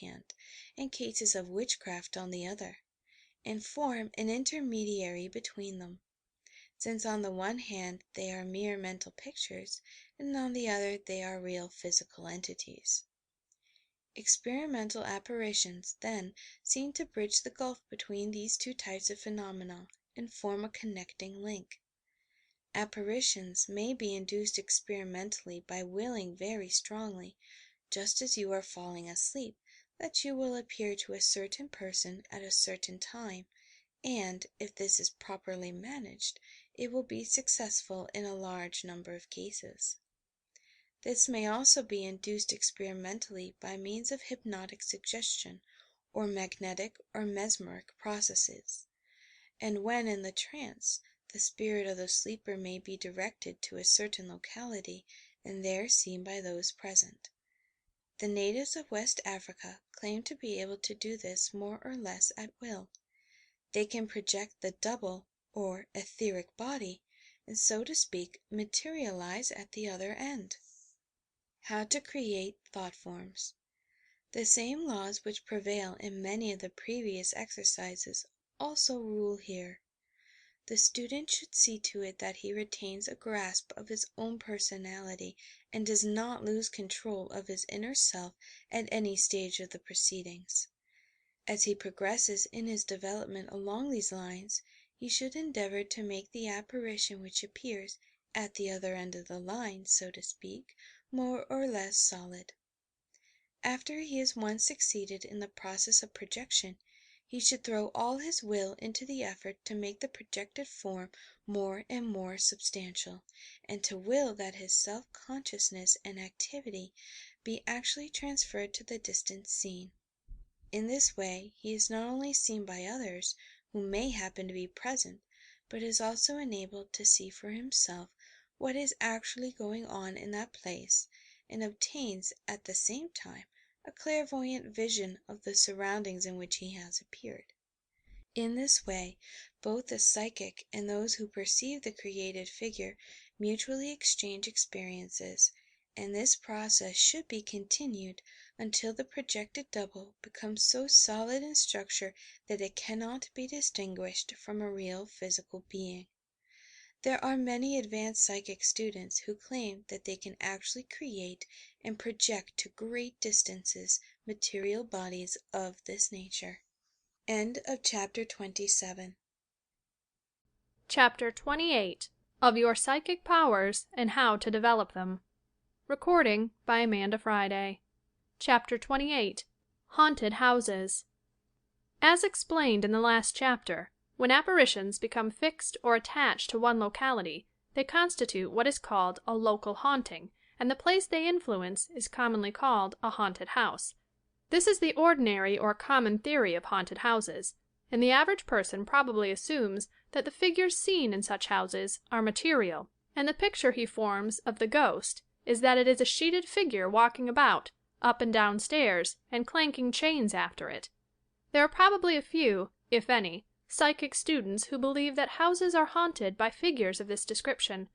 hand, and cases of witchcraft on the other, and form an intermediary between them, since on the one hand they are mere mental pictures, and on the other they are real physical entities. Experimental apparitions, then, seem to bridge the gulf between these two types of phenomena and form a connecting link. Apparitions may be induced experimentally by willing very strongly, just as you are falling asleep, that you will appear to a certain person at a certain time, and, if this is properly managed, it will be successful in a large number of cases. This may also be induced experimentally by means of hypnotic suggestion, or magnetic or mesmeric processes, and when in the trance, the spirit of the sleeper may be directed to a certain locality and there seen by those present. The natives of West Africa claim to be able to do this more or less at will. They can project the double, or etheric body, and, so to speak, materialize at the other end. How to create thought forms. The same laws which prevail in many of the previous exercises also rule here. The student should see to it that he retains a grasp of his own personality and does not lose control of his inner self at any stage of the proceedings. As he progresses in his development along these lines, he should endeavor to make the apparition which appears at the other end of the line, so to speak, more or less solid. After he has once succeeded in the process of projection, he should throw all his will into the effort to make the projected form more and more substantial, and to will that his self-consciousness and activity be actually transferred to the distant scene. In this way he is not only seen by others, who may happen to be present, but is also enabled to see for himself what is actually going on in that place, and obtains, at the same time, a clairvoyant vision of the surroundings in which he has appeared. In this way, both the psychic and those who perceive the created figure mutually exchange experiences, and this process should be continued until the projected double becomes so solid in structure that it cannot be distinguished from a real physical being. There are many advanced psychic students who claim that they can actually create and project to great distances material bodies of this nature. End of chapter 27. Chapter 28 of Your Psychic Powers and How to Develop Them. Recording by Amanda Friday. Chapter 28 Haunted Houses. As explained in the last chapter, when apparitions become fixed or attached to one locality, they constitute what is called a local haunting, and the place they influence is commonly called a haunted house. This is the ordinary or common theory of haunted houses, and the average person probably assumes that the figures seen in such houses are material, and the picture he forms of the ghost is that it is a sheeted figure walking about, up and down stairs, and clanking chains after it. There are probably a few, if any, psychic students who believe that houses are haunted by figures of this description,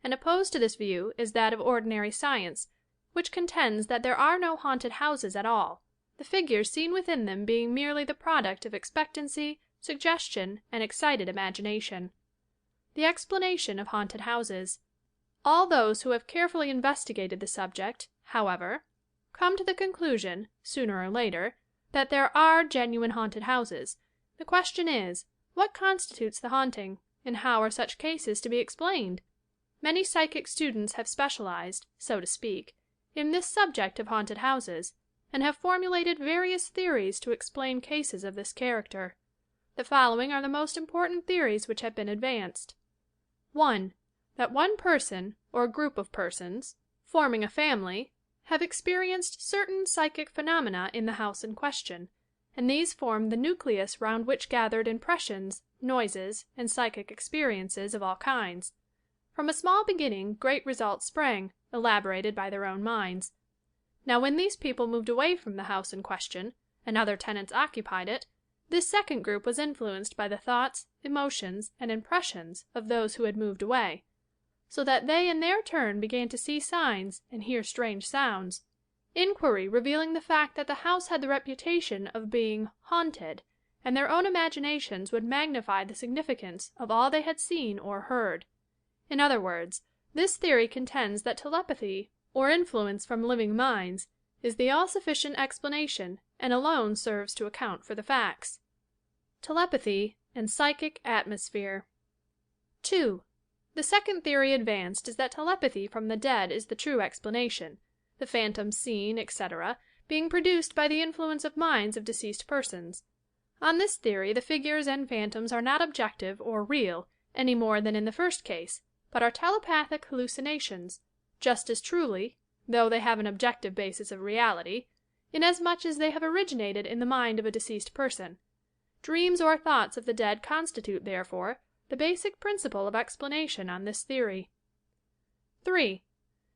and opposed to this view is that of ordinary science, which contends that there are no haunted houses at all, the figures seen within them being merely the product of expectancy, suggestion, and excited imagination. The explanation of haunted houses. All those who have carefully investigated the subject, however, come to the conclusion, sooner or later, that there are genuine haunted houses. The question is, what constitutes the haunting, and how are such cases to be explained? Many psychic students have specialized, so to speak, in this subject of haunted houses, and have formulated various theories to explain cases of this character. The following are the most important theories which have been advanced. 1. That one person, or group of persons, forming a family, have experienced certain psychic phenomena in the house in question, and these form the nucleus round which gathered impressions, noises, and psychic experiences of all kinds. From a small beginning great results sprang, elaborated by their own minds. Now when these people moved away from the house in question, and other tenants occupied it, this second group was influenced by the thoughts, emotions, and impressions of those who had moved away, so that they in their turn began to see signs and hear strange sounds. Inquiry revealing the fact that the house had the reputation of being "haunted," and their own imaginations would magnify the significance of all they had seen or heard. In other words, this theory contends that telepathy, or influence from living minds, is the all sufficient explanation and alone serves to account for the facts. TELEPATHY AND PSYCHIC ATMOSPHERE 2. The second theory advanced is that telepathy from the dead is the true explanation, the phantoms seen, etc., being produced by the influence of minds of deceased persons. On this theory the figures and phantoms are not objective or real, any more than in the first case, but are telepathic hallucinations, just as truly, though they have an objective basis of reality, inasmuch as they have originated in the mind of a deceased person. Dreams or thoughts of the dead constitute, therefore, the basic principle of explanation on this theory. 3.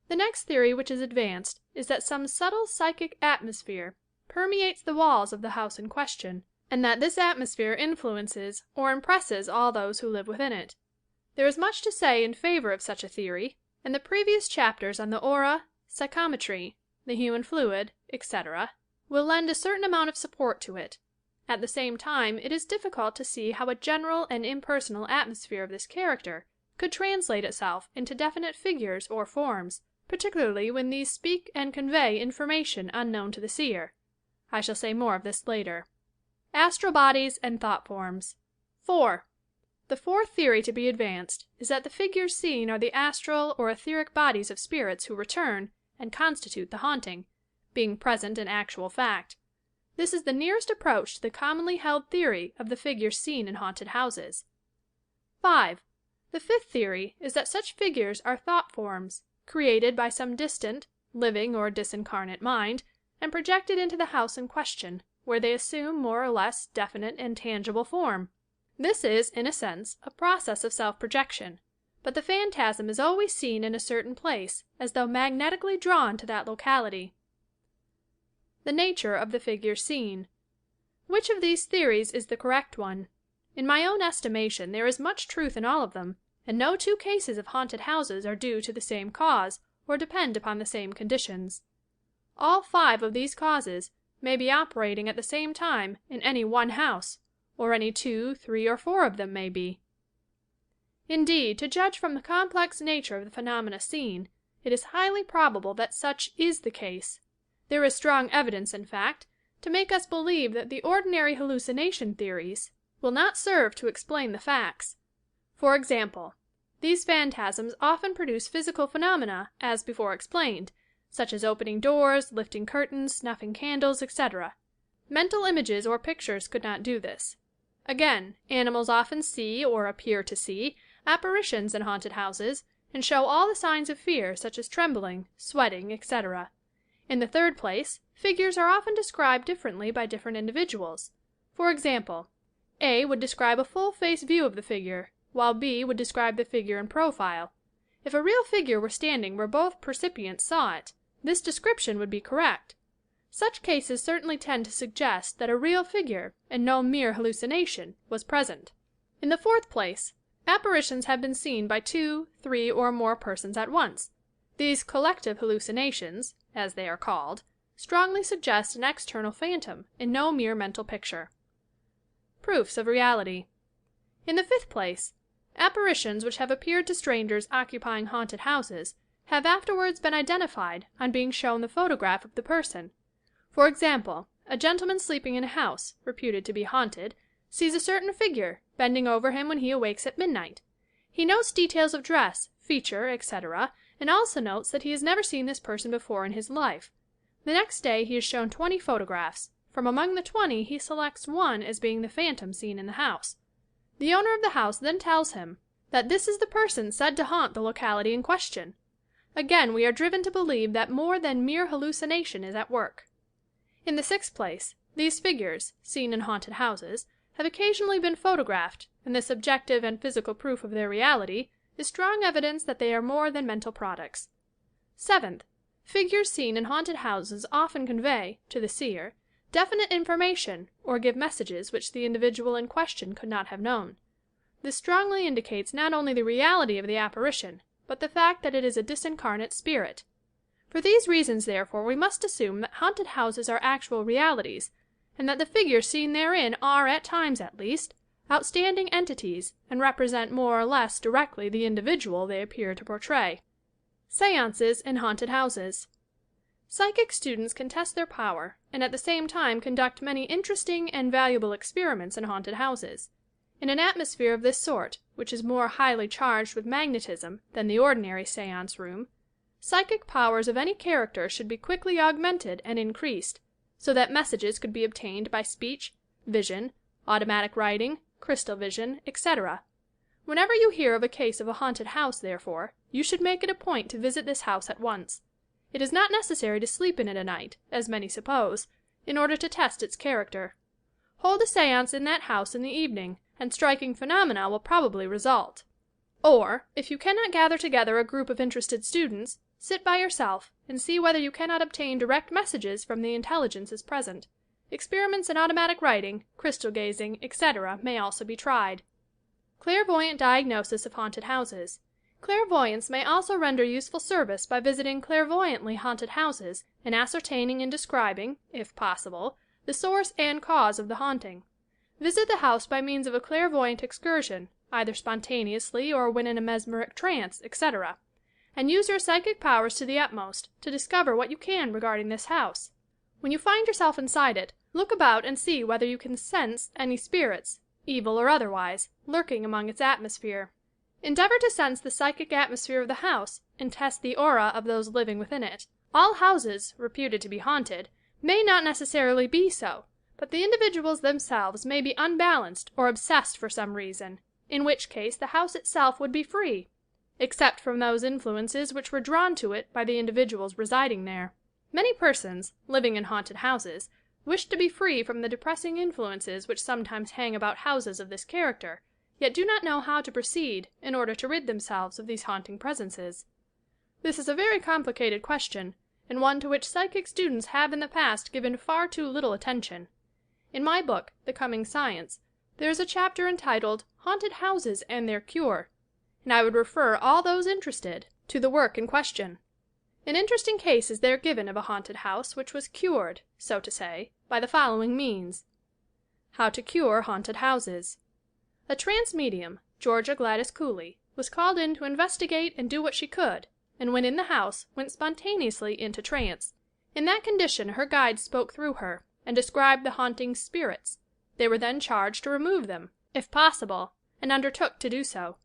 The next theory which is advanced is that some subtle psychic atmosphere permeates the walls of the house in question, and that this atmosphere influences or impresses all those who live within it. There is much to say in favor of such a theory, and the previous chapters on the aura, psychometry, the human fluid, etc., will lend a certain amount of support to it. At the same time it is difficult to see how a general and impersonal atmosphere of this character could translate itself into definite figures or forms, particularly when these speak and convey information unknown to the seer. I shall say more of this later. Astral bodies and thought forms. 4. The fourth theory to be advanced is that the figures seen are the astral or etheric bodies of spirits who return and constitute the haunting, being present in actual fact. This is the nearest approach to the commonly held theory of the figures seen in haunted houses. 5. The fifth theory is that such figures are thought forms, created by some distant, living or disincarnate mind, and projected into the house in question, where they assume more or less definite and tangible form. This is, in a sense, a process of self-projection, but the phantasm is always seen in a certain place, as though magnetically drawn to that locality. The nature of the figures seen. Which of these theories is the correct one? In my own estimation there is much truth in all of them, and no two cases of haunted houses are due to the same cause or depend upon the same conditions. All 5 of these causes may be operating at the same time in any one house, or any 2, 3, or 4 of them may be. Indeed, to judge from the complex nature of the phenomena seen, it is highly probable that such is the case. There is strong evidence, in fact, to make us believe that the ordinary hallucination theories will not serve to explain the facts. For example, these phantasms often produce physical phenomena as before explained, such as opening doors, lifting curtains, snuffing candles, etc. Mental images or pictures could not do this. Again, animals often see, or appear to see, apparitions in haunted houses, and show all the signs of fear, such as trembling, sweating, etc. In the third place, figures are often described differently by different individuals. For example, A would describe a full face view of the figure, while B would describe the figure in profile. If a real figure were standing where both percipients saw it, this description would be correct. Such cases certainly tend to suggest that a real figure, and no mere hallucination, was present. In the fourth place, apparitions have been seen by 2, 3, or more persons at once. These collective hallucinations, as they are called, strongly suggest an external phantom and no mere mental picture. Proofs of reality. In the fifth place, apparitions which have appeared to strangers occupying haunted houses have afterwards been identified on being shown the photograph of the person. For example, a gentleman sleeping in a house, reputed to be haunted, sees a certain figure bending over him when he awakes at midnight. He notes details of dress, feature, etc., and also notes that he has never seen this person before in his life. The next day he is shown 20 photographs. From among the 20 he selects one as being the phantom seen in the house. The owner of the house then tells him that this is the person said to haunt the locality in question. Again we are driven to believe that more than mere hallucination is at work. In the sixth place, these figures, seen in haunted houses, have occasionally been photographed, and this objective and physical proof of their reality is strong evidence that they are more than mental products. Seventh, figures seen in haunted houses often convey, to the seer, definite information or give messages which the individual in question could not have known. This strongly indicates not only the reality of the apparition, but the fact that it is a disincarnate spirit. For these reasons, therefore, we must assume that haunted houses are actual realities, and that the figures seen therein are, at times at least, outstanding entities and represent more or less directly the individual they appear to portray. Seances in Haunted Houses. Psychic students can test their power and at the same time conduct many interesting and valuable experiments in haunted houses. In an atmosphere of this sort, which is more highly charged with magnetism than the ordinary seance room, psychic powers of any character should be quickly augmented and increased, so that messages could be obtained by speech, vision, automatic writing, crystal vision, etc. Whenever you hear of a case of a haunted house, therefore, you should make it a point to visit this house at once. It is not necessary to sleep in it a night, as many suppose, in order to test its character. Hold a seance in that house in the evening, and striking phenomena will probably result. Or, if you cannot gather together a group of interested students, sit by yourself and see whether you cannot obtain direct messages from the intelligences present. Experiments in automatic writing, crystal gazing, etc., may also be tried. Clairvoyant diagnosis of haunted houses. Clairvoyants may also render useful service by visiting clairvoyantly haunted houses and ascertaining and describing, if possible, the source and cause of the haunting. Visit the house by means of a clairvoyant excursion, either spontaneously or when in a mesmeric trance, etc., and use your psychic powers to the utmost to discover what you can regarding this house. When you find yourself inside it, look about and see whether you can sense any spirits, evil or otherwise, lurking among its atmosphere. Endeavor to sense the psychic atmosphere of the house and test the aura of those living within it. All houses, reputed to be haunted, may not necessarily be so, but the individuals themselves may be unbalanced or obsessed for some reason, in which case the house itself would be free, except from those influences which were drawn to it by the individuals residing there. Many persons, living in haunted houses, wish to be free from the depressing influences which sometimes hang about houses of this character, yet do not know how to proceed in order to rid themselves of these haunting presences. This is a very complicated question, and one to which psychic students have in the past given far too little attention. In my book, The Coming Science, there is a chapter entitled Haunted Houses and Their Cure, and I would refer all those interested to the work in question. An interesting case is there given of a haunted house which was cured, so to say, by the following means. How to Cure Haunted Houses. A trance medium, Georgia Gladys Cooley, was called in to investigate and do what she could, and when in the house went spontaneously into trance. In that condition her guides spoke through her, and described the haunting spirits. They were then charged to remove them, if possible, and undertook to do so.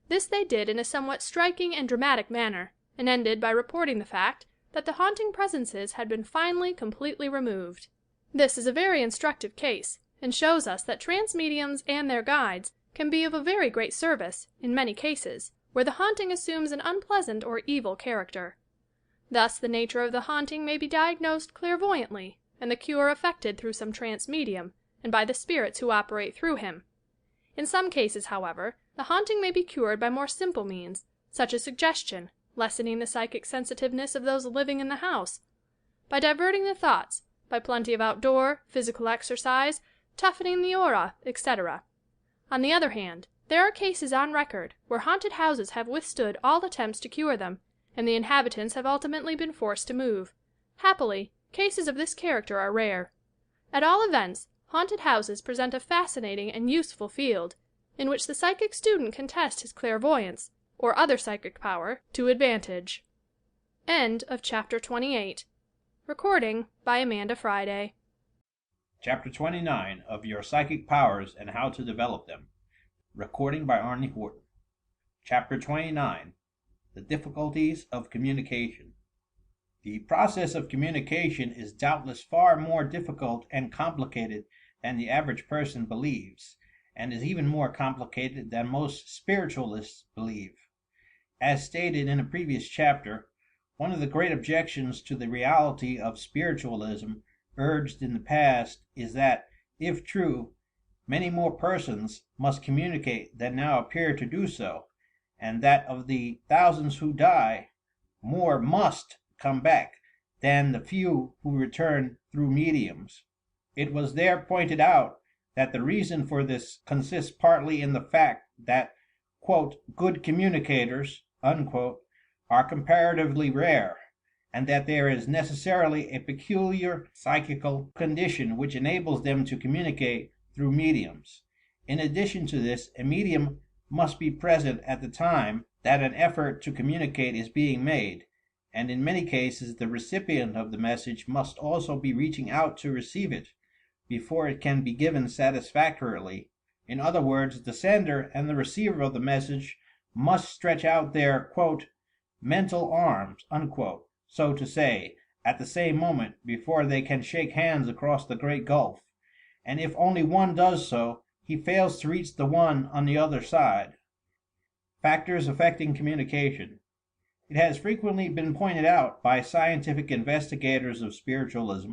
This they did in a somewhat striking and dramatic manner, and ended by reporting the fact that the haunting presences had been finally completely removed. This is a very instructive case, and shows us that trance mediums and their guides can be of a very great service, in many cases, where the haunting assumes an unpleasant or evil character. Thus the nature of the haunting may be diagnosed clairvoyantly, and the cure effected through some trance medium, and by the spirits who operate through him. In some cases, however, the haunting may be cured by more simple means, such as suggestion, lessening the psychic sensitiveness of those living in the house, by diverting the thoughts, by plenty of outdoor, physical exercise, toughening the aura, etc. On the other hand, there are cases on record where haunted houses have withstood all attempts to cure them, and the inhabitants have ultimately been forced to move. Happily, cases of this character are rare. At all events, haunted houses present a fascinating and useful field, in which the psychic student can test his clairvoyance, or other psychic power, to advantage. End of Chapter 28. Recording by Amanda Friday. Chapter 29 of Your Psychic Powers and How to Develop Them. Recording by Arnie Horton. Chapter 29. The Difficulties of Communication. The process of communication is doubtless far more difficult and complicated than the average person believes, and is even more complicated than most spiritualists believe. As stated in a previous chapter, one of the great objections to the reality of spiritualism urged in the past is that, if true, many more persons must communicate than now appear to do so, and that of the thousands who die, more must come back than the few who return through mediums. It was there pointed out that the reason for this consists partly in the fact that, quote, good communicators, unquote, are comparatively rare, and that there is necessarily a peculiar psychical condition which enables them to communicate through mediums. In addition to this, a medium must be present at the time that an effort to communicate is being made, and in many cases the recipient of the message must also be reaching out to receive it before it can be given satisfactorily. In other words, the sender and the receiver of the message must stretch out their mental arms, so to say, at the same moment before they can shake hands across the great gulf, and if only one does so, he fails to reach the one on the other side. Factors affecting communication. It has frequently been pointed out by scientific investigators of spiritualism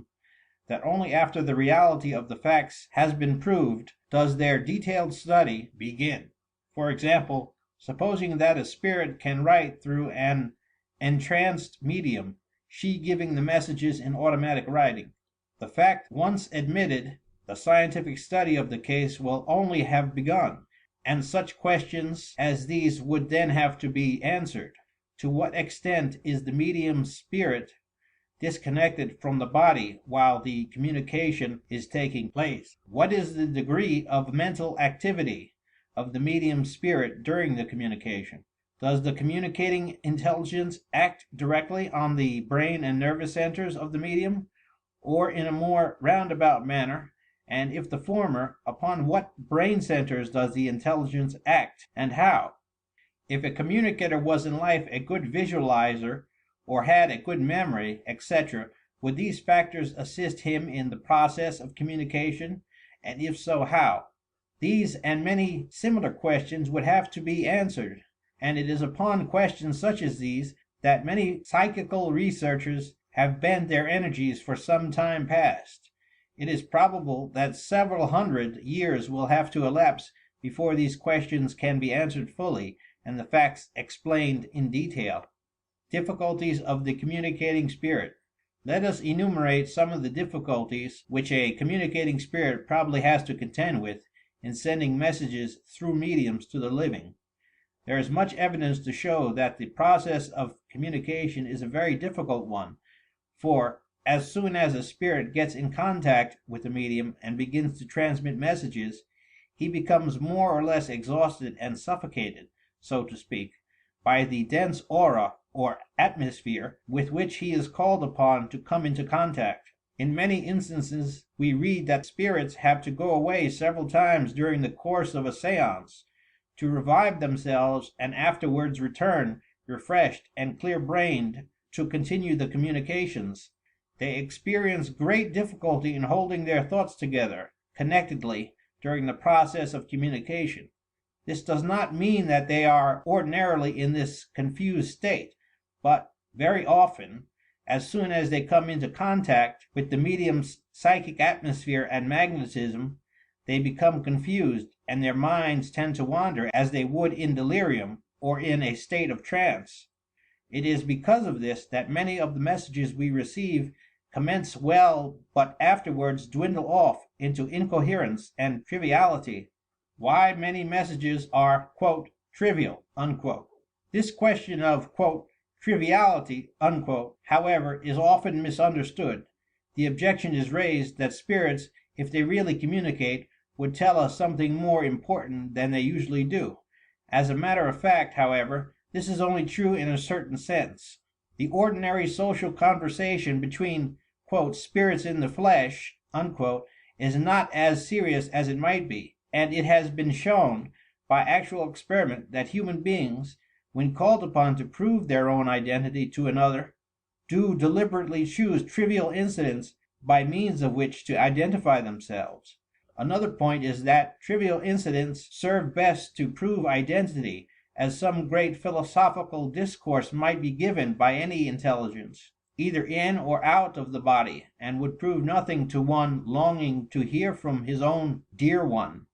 that only after the reality of the facts has been proved does their detailed study begin. For example, supposing that a spirit can write through an entranced medium, she giving the messages in automatic writing. The fact once admitted, the scientific study of the case will only have begun, and such questions as these would then have to be answered. To what extent is the medium's spirit disconnected from the body while the communication is taking place? What is the degree of mental activity of the medium's spirit during the communication? Does the communicating intelligence act directly on the brain and nervous centers of the medium, or in a more roundabout manner? And if the former, upon what brain centers does the intelligence act, and how? If a communicator was in life a good visualizer, or had a good memory, etc., would these factors assist him in the process of communication, and if so, how? These and many similar questions would have to be answered, and it is upon questions such as these that many psychical researchers have bent their energies for some time past. It is probable that several hundred years will have to elapse before these questions can be answered fully and the facts explained in detail. Difficulties of the communicating spirit. Let us enumerate some of the difficulties which a communicating spirit probably has to contend with in sending messages through mediums to the living. There is much evidence to show that the process of communication is a very difficult one, for as soon as a spirit gets in contact with the medium and begins to transmit messages, he becomes more or less exhausted and suffocated, so to speak, by the dense aura or atmosphere with which he is called upon to come into contact. In many instances, we read that spirits have to go away several times during the course of a séance, to revive themselves and afterwards return, refreshed and clear-brained, to continue the communications. They experience great difficulty in holding their thoughts together connectedly during the process of communication. This does not mean that they are ordinarily in this confused state, but very often, as soon as they come into contact with the medium's psychic atmosphere and magnetism, they become confused, and their minds tend to wander as they would in delirium or in a state of trance. It is because of this that many of the messages we receive commence well but afterwards dwindle off into incoherence and triviality. Why many messages are trivial, This question of triviality, however, is often misunderstood. The objection is raised that spirits, if they really communicate, would tell us something more important than they usually do. As a matter of fact, however, this is only true in a certain sense. The ordinary social conversation between spirits in the flesh is not as serious as it might be, and it has been shown by actual experiment that human beings, when called upon to prove their own identity to another, do deliberately choose trivial incidents by means of which to identify themselves. Another point is that trivial incidents serve best to prove identity, as some great philosophical discourse might be given by any intelligence, either in or out of the body, and would prove nothing to one longing to hear from his own dear one.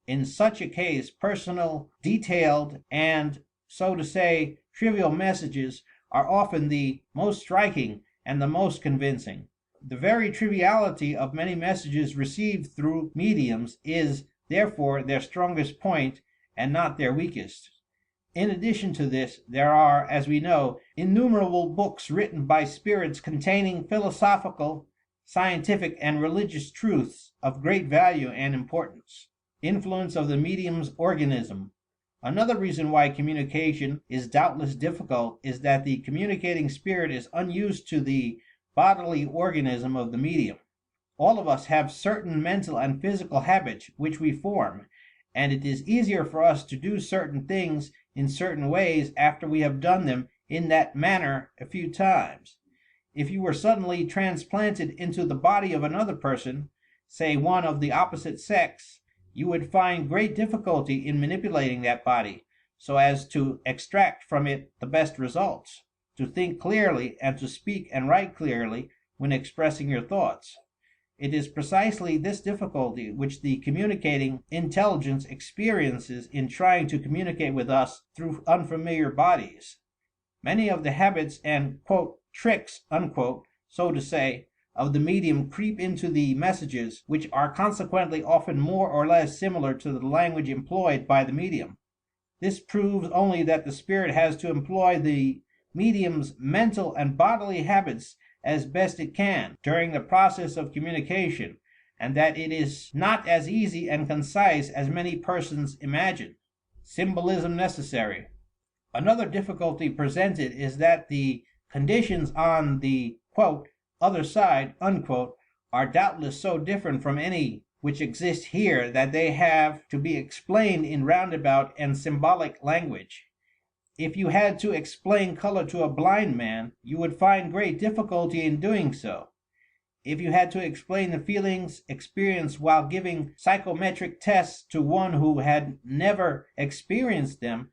In such a case, personal, detailed, and, so to say, trivial messages are often the most striking and the most convincing. The very triviality of many messages received through mediums is, therefore, their strongest point and not their weakest. In addition to this, there are, as we know, innumerable books written by spirits containing philosophical, scientific, and religious truths of great value and importance. Influence of the medium's organism. Another reason why communication is doubtless difficult is that the communicating spirit is unused to the bodily organism of the medium. All of us have certain mental and physical habits which we form, and it is easier for us to do certain things in certain ways after we have done them in that manner a few times. If you were suddenly transplanted into the body of another person, say one of the opposite sex, you would find great difficulty in manipulating that body so as to extract from it the best results, to think clearly and to speak and write clearly when expressing your thoughts. It is precisely this difficulty which the communicating intelligence experiences in trying to communicate with us through unfamiliar bodies. Many of the habits and "tricks," so to say, of the medium creep into the messages, which are consequently often more or less similar to the language employed by the medium. This proves only that the spirit has to employ the medium's mental and bodily habits as best it can during the process of communication, and that it is not as easy and concise as many persons imagine. Symbolism necessary. Another difficulty presented is that the conditions on the "other side" are doubtless so different from any which exist here that they have to be explained in roundabout and symbolic language. If you had to explain color to a blind man, you would find great difficulty in doing so. If you had to explain the feelings experienced while giving psychometric tests to one who had never experienced them,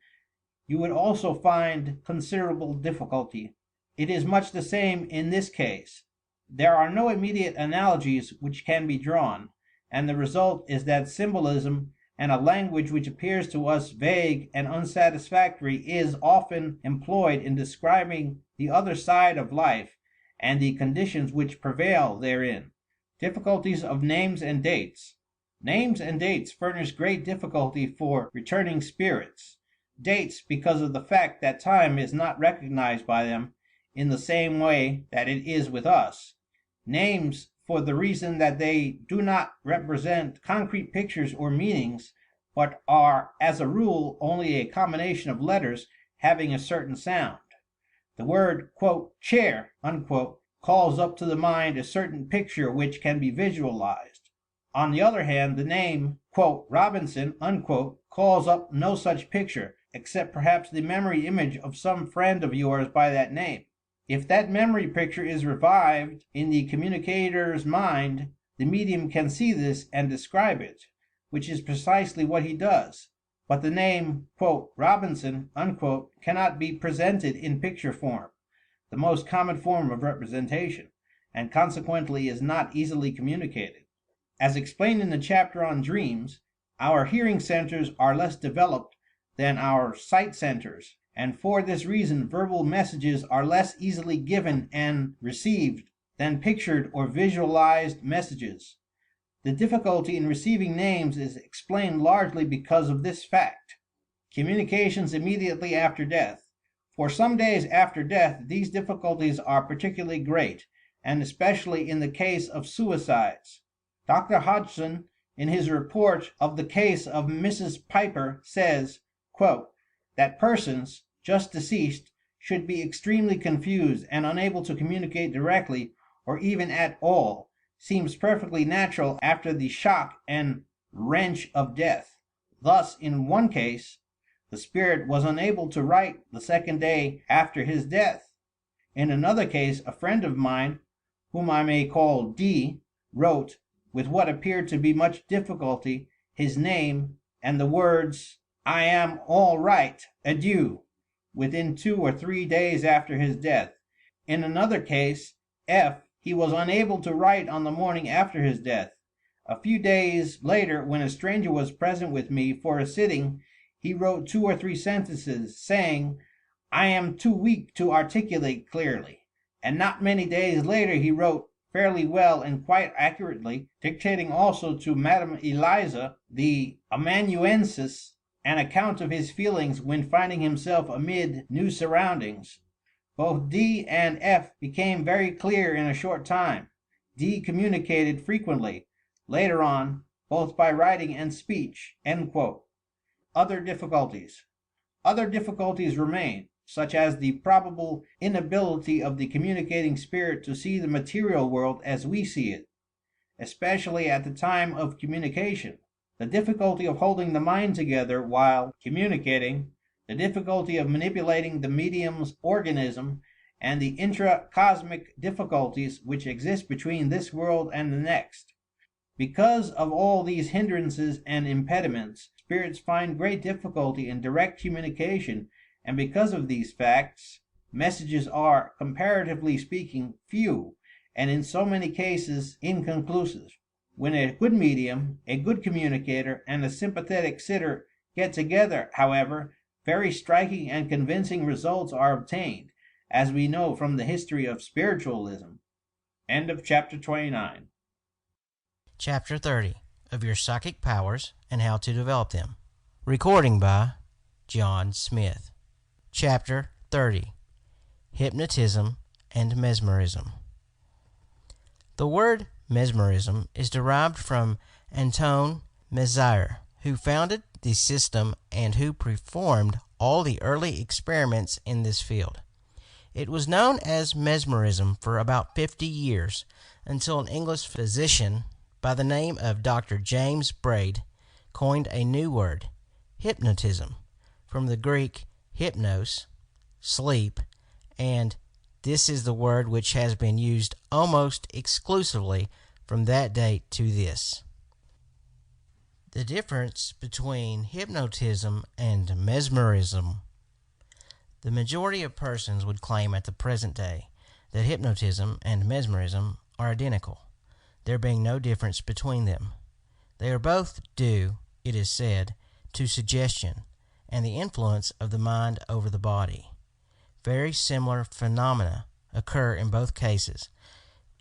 you would also find considerable difficulty. It is much the same in this case. There are no immediate analogies which can be drawn, and the result is that symbolism and a language which appears to us vague and unsatisfactory is often employed in describing the other side of life and the conditions which prevail therein. Difficulties of names and dates. Names and dates furnish great difficulty for returning spirits. Dates, because of the fact that time is not recognized by them in the same way that it is with us. Names, for the reason that they do not represent concrete pictures or meanings, but are as a rule only a combination of letters having a certain sound. The word "chair" calls up to the mind a certain picture which can be visualized. On the other hand, the name "Robinson" calls up no such picture, except perhaps the memory image of some friend of yours by that name. If that memory picture is revived in the communicator's mind, the medium can see this and describe it, which is precisely what he does. But the name "Robinson" cannot be presented in picture form, the most common form of representation, and consequently is not easily communicated. As explained in the chapter on dreams, our hearing centers are less developed than our sight centers, and for this reason verbal messages are less easily given and received than pictured or visualized messages. The difficulty in receiving names is explained largely because of this fact. Communications immediately after death. For some days after death these difficulties are particularly great, and especially in the case of suicides. Dr. Hodgson, in his report of the case of Mrs. Piper, says, that persons just deceased should be extremely confused and unable to communicate directly or even at all seems perfectly natural after the shock and wrench of death. Thus, in one case, the spirit was unable to write the second day after his death. In another case, a friend of mine, whom I may call D, wrote, with what appeared to be much difficulty, his name and the words, "I am all right, adieu," within 2 or 3 days after his death. In another case, F, he was unable to write on the morning after his death. A few days later, when a stranger was present with me for a sitting, he wrote 2 or 3 sentences, saying, "I am too weak to articulate clearly," and not many days later he wrote fairly well and quite accurately, dictating also to Madame Eliza, the amanuensis an account of his feelings when finding himself amid new surroundings. Both D and F became very clear in a short time. D communicated frequently, later on, both by writing and speech." Other difficulties. Other difficulties remain, such as the probable inability of the communicating spirit to see the material world as we see it, especially at the time of communication; the difficulty of holding the mind together while communicating; the difficulty of manipulating the medium's organism; and the intra-cosmic difficulties which exist between this world and the next. Because of all these hindrances and impediments, spirits find great difficulty in direct communication, and because of these facts, messages are, comparatively speaking, few, and in so many cases inconclusive. When a good medium, a good communicator, and a sympathetic sitter get together, however, very striking and convincing results are obtained, as we know from the history of spiritualism. End of chapter 29. Chapter 30 of Your Psychic Powers and How to Develop Them. Recording by John Smith. Chapter 30. Hypnotism and Mesmerism. The word mesmerism is derived from Antoine Messier, who founded the system and who performed all the early experiments in this field. It was known as mesmerism for about 50 years, until an English physician by the name of Dr. James Braid coined a new word, hypnotism, from the Greek hypnos, sleep, and this is the word which has been used almost exclusively from that date to this. The difference between hypnotism and mesmerism. The majority of persons would claim at the present day that hypnotism and mesmerism are identical, there being no difference between them. They are both due, it is said, to suggestion and the influence of the mind over the body. Very similar phenomena occur in both cases.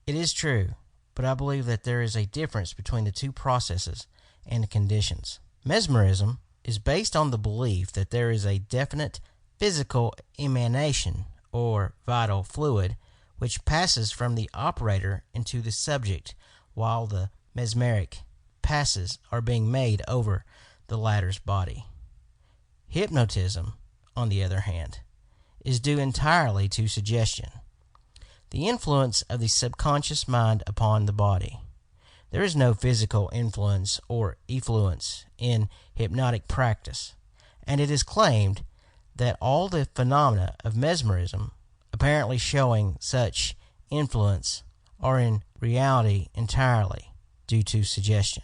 It is true, but I believe that there is a difference between the two processes and conditions. Mesmerism is based on the belief that there is a definite physical emanation or vital fluid which passes from the operator into the subject while the mesmeric passes are being made over the latter's body. Hypnotism, on the other hand, is due entirely to suggestion, the influence of the subconscious mind upon the body. There is no physical influence or effluence in hypnotic practice, and it is claimed that all the phenomena of mesmerism apparently showing such influence are in reality entirely due to suggestion.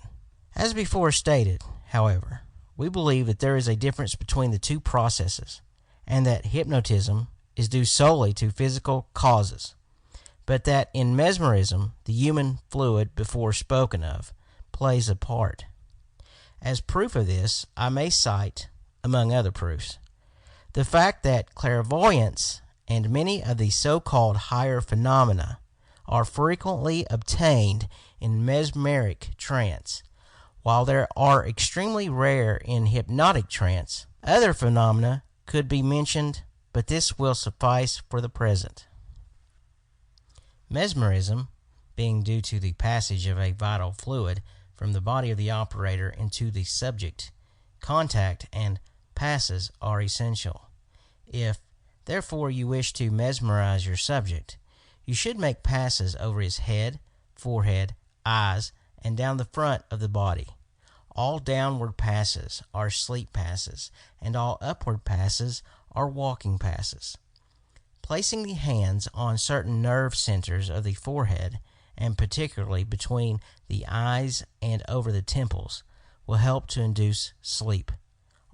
As before stated, however, we believe that there is a difference between the two processes, and that hypnotism is due solely to physical causes, but that in mesmerism the human fluid before spoken of plays a part. As proof of this, I may cite, among other proofs, the fact that clairvoyance and many of the so-called higher phenomena are frequently obtained in mesmeric trance, while they are extremely rare in hypnotic trance. Other phenomena could be mentioned, but this will suffice for the present. Mesmerism, being due to the passage of a vital fluid from the body of the operator into the subject, contact and passes are essential. If, therefore, you wish to mesmerize your subject, you should make passes over his head, forehead, eyes, and down the front of the body. All downward passes are sleep passes, and all upward passes are walking passes. Placing the hands on certain nerve centers of the forehead, and particularly between the eyes and over the temples, will help to induce sleep.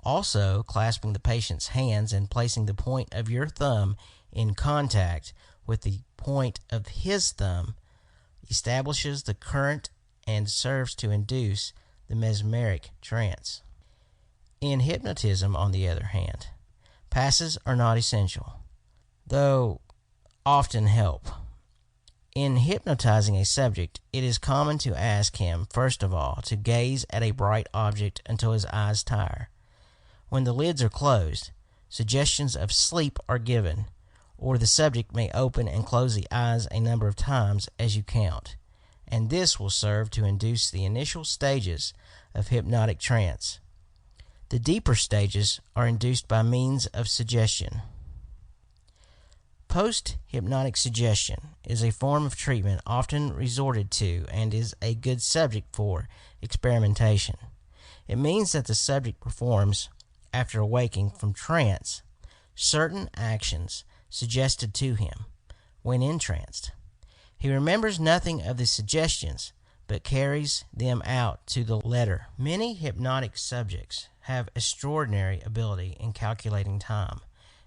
Also, clasping the patient's hands and placing the point of your thumb in contact with the point of his thumb establishes the current and serves to induce the mesmeric trance. In hypnotism, on the other hand, passes are not essential, though often help. In hypnotizing a subject, it is common to ask him, first of all, to gaze at a bright object until his eyes tire, When the lids are closed, suggestions of sleep are given, or the subject may open and close the eyes a number of times as you count, and this will serve to induce the initial stages of hypnotic trance. The deeper stages are induced by means of suggestion. Post-hypnotic suggestion is a form of treatment often resorted to and is a good subject for experimentation. It means that the subject performs, after awaking from trance, certain actions suggested to him when entranced. He remembers nothing of the suggestions, but carries them out to the letter. Many hypnotic subjects have extraordinary ability in calculating time,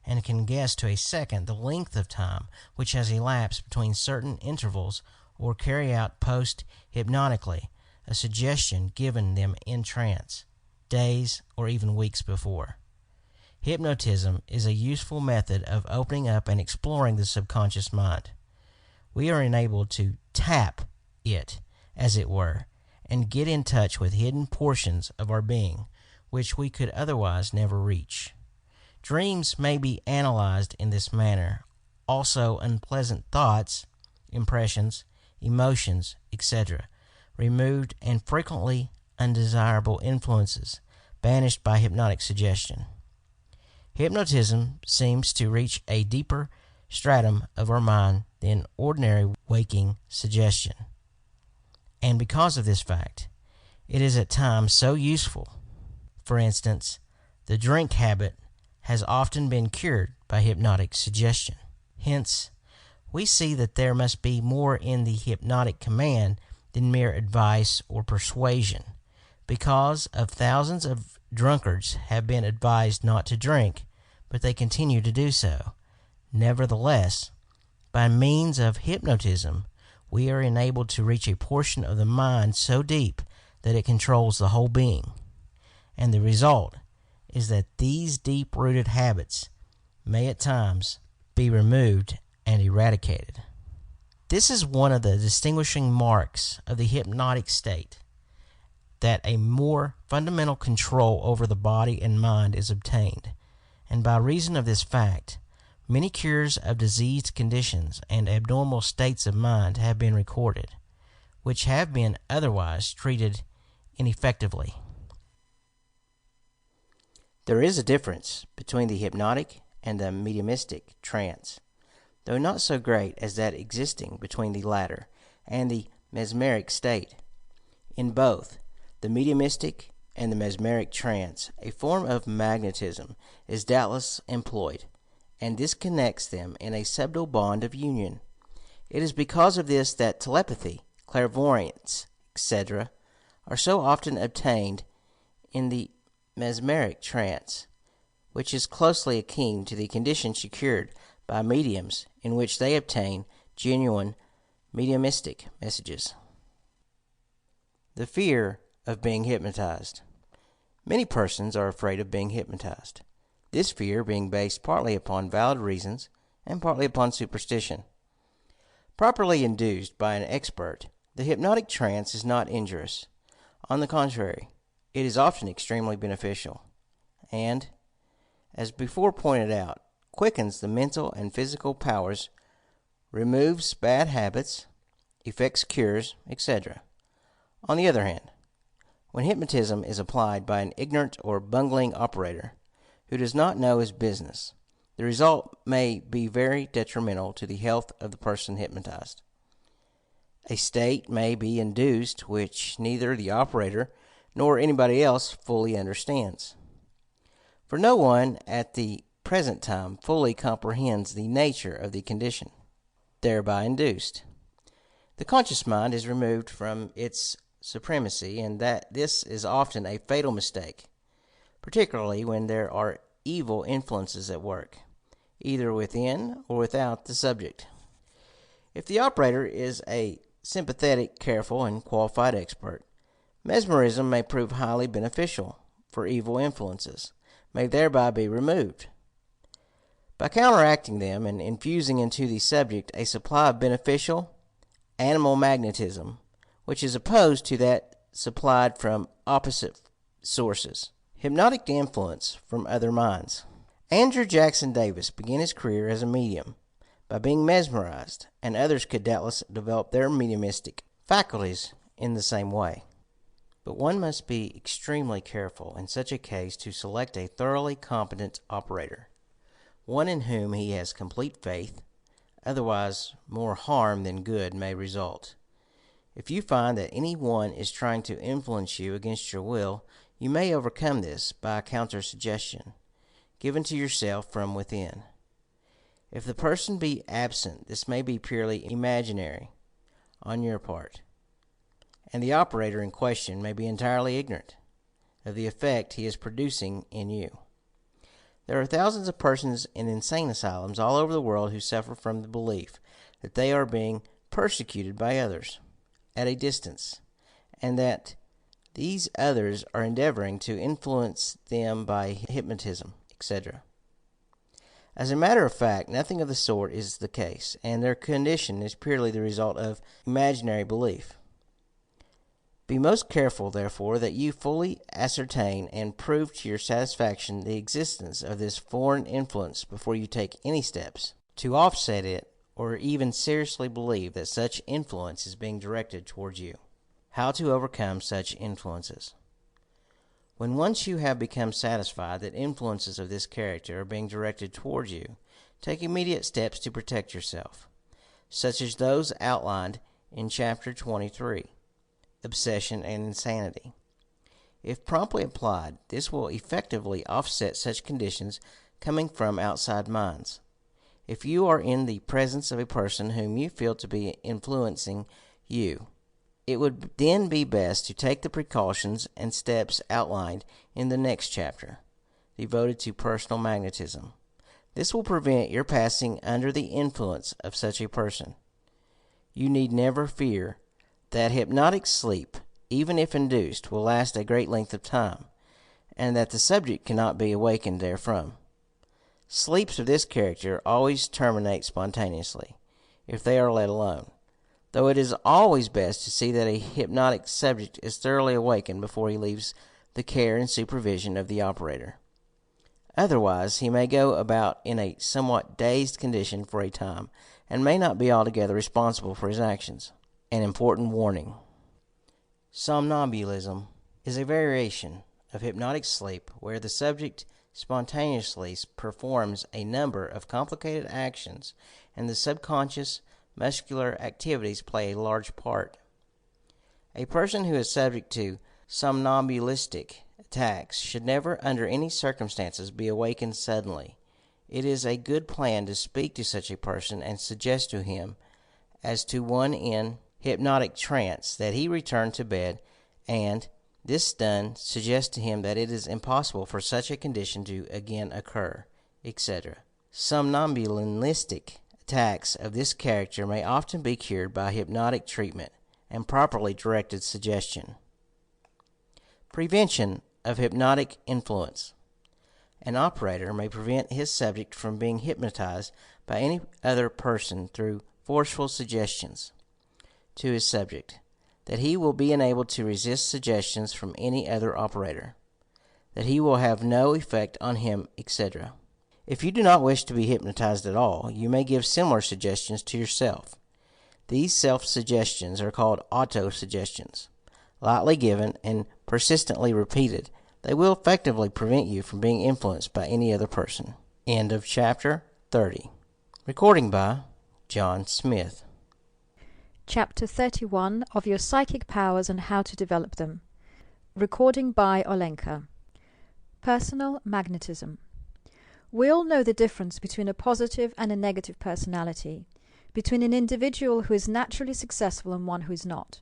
and can guess to a second the length of time which has elapsed between certain intervals, or carry out post-hypnotically a suggestion given them in trance, days or even weeks before. Hypnotism is a useful method of opening up and exploring the subconscious mind. We are enabled to tap it, as it were, and get in touch with hidden portions of our being which we could otherwise never reach. Dreams may be analyzed in this manner, also unpleasant thoughts, impressions, emotions, etc., removed, and frequently undesirable influences banished by hypnotic suggestion. Hypnotism seems to reach a deeper stratum of our mind than ordinary waking suggestion, and because of this fact, it is at times so useful. For instance, the drink habit has often been cured by hypnotic suggestion. Hence, we see that there must be more in the hypnotic command than mere advice or persuasion, because of thousands of drunkards have been advised not to drink, but they continue to do so. Nevertheless, by means of hypnotism, we are enabled to reach a portion of the mind so deep that it controls the whole being, and the result is that these deep-rooted habits may at times be removed and eradicated. This is one of the distinguishing marks of the hypnotic state, that a more fundamental control over the body and mind is obtained, and by reason of this fact, many cures of diseased conditions and abnormal states of mind have been recorded, which have been otherwise treated ineffectively. There is a difference between the hypnotic and the mediumistic trance, though not so great as that existing between the latter and the mesmeric state. In both the mediumistic and the mesmeric trance, a form of magnetism is doubtless employed, and this connects them in a subtle bond of union. It is because of this that telepathy, clairvoyance, etc., are so often obtained in the mesmeric trance, which is closely akin to the condition secured by mediums, in which they obtain genuine mediumistic messages. The fear of being hypnotized. Many persons are afraid of being hypnotized, this fear being based partly upon valid reasons and partly upon superstition. Properly induced by an expert, the hypnotic trance is not injurious. On the contrary, it is often extremely beneficial, and, as before pointed out, quickens the mental and physical powers, removes bad habits, effects cures, etc. On the other hand, when hypnotism is applied by an ignorant or bungling operator who does not know his business, the result may be very detrimental to the health of the person hypnotized. A state may be induced which neither the operator nor anybody else fully understands, for no one at the present time fully comprehends the nature of the condition thereby induced. The conscious mind is removed from its supremacy, and that this is often a fatal mistake, particularly when there are evil influences at work, either within or without the subject. If the operator is a sympathetic, careful, and qualified expert, mesmerism may prove highly beneficial, for evil influences may thereby be removed. By counteracting them and infusing into the subject a supply of beneficial animal magnetism, which is opposed to that supplied from opposite sources, Hypnotic influence from other minds. Andrew Jackson Davis began his career as a medium by being mesmerized, and others could doubtless develop their mediumistic faculties in the same way. But one must be extremely careful in such a case to select a thoroughly competent operator, one in whom he has complete faith, otherwise more harm than good may result. If you find that any one is trying to influence you against your will, you may overcome this by a counter-suggestion, given to yourself from within. If the person be absent, this may be purely imaginary on your part, and the operator in question may be entirely ignorant of the effect he is producing in you. There are thousands of persons in insane asylums all over the world who suffer from the belief that they are being persecuted by others at a distance, and that these others are endeavoring to influence them by hypnotism, etc. As a matter of fact, nothing of the sort is the case, and their condition is purely the result of imaginary belief. Be most careful, therefore, that you fully ascertain and prove to your satisfaction the existence of this foreign influence before you take any steps to offset it, or even seriously believe that such influence is being directed towards you. How to overcome such influences. When once you have become satisfied that influences of this character are being directed towards you, take immediate steps to protect yourself, such as those outlined in Chapter 23, Obsession and Insanity. If promptly applied, this will effectively offset such conditions coming from outside minds. If you are in the presence of a person whom you feel to be influencing you, it would then be best to take the precautions and steps outlined in the next chapter, devoted to personal magnetism. This will prevent your passing under the influence of such a person. You need never fear that hypnotic sleep, even if induced, will last a great length of time, and that the subject cannot be awakened therefrom. Sleeps of this character always terminate spontaneously, if they are let alone, though it is always best to see that a hypnotic subject is thoroughly awakened before he leaves the care and supervision of the operator. Otherwise, he may go about in a somewhat dazed condition for a time, and may not be altogether responsible for his actions. An important warning. Somnambulism is a variation of hypnotic sleep where the subject spontaneously performs a number of complicated actions and the subconscious muscular activities play a large part. A person who is subject to somnambulistic attacks should never under any circumstances be awakened suddenly. It is a good plan to speak to such a person and suggest to him, as to one in hypnotic trance, that he return to bed, and, this done, suggest to him that it is impossible for such a condition to again occur, etc. Somnambulistic attacks of this character may often be cured by hypnotic treatment and properly directed suggestion. Prevention of hypnotic influence. An operator may prevent his subject from being hypnotized by any other person through forceful suggestions to his subject, that he will be unable to resist suggestions from any other operator, that he will have no effect on him, etc. If you do not wish to be hypnotized at all, you may give similar suggestions to yourself. These self-suggestions are called auto-suggestions. Lightly given and persistently repeated, they will effectively prevent you from being influenced by any other person. End of Chapter 30. Recording by John Smith. Chapter 31 of Your Psychic Powers and How to Develop Them. Recording by Olenka. Personal magnetism. We all know the difference between a positive and a negative personality, between an individual who is naturally successful and one who is not.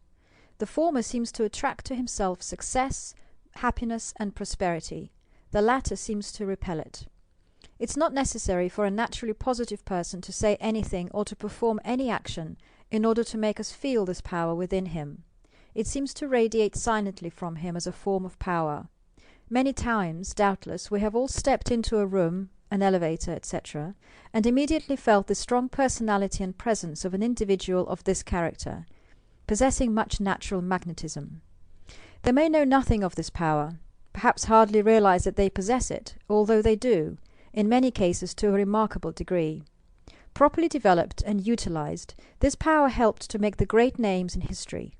The former seems to attract to himself success, happiness, and prosperity. The latter seems to repel it. It's not necessary for a naturally positive person to say anything or to perform any action in order to make us feel this power within him. It seems to radiate silently from him as a form of power. Many times, doubtless, we have all stepped into a room, an elevator, etc., and immediately felt the strong personality and presence of an individual of this character, possessing much natural magnetism. They may know nothing of this power, perhaps hardly realize that they possess it, although they do, in many cases to a remarkable degree. Properly developed and utilized, this power helped to make the great names in history.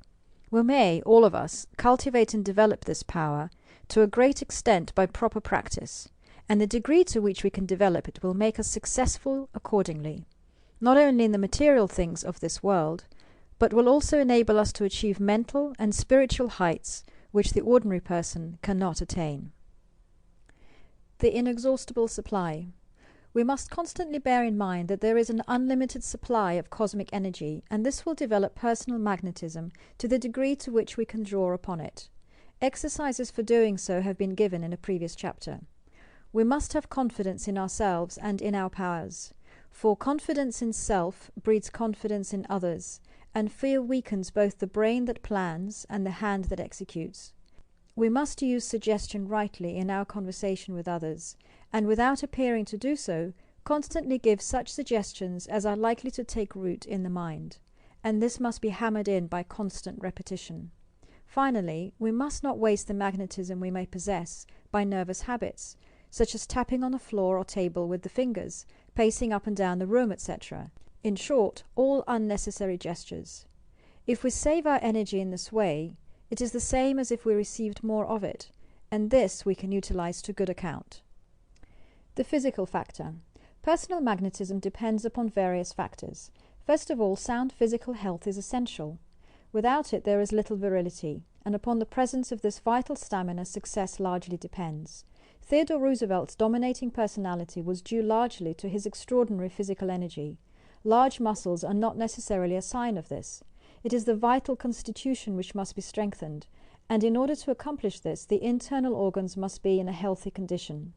We may, all of us, cultivate and develop this power to a great extent by proper practice, and the degree to which we can develop it will make us successful accordingly, not only in the material things of this world, but will also enable us to achieve mental and spiritual heights which the ordinary person cannot attain. The inexhaustible supply. We must constantly bear in mind that there is an unlimited supply of cosmic energy, and this will develop personal magnetism to the degree to which we can draw upon it. Exercises for doing so have been given in a previous chapter. We must have confidence in ourselves and in our powers, for confidence in self breeds confidence in others, and fear weakens both the brain that plans and the hand that executes. We must use suggestion rightly in our conversation with others, and without appearing to do so, constantly give such suggestions as are likely to take root in the mind, and this must be hammered in by constant repetition. Finally, we must not waste the magnetism we may possess by nervous habits, such as tapping on the floor or table with the fingers, pacing up and down the room, etc. In short, all unnecessary gestures. If we save our energy in this way, it is the same as if we received more of it, and this we can utilize to good account. The physical factor. Personal magnetism depends upon various factors. First of all, sound physical health is essential. Without it there is little virility, and upon the presence of this vital stamina success largely depends. Theodore Roosevelt's dominating personality was due largely to his extraordinary physical energy. Large muscles are not necessarily a sign of this. It is the vital constitution which must be strengthened, and in order to accomplish this, the internal organs must be in a healthy condition.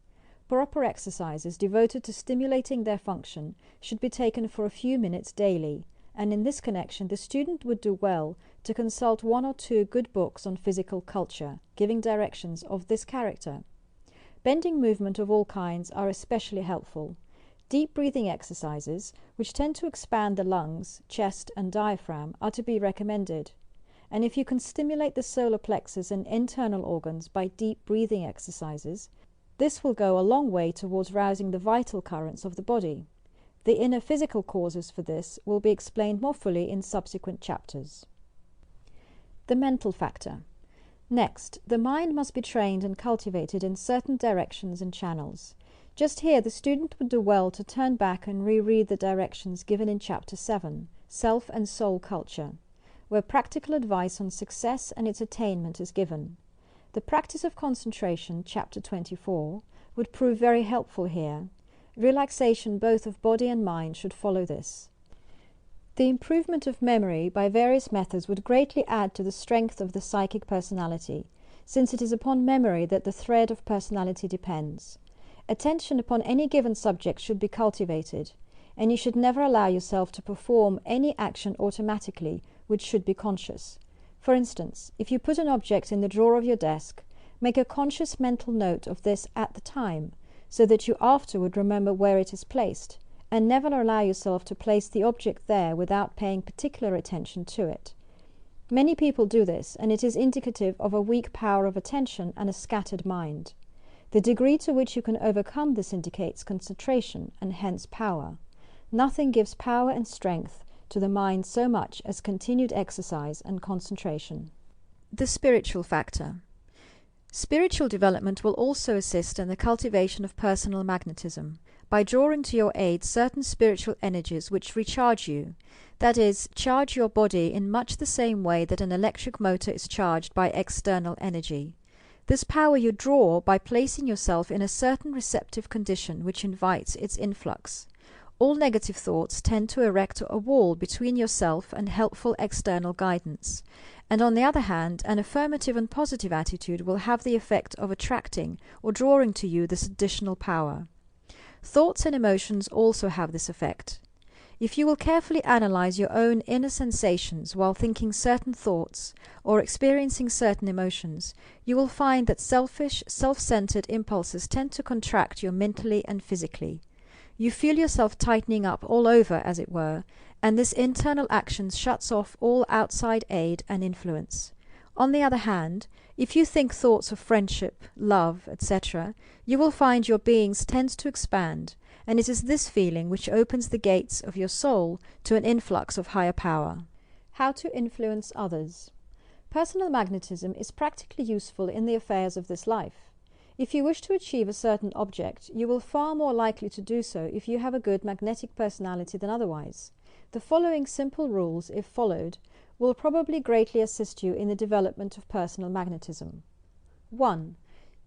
Proper exercises devoted to stimulating their function should be taken for a few minutes daily, and in this connection the student would do well to consult one or two good books on physical culture, giving directions of this character. Bending movement of all kinds are especially helpful. Deep breathing exercises, which tend to expand the lungs, chest, and diaphragm, are to be recommended. And if you can stimulate the solar plexus and internal organs by deep breathing exercises, this will go a long way towards rousing the vital currents of the body. The inner physical causes for this will be explained more fully in subsequent chapters. The mental factor. Next, the mind must be trained and cultivated in certain directions and channels. Just here the student would do well to turn back and reread the directions given in Chapter 7, Self and Soul Culture, where practical advice on success and its attainment is given. The practice of concentration, Chapter 24, would prove very helpful here. Relaxation both of body and mind should follow this. The improvement of memory by various methods would greatly add to the strength of the psychic personality, since it is upon memory that the thread of personality depends. Attention upon any given subject should be cultivated, and you should never allow yourself to perform any action automatically which should be conscious. For instance, if you put an object in the drawer of your desk, make a conscious mental note of this at the time, so that you afterward remember where it is placed, and never allow yourself to place the object there without paying particular attention to it. Many people do this, and it is indicative of a weak power of attention and a scattered mind. The degree to which you can overcome this indicates concentration, and hence power. Nothing gives power and strength to the mind so much as continued exercise and concentration. The spiritual factor. Spiritual development will also assist in the cultivation of personal magnetism by drawing to your aid certain spiritual energies which recharge you, that is, charge your body in much the same way that an electric motor is charged by external energy. This power you draw by placing yourself in a certain receptive condition which invites its influx. All negative thoughts tend to erect a wall between yourself and helpful external guidance, and on the other hand, an affirmative and positive attitude will have the effect of attracting or drawing to you this additional power. Thoughts and emotions also have this effect. If you will carefully analyze your own inner sensations while thinking certain thoughts or experiencing certain emotions, you will find that selfish, self-centered impulses tend to contract you mentally and physically. You feel yourself tightening up all over, as it were, and this internal action shuts off all outside aid and influence. On the other hand, If you think thoughts of friendship, love, etc., you will find your beings tends to expand, and it is this feeling which opens the gates of your soul to an influx of higher power. How to influence others. Personal magnetism is practically useful in the affairs of this life. If you wish to achieve a certain object, you will far more likely to do so if you have a good magnetic personality than otherwise. The following simple rules, if followed, will probably greatly assist you in the development of personal magnetism. 1.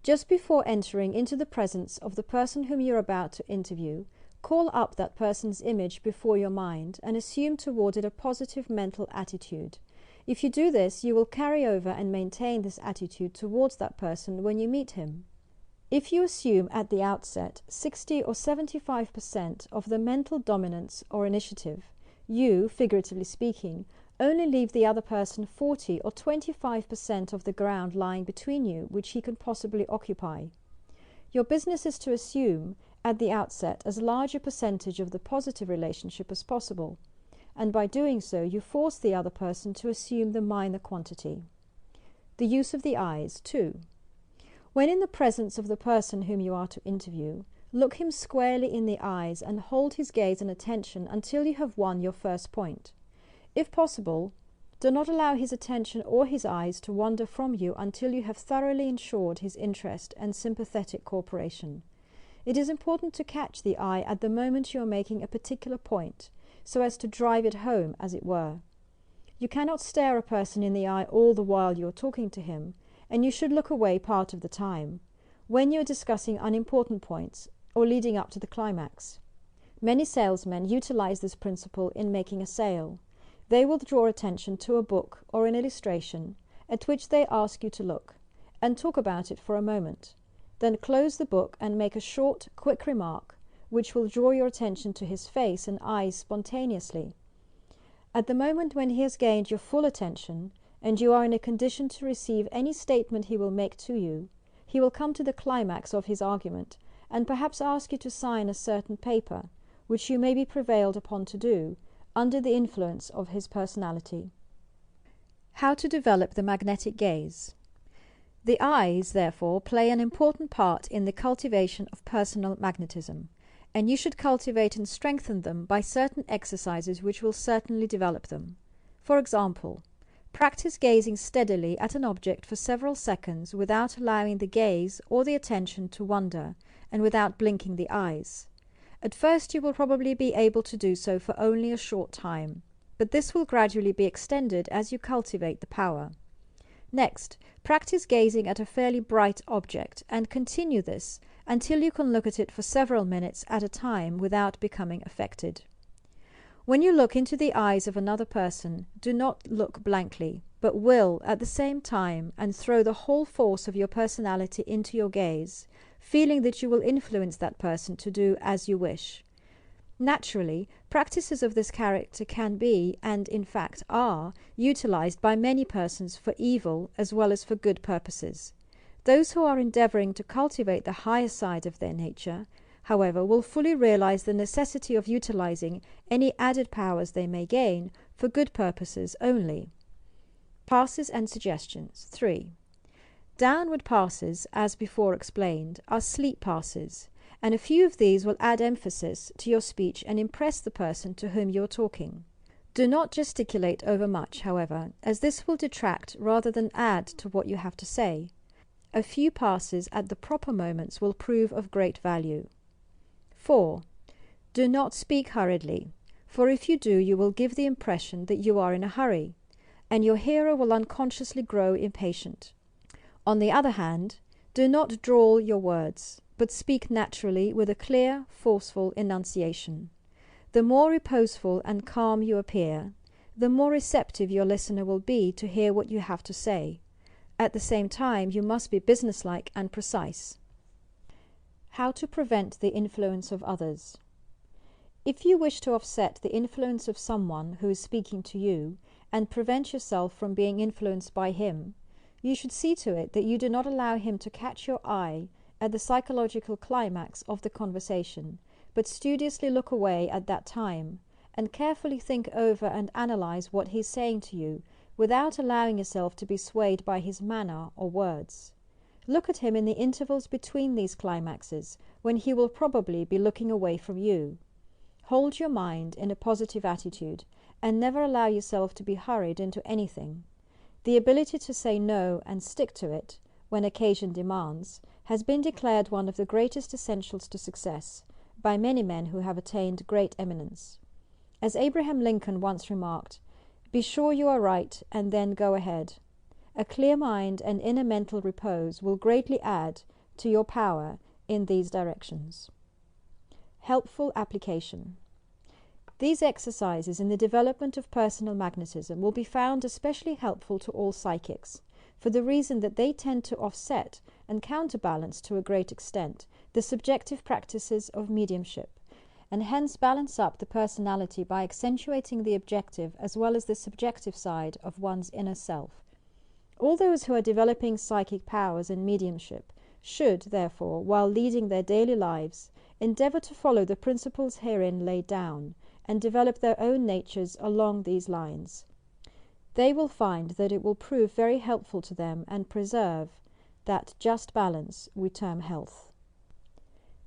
Just before entering into the presence of the person whom you are about to interview, call up that person's image before your mind and assume toward it a positive mental attitude. If you do this, you will carry over and maintain this attitude towards that person when you meet him. If you assume at the outset 60 or 75% of the mental dominance or initiative, you, figuratively speaking, only leave the other person 40 or 25% of the ground lying between you which he can possibly occupy. Your business is to assume, at the outset, as large a percentage of the positive relationship as possible, and by doing so you force the other person to assume the minor quantity. The use of the eyes, too. When in the presence of the person whom you are to interview, look him squarely in the eyes and hold his gaze and attention until you have won your first point. If possible, do not allow his attention or his eyes to wander from you until you have thoroughly ensured his interest and sympathetic cooperation. It is important to catch the eye at the moment you are making a particular point, so as to drive it home, as it were. You cannot stare a person in the eye all the while you are talking to him, and you should look away part of the time, when you are discussing unimportant points or leading up to the climax. Many salesmen utilize this principle in making a sale. They will draw attention to a book or an illustration at which they ask you to look, and talk about it for a moment, then close the book and make a short, quick remark which will draw your attention to his face and eyes spontaneously. At the moment when he has gained your full attention, and you are in a condition to receive any statement he will make to you, he will come to the climax of his argument, and perhaps ask you to sign a certain paper, which you may be prevailed upon to do, under the influence of his personality. How to develop the magnetic gaze. The eyes, therefore, play an important part in the cultivation of personal magnetism, and you should cultivate and strengthen them by certain exercises which will certainly develop them. For example, practice gazing steadily at an object for several seconds without allowing the gaze or the attention to wander, and without blinking the eyes. At first you will probably be able to do so for only a short time, but this will gradually be extended as you cultivate the power. Next, practice gazing at a fairly bright object, and continue this until you can look at it for several minutes at a time without becoming affected. When you look into the eyes of another person, do not look blankly, but will, at the same time, and throw the whole force of your personality into your gaze, feeling that you will influence that person to do as you wish. Naturally, practices of this character can be, and in fact are, utilized by many persons for evil as well as for good purposes. Those who are endeavoring to cultivate the higher side of their nature, however, will fully realize the necessity of utilizing any added powers they may gain for good purposes only. Passes and suggestions. 3. Downward passes, as before explained, are sleep passes, and a few of these will add emphasis to your speech and impress the person to whom you are talking. Do not gesticulate overmuch, however, as this will detract rather than add to what you have to say. A few passes at the proper moments will prove of great value. 4. Do not speak hurriedly, for if you do, you will give the impression that you are in a hurry, and your hearer will unconsciously grow impatient. On the other hand, do not drawl your words, but speak naturally with a clear, forceful enunciation. The more reposeful and calm you appear, the more receptive your listener will be to hear what you have to say. At the same time, you must be businesslike and precise. How to prevent the influence of others. If you wish to offset the influence of someone who is speaking to you, and prevent yourself from being influenced by him, you should see to it that you do not allow him to catch your eye at the psychological climax of the conversation, but studiously look away at that time, and carefully think over and analyze what he is saying to you without allowing yourself to be swayed by his manner or words. Look at him in the intervals between these climaxes, when he will probably be looking away from you. Hold your mind in a positive attitude, and never allow yourself to be hurried into anything. The ability to say no and stick to it, when occasion demands, has been declared one of the greatest essentials to success by many men who have attained great eminence. As Abraham Lincoln once remarked, "Be sure you are right, and then go ahead." A clear mind and inner mental repose will greatly add to your power in these directions. Helpful application. These exercises in the development of personal magnetism will be found especially helpful to all psychics, for the reason that they tend to offset and counterbalance to a great extent the subjective practices of mediumship, and hence balance up the personality by accentuating the objective as well as the subjective side of one's inner self. All those who are developing psychic powers and mediumship should, therefore, while leading their daily lives, endeavor to follow the principles herein laid down, and develop their own natures along these lines. They will find that it will prove very helpful to them and preserve that just balance we term health.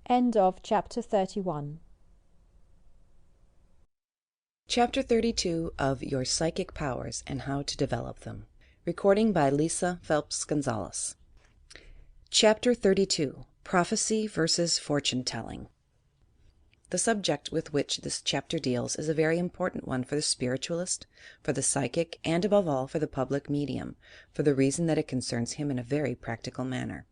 End of Chapter 31. Chapter 32 of Your Psychic Powers and How to Develop Them. Recording by Lisa Phelps Gonzalez. Chapter 32. Prophecy versus Fortune Telling. The subject with which this chapter deals is a very important one for the spiritualist, for the psychic, and above all for the public medium, for the reason that it concerns him in a very practical manner.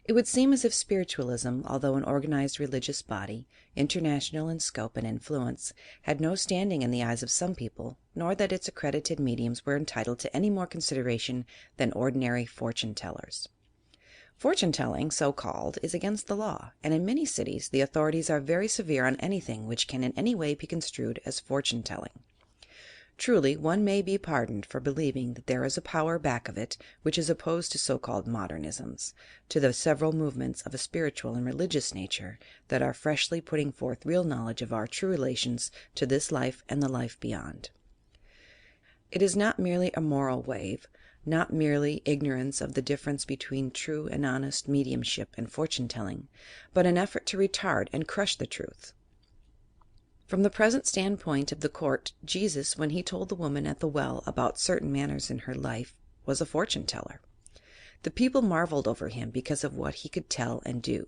It would seem as if spiritualism, although an organized religious body, international in scope and influence, had no standing in the eyes of some people, nor that its accredited mediums were entitled to any more consideration than ordinary fortune-tellers. Fortune-telling, so called, is against the law, and in many cities the authorities are very severe on anything which can in any way be construed as fortune-telling. Truly, one may be pardoned for believing that there is a power back of it which is opposed to so-called modernisms, to the several movements of a spiritual and religious nature that are freshly putting forth real knowledge of our true relations to this life and the life beyond. It is not merely a moral wave, not merely ignorance of the difference between true and honest mediumship and fortune-telling, but an effort to retard and crush the truth. From the present standpoint of the court, Jesus, when he told the woman at the well about certain matters in her life, was a fortune-teller. The people marveled over him because of what he could tell and do.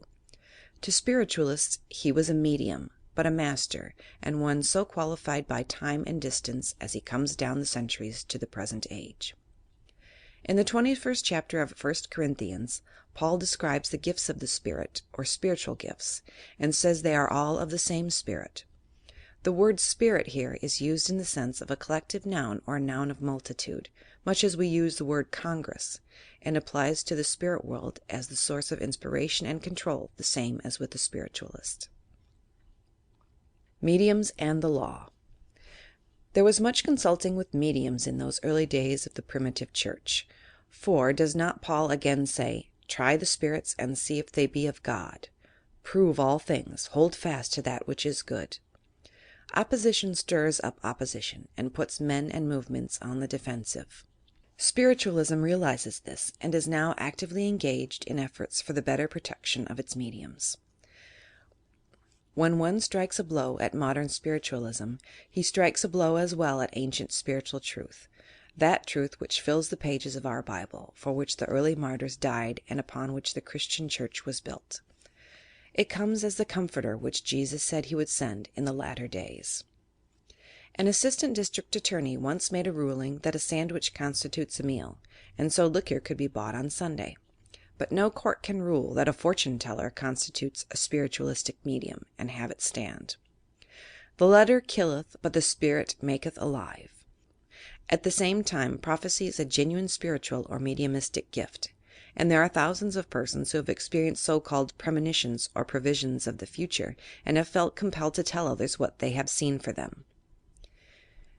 To spiritualists he was a medium, but a master, and one so qualified by time and distance as he comes down the centuries to the present age. In the 21st chapter of 1 Corinthians, Paul describes the gifts of the Spirit, or spiritual gifts, and says they are all of the same Spirit. The word spirit here is used in the sense of a collective noun or noun of multitude, much as we use the word Congress, and applies to the spirit world as the source of inspiration and control, the same as with the spiritualist. Mediums and the law. There was much consulting with mediums in those early days of the primitive church. For does not Paul again say, "Try the spirits and see if they be of God. Prove all things, hold fast to that which is good." Opposition stirs up opposition and puts men and movements on the defensive. Spiritualism realizes this and is now actively engaged in efforts for the better protection of its mediums. When one strikes a blow at modern spiritualism, he strikes a blow as well at ancient spiritual truth, that truth which fills the pages of our Bible, for which the early martyrs died and upon which the Christian church was built. It comes as the comforter which Jesus said he would send in the latter days. An assistant district attorney once made a ruling that a sandwich constitutes a meal, and so liquor could be bought on Sunday. But no court can rule that a fortune-teller constitutes a spiritualistic medium, and have it stand. The letter killeth, but the spirit maketh alive. At the same time, prophecy is a genuine spiritual or mediumistic gift, and there are thousands of persons who have experienced so-called premonitions or previsions of the future, and have felt compelled to tell others what they have seen for them.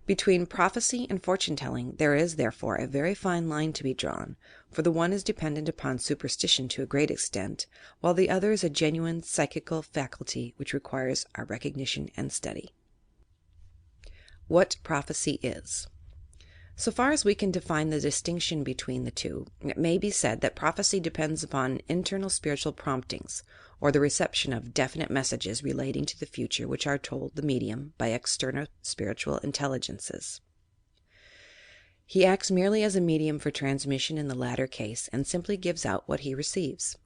Between prophecy and fortune-telling there is, therefore, a very fine line to be drawn, for the one is dependent upon superstition to a great extent, while the other is a genuine psychical faculty which requires our recognition and study. What prophecy is. So far as we can define the distinction between the two, it may be said that prophecy depends upon internal spiritual promptings, or the reception of definite messages relating to the future which are told the medium by external spiritual intelligences. He acts merely as a medium for transmission in the latter case, and simply gives out what he receives.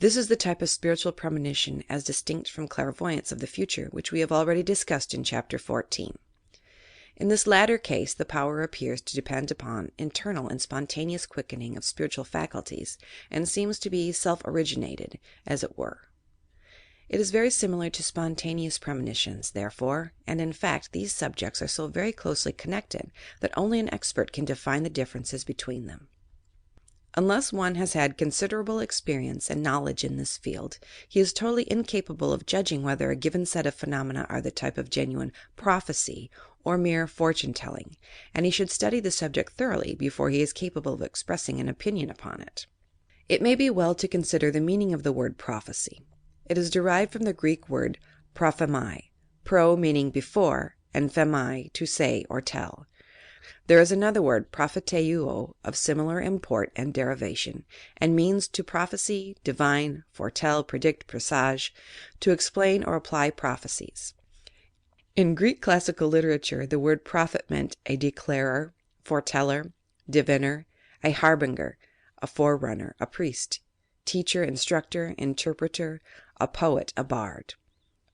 This is the type of spiritual premonition as distinct from clairvoyance of the future, which we have already discussed in Chapter 14. In this latter case, the power appears to depend upon internal and spontaneous quickening of spiritual faculties, and seems to be self-originated, as it were. It is very similar to spontaneous premonitions, therefore, and in fact these subjects are so very closely connected that only an expert can define the differences between them. Unless one has had considerable experience and knowledge in this field, he is totally incapable of judging whether a given set of phenomena are the type of genuine prophecy or mere fortune-telling, and he should study the subject thoroughly before he is capable of expressing an opinion upon it. It may be well to consider the meaning of the word prophecy. It is derived from the Greek word prophemai, pro meaning before, and phemai to say or tell. There is another word, propheteuo, of similar import and derivation, and means to prophesy, divine, foretell, predict, presage, to explain or apply prophecies. In Greek classical literature, the word prophet meant a declarer, foreteller, diviner, a harbinger, a forerunner, a priest, teacher, instructor, interpreter, a poet, a bard.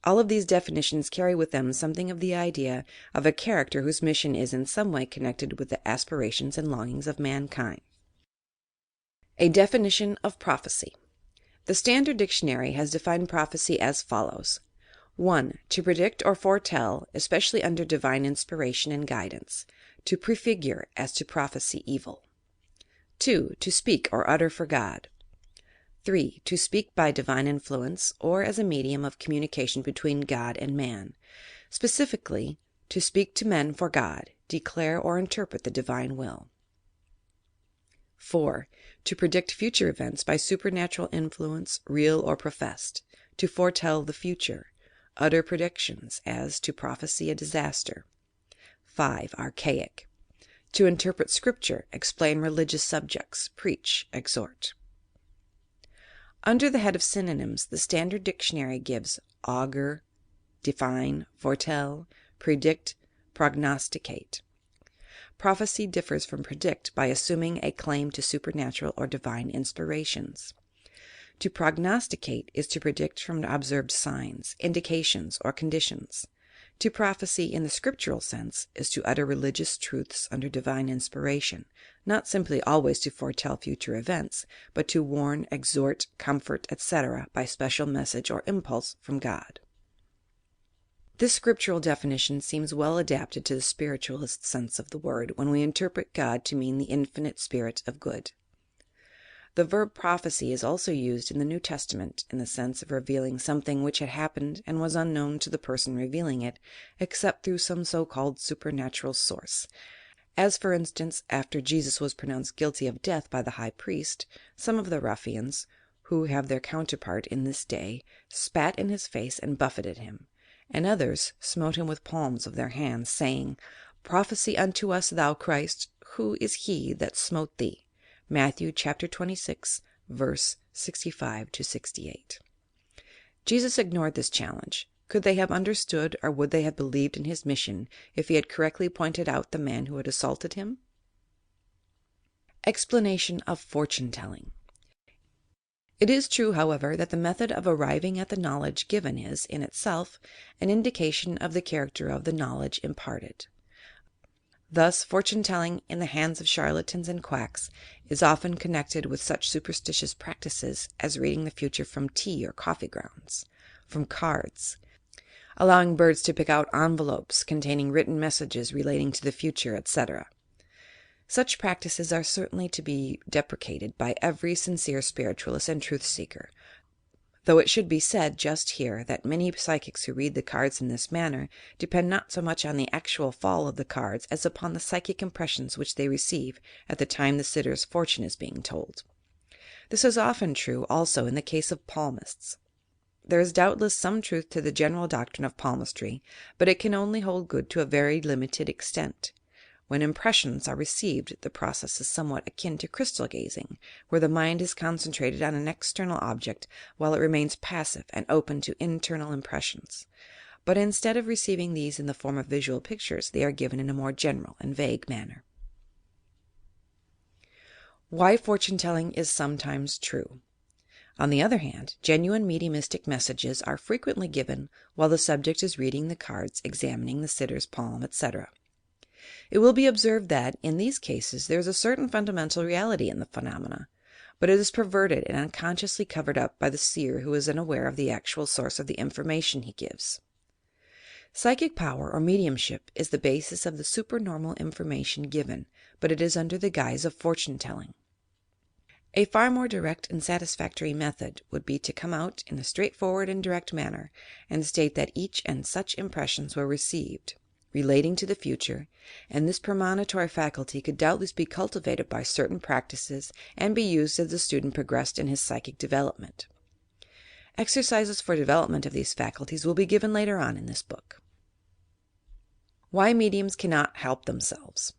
All of these definitions carry with them something of the idea of a character whose mission is in some way connected with the aspirations and longings of mankind. A definition of prophecy. The Standard Dictionary has defined prophecy as follows. 1. To predict or foretell, especially under divine inspiration and guidance. To prefigure, as to prophesy evil. 2. To speak or utter for God. 3. To speak by divine influence, or as a medium of communication between God and man. Specifically, to speak to men for God, declare or interpret the divine will. 4. To predict future events by supernatural influence, real or professed. To foretell the future. Utter predictions, as to prophesy a disaster. 5. Archaic. To interpret Scripture, explain religious subjects, preach, exhort. Under the head of synonyms, the Standard Dictionary gives augur, define, foretell, predict, prognosticate. Prophecy differs from predict by assuming a claim to supernatural or divine inspirations. To prognosticate is to predict from observed signs, indications, or conditions. To prophesy in the scriptural sense is to utter religious truths under divine inspiration, not simply always to foretell future events, but to warn, exhort, comfort, etc. by special message or impulse from God. This scriptural definition seems well adapted to the spiritualist sense of the word when we interpret God to mean the infinite spirit of good. The verb prophecy is also used in the New Testament in the sense of revealing something which had happened and was unknown to the person revealing it, except through some so-called supernatural source. As, for instance, after Jesus was pronounced guilty of death by the high priest, some of the ruffians, who have their counterpart in this day, spat in his face and buffeted him, and others smote him with palms of their hands, saying, Prophesy unto us, thou Christ, who is he that smote thee? Matthew chapter 26, verse 65 to 68. Jesus ignored this challenge. Could they have understood or would they have believed in his mission if he had correctly pointed out the man who had assaulted him? Explanation of fortune-telling. It is true, however, that the method of arriving at the knowledge given is, in itself, an indication of the character of the knowledge imparted. Thus, fortune-telling in the hands of charlatans and quacks is often connected with such superstitious practices as reading the future from tea or coffee grounds, from cards, allowing birds to pick out envelopes containing written messages relating to the future, etc. Such practices are certainly to be deprecated by every sincere spiritualist and truth-seeker, though it should be said just here that many psychics who read the cards in this manner depend not so much on the actual fall of the cards as upon the psychic impressions which they receive at the time the sitter's fortune is being told. This is often true also in the case of palmists. There is doubtless some truth to the general doctrine of palmistry, but it can only hold good to a very limited extent. When impressions are received, the process is somewhat akin to crystal gazing, where the mind is concentrated on an external object while it remains passive and open to internal impressions. But instead of receiving these in the form of visual pictures, they are given in a more general and vague manner. Why fortune-telling is sometimes true. On the other hand, genuine mediumistic messages are frequently given while the subject is reading the cards, examining the sitter's palm, etc. It will be observed that, in these cases, there is a certain fundamental reality in the phenomena, but it is perverted and unconsciously covered up by the seer who is unaware of the actual source of the information he gives. Psychic power or mediumship is the basis of the supernormal information given, but it is under the guise of fortune-telling. A far more direct and satisfactory method would be to come out in a straightforward and direct manner and state that each and such impressions were received, relating to the future, and this premonitory faculty could doubtless be cultivated by certain practices and be used as the student progressed in his psychic development. Exercises for development of these faculties will be given later on in this book. Why mediums cannot help themselves.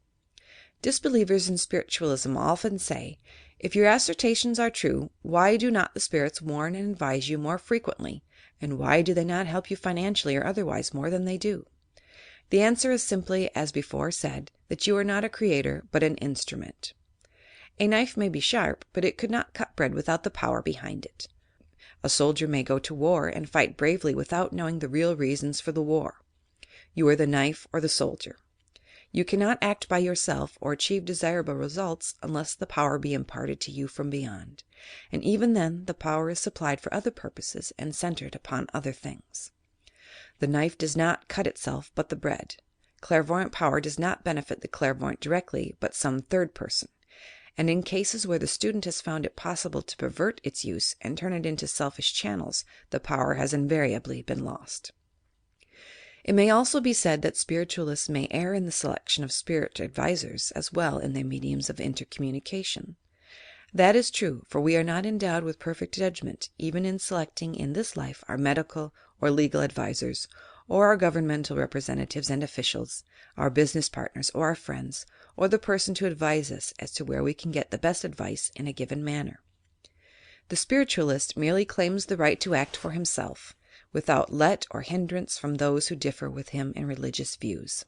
Disbelievers in spiritualism often say, "If your assertions are true, why do not the spirits warn and advise you more frequently, and why do they not help you financially or otherwise more than they do?" The answer is simply, as before said, that you are not a creator, but an instrument. A knife may be sharp, but it could not cut bread without the power behind it. A soldier may go to war and fight bravely without knowing the real reasons for the war. You are the knife or the soldier. You cannot act by yourself or achieve desirable results unless the power be imparted to you from beyond, and even then the power is supplied for other purposes and centered upon other things. The knife does not cut itself but the bread. Clairvoyant power does not benefit the clairvoyant directly but some third person, and in cases where the student has found it possible to pervert its use and turn it into selfish channels, the power has invariably been lost. It may also be said that spiritualists may err in the selection of spirit advisors as well in their mediums of intercommunication. That is true, for we are not endowed with perfect judgment even in selecting in this life our medical or legal advisors, or our governmental representatives and officials, our business partners or our friends, or the person to advise us as to where we can get the best advice in a given manner. The spiritualist merely claims the right to act for himself, without let or hindrance from those who differ with him in religious views.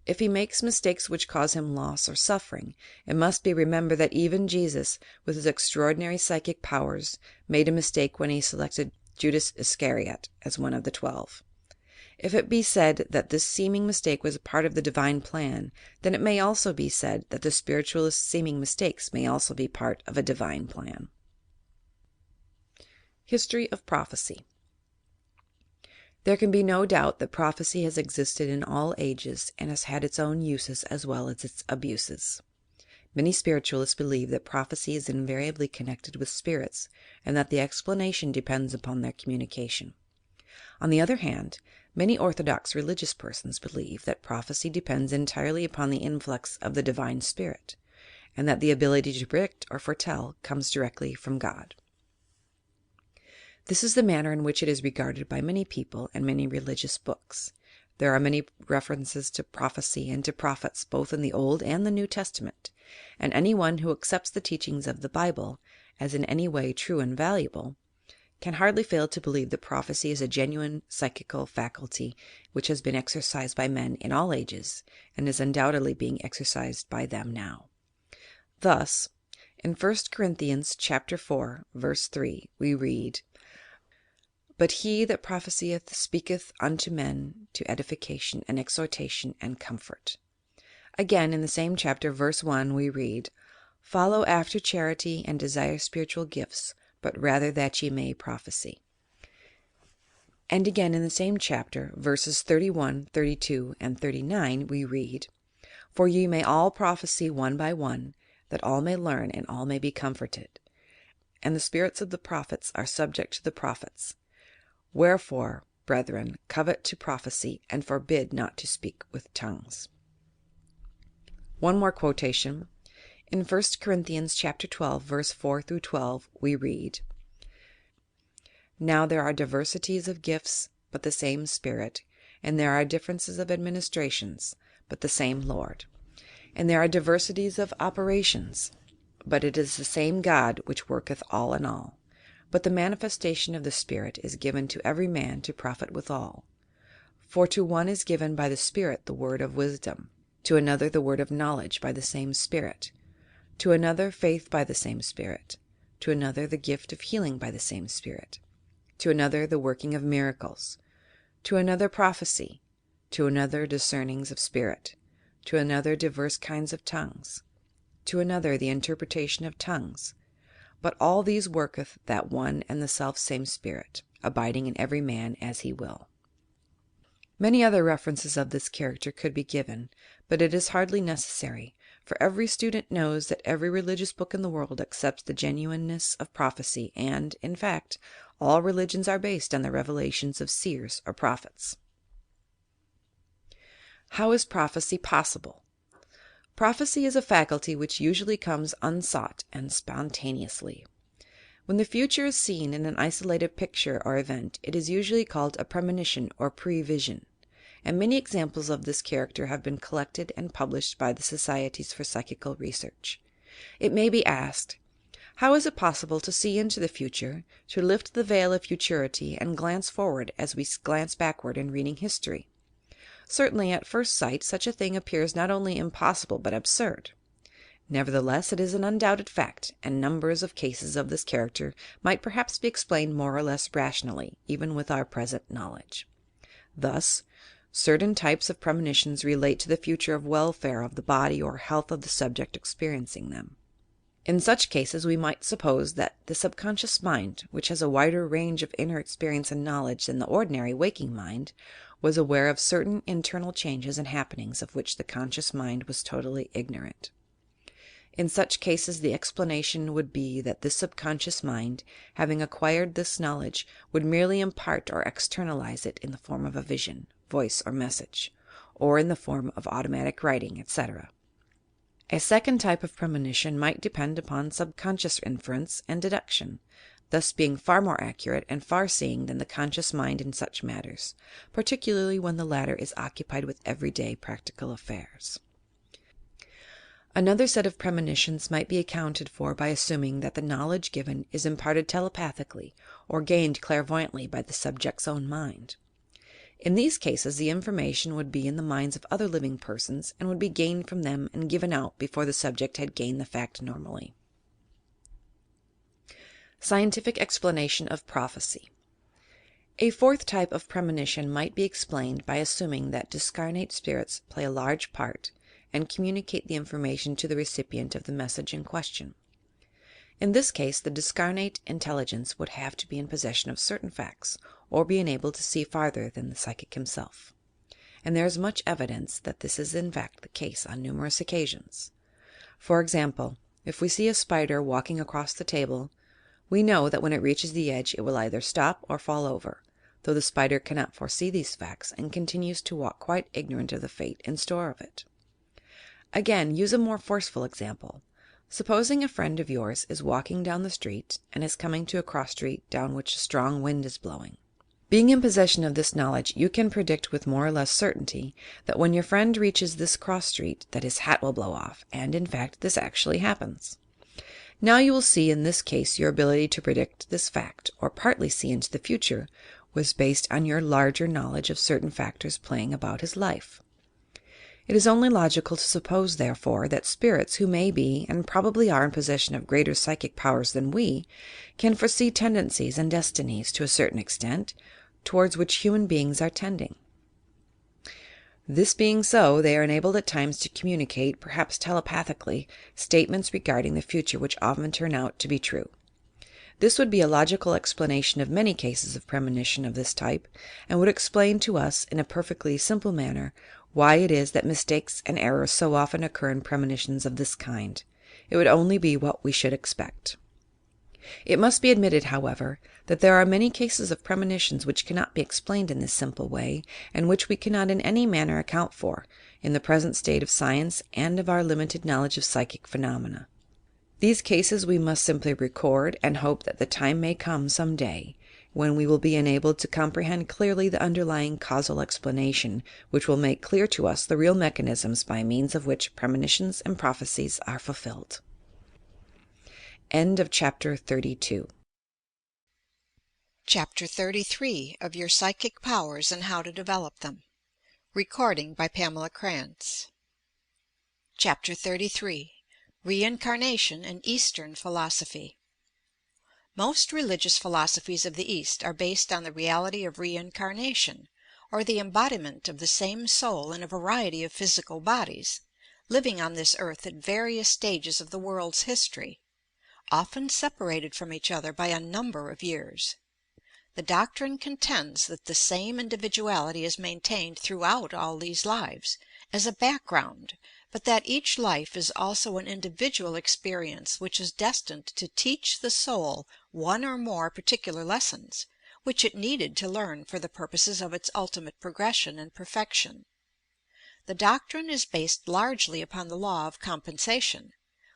If he makes mistakes which cause him loss or suffering, it must be remembered that even Jesus, with his extraordinary psychic powers, made a mistake when he selected Judas Iscariot as one of the 12. If it be said that this seeming mistake was a part of the divine plan, then it may also be said that the spiritualist's seeming mistakes may also be part of a divine plan. History of prophecy. There can be no doubt that prophecy has existed in all ages and has had its own uses as well as its abuses. Many spiritualists believe that prophecy is invariably connected with spirits and that the explanation depends upon their communication. On the other hand, many orthodox religious persons believe that prophecy depends entirely upon the influx of the divine spirit, and that the ability to predict or foretell comes directly from God. This is the manner in which it is regarded by many people and many religious books. There are many references to prophecy and to prophets both in the Old and the New Testament, and anyone who accepts the teachings of the Bible as in any way true and valuable can hardly fail to believe that prophecy is a genuine psychical faculty which has been exercised by men in all ages and is undoubtedly being exercised by them now. Thus, in 1 Corinthians chapter 4, verse 3, we read, "But he that prophesieth speaketh unto men to edification and exhortation and comfort." Again, in the same chapter, verse 1, we read, "Follow after charity and desire spiritual gifts, but rather that ye may prophesy." And again in the same chapter, verses 31, 32, and 39, we read, "For ye may all prophesy one by one, that all may learn and all may be comforted. And the spirits of the prophets are subject to the prophets. Wherefore, brethren, covet to prophesy, and forbid not to speak with tongues." One more quotation. In 1 Corinthians chapter 12, verse 4 through 12, we read, "Now there are diversities of gifts, but the same Spirit, and there are differences of administrations, but the same Lord. and there are diversities of operations, but it is the same God which worketh all in all. But the manifestation of the Spirit is given to every man to profit withal. For to one is given by the Spirit the word of wisdom, to another the word of knowledge by the same Spirit, to another faith by the same Spirit, to another the gift of healing by the same Spirit, to another the working of miracles, to another prophecy, to another discernings of spirit, to another diverse kinds of tongues, to another the interpretation of tongues. But all these worketh that one and the selfsame Spirit, abiding in every man as he will. Many other references of this character could be given, but it is hardly necessary, for every student knows that every religious book in the world accepts the genuineness of prophecy, and, in fact, all religions are based on the revelations of seers or prophets. How is prophecy possible? Prophecy is a faculty which usually comes unsought and spontaneously. When the future is seen in an isolated picture or event, it is usually called a premonition or prevision, and many examples of this character have been collected and published by the Societies for Psychical Research. It may be asked, how is it possible to see into the future, to lift the veil of futurity and glance forward as we glance backward in reading history? Certainly, at first sight, such a thing appears not only impossible but absurd. Nevertheless, it is an undoubted fact, and numbers of cases of this character might perhaps be explained more or less rationally, even with our present knowledge. Thus, certain types of premonitions relate to the future welfare of the body or health of the subject experiencing them. In such cases we might suppose that the subconscious mind, which has a wider range of inner experience and knowledge than the ordinary waking mind, was aware of certain internal changes and happenings of which the conscious mind was totally ignorant. In such cases the explanation would be that this subconscious mind, having acquired this knowledge, would merely impart or externalize it in the form of a vision, voice, or message, or in the form of automatic writing, etc. A second type of premonition might depend upon subconscious inference and deduction, thus being far more accurate and far-seeing than the conscious mind in such matters, particularly when the latter is occupied with everyday practical affairs. Another set of premonitions might be accounted for by assuming that the knowledge given is imparted telepathically or gained clairvoyantly by the subject's own mind. In these cases the information would be in the minds of other living persons and would be gained from them and given out before the subject had gained the fact normally. Scientific explanation of prophecy. A fourth type of premonition might be explained by assuming that discarnate spirits play a large part and communicate the information to the recipient of the message in question. In this case, the discarnate intelligence would have to be in possession of certain facts, or be enabled to see farther than the psychic himself. And there is much evidence that this is in fact the case on numerous occasions. For example, if we see a spider walking across the table, we know that when it reaches the edge it will either stop or fall over, though the spider cannot foresee these facts and continues to walk quite ignorant of the fate in store of it. Again, use a more forceful example. Supposing a friend of yours is walking down the street and is coming to a cross street down which a strong wind is blowing. Being in possession of this knowledge, you can predict with more or less certainty that when your friend reaches this cross street that his hat will blow off, and in fact this actually happens. Now you will see in this case your ability to predict this fact, or partly see into the future, was based on your larger knowledge of certain factors playing about his life. It is only logical to suppose, therefore, that spirits who may be, and probably are in possession of greater psychic powers than we, can foresee tendencies and destinies, to a certain extent, towards which human beings are tending. This being so, they are enabled at times to communicate, perhaps telepathically, statements regarding the future which often turn out to be true. This would be a logical explanation of many cases of premonition of this type, and would explain to us, in a perfectly simple manner, why it is that mistakes and errors so often occur in premonitions of this kind. It would only be what we should expect. It must be admitted, however, that there are many cases of premonitions which cannot be explained in this simple way, and which we cannot in any manner account for, in the present state of science and of our limited knowledge of psychic phenomena. These cases we must simply record and hope that the time may come some day when we will be enabled to comprehend clearly the underlying causal explanation, which will make clear to us the real mechanisms by means of which premonitions and prophecies are fulfilled. End of Chapter 32. Chapter 33 of Your Psychic Powers and How to Develop Them. Recording by Pamela Krantz. Chapter 33. Reincarnation in Eastern Philosophy. Most religious philosophies of the East are based on the reality of reincarnation, or the embodiment of the same soul in a variety of physical bodies, living on this earth at various stages of the world's history, often separated from each other by a number of years. The doctrine contends that the same individuality is maintained throughout all these lives, as a background, but that each life is also an individual experience which is destined to teach the soul one or more particular lessons, which it needed to learn for the purposes of its ultimate progression and perfection. The doctrine is based largely upon the law of compensation,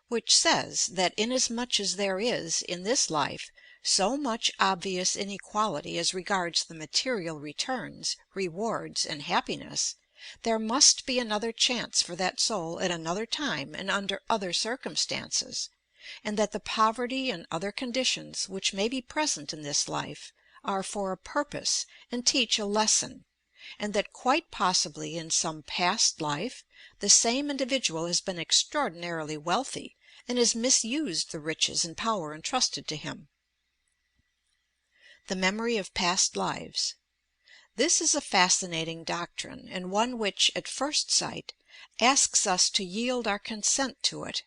which says that inasmuch as there is, in this life, so much obvious inequality as regards the material returns, rewards, and happiness, there must be another chance for that soul at another time and under other circumstances, and that the poverty and other conditions which may be present in this life are for a purpose and teach a lesson, and that quite possibly in some past life the same individual has been extraordinarily wealthy and has misused the riches and power entrusted to him. The memory of past lives. This is a fascinating doctrine, and one which, at first sight, asks us to yield our consent to it.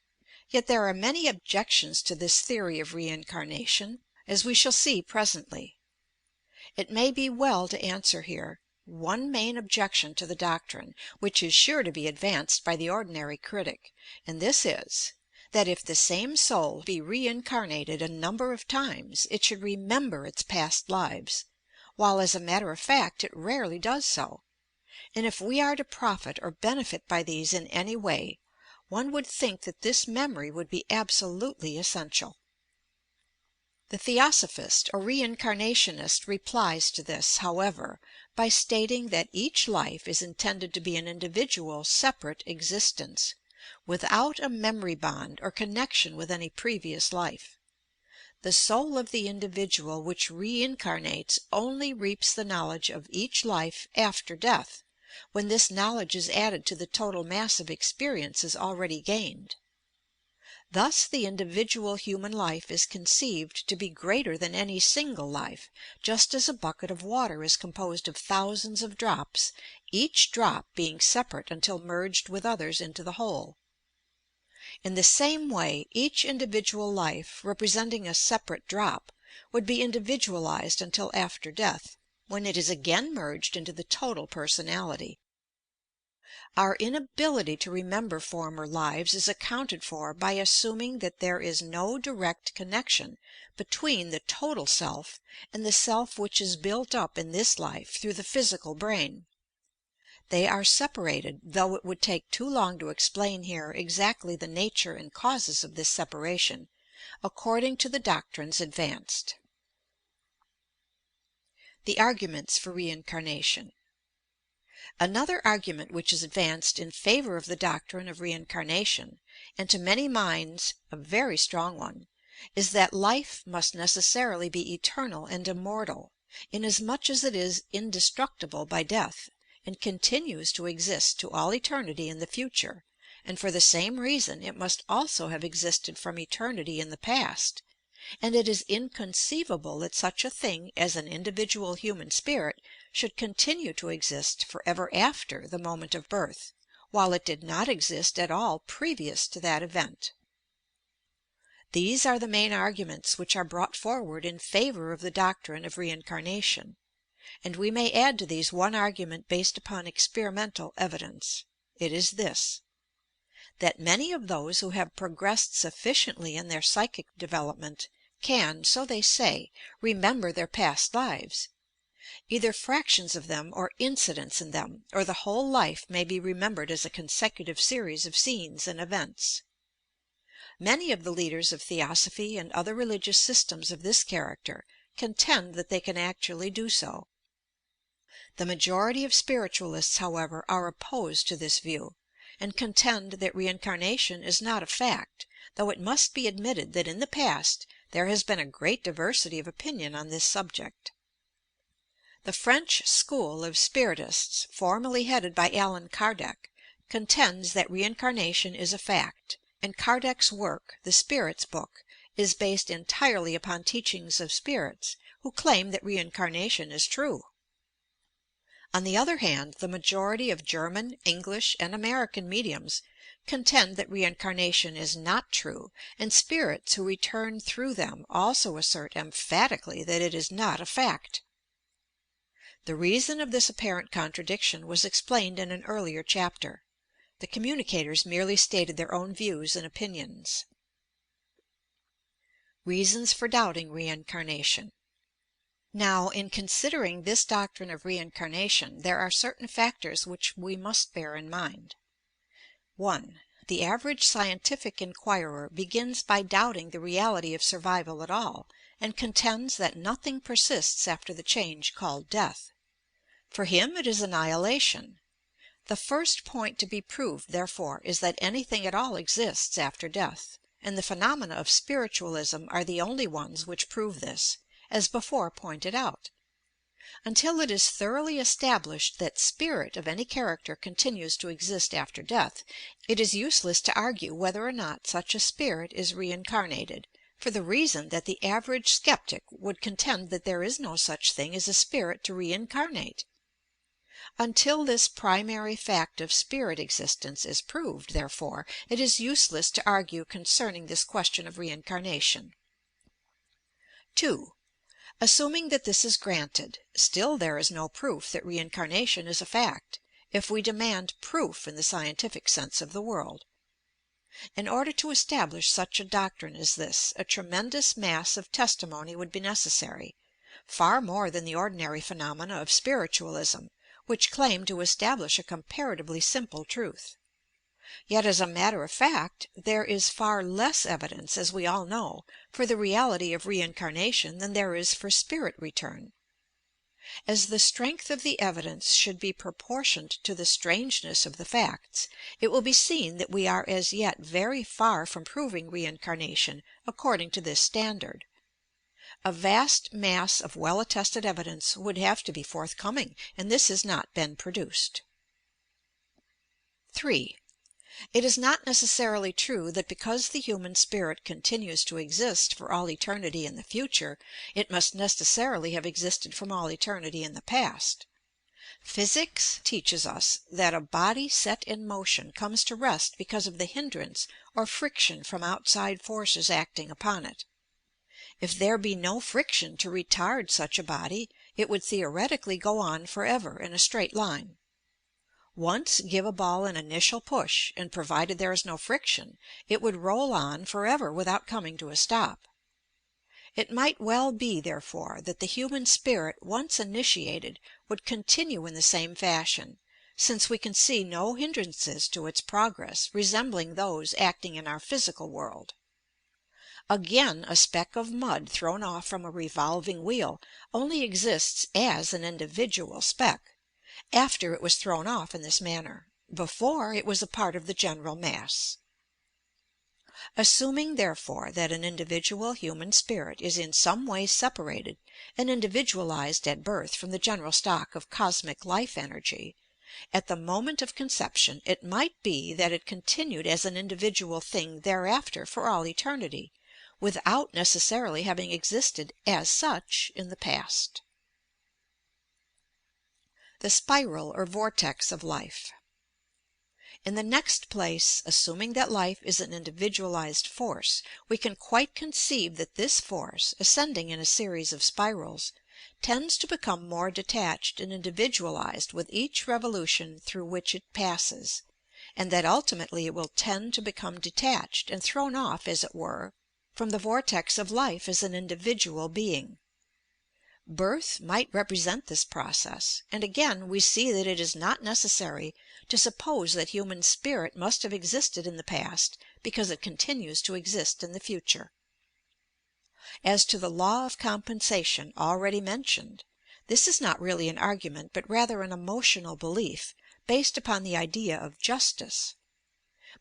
Yet there are many objections to this theory of reincarnation, as we shall see presently. It may be well to answer here one main objection to the doctrine, which is sure to be advanced by the ordinary critic, and this is, that if the same soul be reincarnated a number of times, it should remember its past lives, while as a matter of fact it rarely does so, and if we are to profit or benefit by these in any way, one would think that this memory would be absolutely essential. The Theosophist or reincarnationist replies to this, however, by stating that each life is intended to be an individual, separate existence, without a memory bond or connection with any previous life. The soul of the individual which reincarnates only reaps the knowledge of each life after death, when this knowledge is added to the total mass of experiences already gained. Thus the individual human life is conceived to be greater than any single life, just as a bucket of water is composed of thousands of drops, each drop being separate until merged with others into the whole. In the same way, each individual life, representing a separate drop, would be individualized until after death, when it is again merged into the total personality. Our inability to remember former lives is accounted for by assuming that there is no direct connection between the total self and the self which is built up in this life through the physical brain. They are separated, though it would take too long to explain here exactly the nature and causes of this separation, according to the doctrines advanced. The arguments for reincarnation. Another argument which is advanced in favor of the doctrine of reincarnation, and to many minds a very strong one, is that life must necessarily be eternal and immortal, inasmuch as it is indestructible by death, and continues to exist to all eternity in the future, and for the same reason it must also have existed from eternity in the past, and it is inconceivable that such a thing as an individual human spirit should continue to exist forever after the moment of birth, while it did not exist at all previous to that event. These are the main arguments which are brought forward in favor of the doctrine of reincarnation, and we may add to these one argument based upon experimental evidence. It is this: that many of those who have progressed sufficiently in their psychic development can, so they say, remember their past lives. Either fractions of them or incidents in them, or the whole life may be remembered as a consecutive series of scenes and events. Many of the leaders of Theosophy and other religious systems of this character contend that they can actually do so. The majority of spiritualists, however, are opposed to this view, and contend that reincarnation is not a fact, though it must be admitted that in the past there has been a great diversity of opinion on this subject. The French school of spiritists, formerly headed by Allan Kardec, contends that reincarnation is a fact, and Kardec's work, The Spirit's Book, is based entirely upon teachings of spirits who claim that reincarnation is true. On the other hand, the majority of German, English, and American mediums contend that reincarnation is not true, and spirits who return through them also assert emphatically that it is not a fact. The reason of this apparent contradiction was explained in an earlier chapter. The communicators merely stated their own views and opinions. Reasons for doubting reincarnation. Now, in considering this doctrine of reincarnation, there are certain factors which we must bear in mind. 1. The average scientific inquirer begins by doubting the reality of survival at all, and contends that nothing persists after the change called death. For him it is annihilation. The first point to be proved, therefore, is that anything at all exists after death, and the phenomena of spiritualism are the only ones which prove this, as before pointed out. Until it is thoroughly established that spirit of any character continues to exist after death, it is useless to argue whether or not such a spirit is reincarnated, for the reason that the average skeptic would contend that there is no such thing as a spirit to reincarnate. Until this primary fact of spirit existence is proved, therefore, it is useless to argue concerning this question of reincarnation. 2. Assuming that this is granted, still there is no proof that reincarnation is a fact, if we demand proof in the scientific sense of the word. In order to establish such a doctrine as this, a tremendous mass of testimony would be necessary, far more than the ordinary phenomena of spiritualism, which claim to establish a comparatively simple truth. Yet, as a matter of fact, there is far less evidence, as we all know, for the reality of reincarnation than there is for spirit return. As the strength of the evidence should be proportioned to the strangeness of the facts, it will be seen that we are as yet very far from proving reincarnation according to this standard. A vast mass of well-attested evidence would have to be forthcoming, and this has not been produced. 3. It is not necessarily true that because the human spirit continues to exist for all eternity in the future, it must necessarily have existed from all eternity in the past. Physics teaches us that a body set in motion comes to rest because of the hindrance or friction from outside forces acting upon it. If there be no friction to retard such a body, it would theoretically go on forever in a straight line. Once give a ball an initial push, and provided there is no friction, it would roll on forever without coming to a stop. It might well be, therefore, that the human spirit, once initiated, would continue in the same fashion, since we can see no hindrances to its progress resembling those acting in our physical world. Again, a speck of mud thrown off from a revolving wheel only exists as an individual speck, after it was thrown off in this manner. Before, it was a part of the general mass. Assuming, therefore, that an individual human spirit is in some way separated and individualized at birth from the general stock of cosmic life energy, at the moment of conception it might be that it continued as an individual thing thereafter for all eternity, without necessarily having existed as such in the past. The spiral or vortex of life. In the next place, assuming that life is an individualized force, we can quite conceive that this force, ascending in a series of spirals, tends to become more detached and individualized with each revolution through which it passes, and that ultimately it will tend to become detached and thrown off, as it were, from the vortex of life as an individual being. Birth might represent this process, and again we see that it is not necessary to suppose that human spirit must have existed in the past because it continues to exist in the future. As to the law of compensation already mentioned, this is not really an argument, but rather an emotional belief based upon the idea of justice.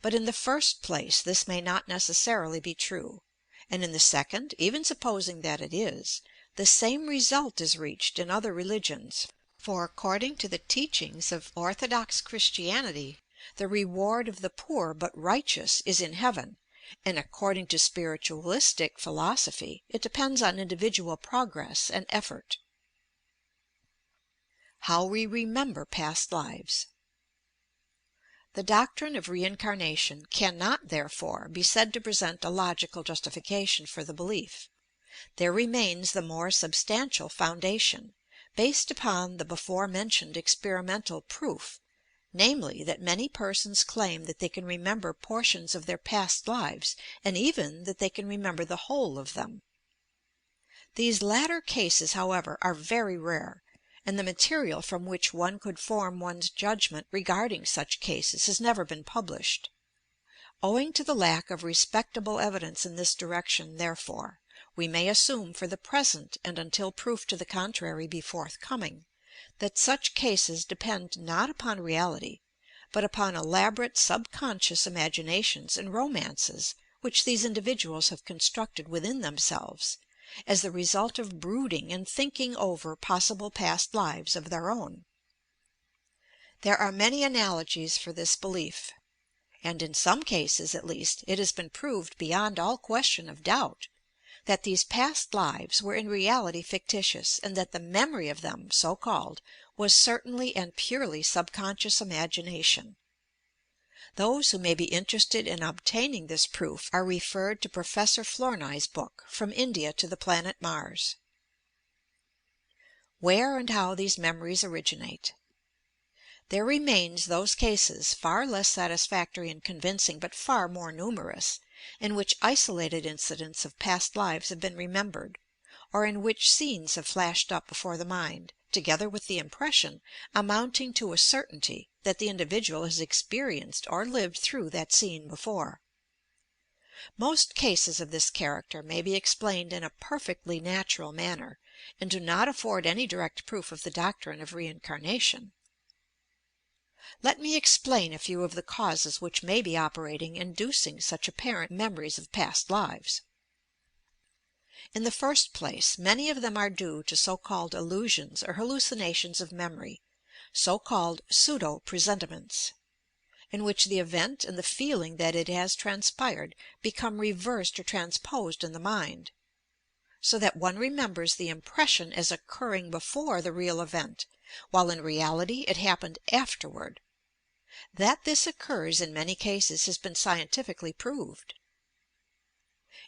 But in the first place this may not necessarily be true, and in the second, even supposing that it is, the same result is reached in other religions, for according to the teachings of orthodox Christianity, the reward of the poor but righteous is in heaven, and according to spiritualistic philosophy it depends on individual progress and effort. How we remember past lives. The doctrine of reincarnation cannot, therefore, be said to present a logical justification for the belief. There remains the more substantial foundation, based upon the before mentioned experimental proof, namely, that many persons claim that they can remember portions of their past lives, and even that they can remember the whole of them. These latter cases, however, are very rare, and the material from which one could form one's judgment regarding such cases has never been published. Owing to the lack of respectable evidence in this direction, therefore, we may assume for the present, and until proof to the contrary be forthcoming, that such cases depend not upon reality, but upon elaborate subconscious imaginations and romances which these individuals have constructed within themselves, as the result of brooding and thinking over possible past lives of their own. There are many analogies for this belief, and in some cases, at least, it has been proved beyond all question of doubt that these past lives were in reality fictitious, and that the memory of them, so called, was certainly and purely subconscious imagination. Those who may be interested in obtaining this proof are referred to Professor Flournoy's book, From India to the Planet Mars. Where and how these memories originate. There remains those cases, far less satisfactory and convincing but far more numerous, in which isolated incidents of past lives have been remembered, or in which scenes have flashed up before the mind, together with the impression, amounting to a certainty, that the individual has experienced or lived through that scene before. Most cases of this character may be explained in a perfectly natural manner, and do not afford any direct proof of the doctrine of reincarnation. Let me explain a few of the causes which may be operating inducing such apparent memories of past lives. In the first place, many of them are due to so-called illusions or hallucinations of memory, so-called pseudo-presentiments, in which the event and the feeling that it has transpired become reversed or transposed in the mind, so that one remembers the impression as occurring before the real event, while in reality it happened afterward. That this occurs in many cases has been scientifically proved.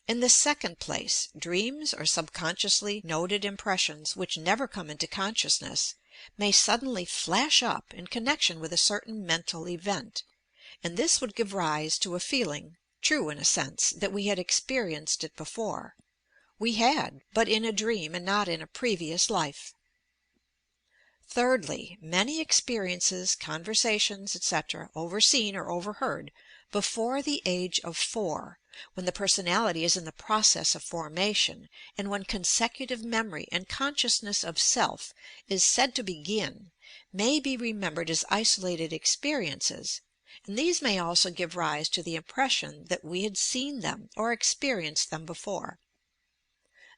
In the second place, dreams or subconsciously noted impressions which never come into consciousness may suddenly flash up in connection with a certain mental event, and this would give rise to a feeling, true in a sense, that we had experienced it before. We had, but in a dream and not in a previous life. Thirdly, many experiences, conversations, etc., overseen or overheard before the age of 4, when the personality is in the process of formation, and when consecutive memory and consciousness of self is said to begin, may be remembered as isolated experiences, and these may also give rise to the impression that we had seen them or experienced them before.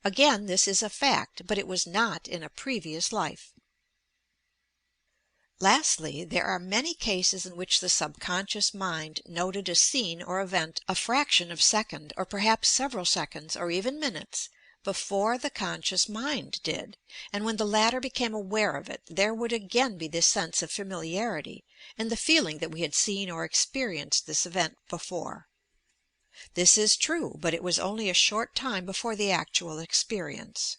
Again, this is a fact, but it was not in a previous life. Lastly, there are many cases in which the subconscious mind noted a scene or event a fraction of second, or perhaps several seconds, or even minutes, before the conscious mind did, and when the latter became aware of it, there would again be this sense of familiarity, and the feeling that we had seen or experienced this event before. This is true, but it was only a short time before the actual experience.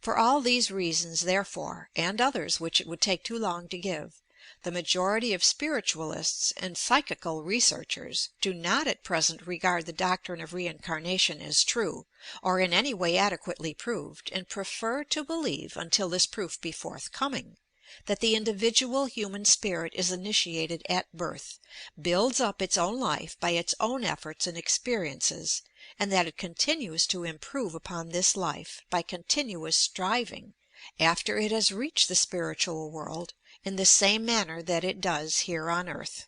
For all these reasons, therefore, and others which it would take too long to give, the majority of spiritualists and psychical researchers do not at present regard the doctrine of reincarnation as true, or in any way adequately proved, and prefer to believe, until this proof be forthcoming, that the individual human spirit is initiated at birth, builds up its own life by its own efforts and experiences, and that it continues to improve upon this life by continuous striving after it has reached the spiritual world in the same manner that it does here on earth.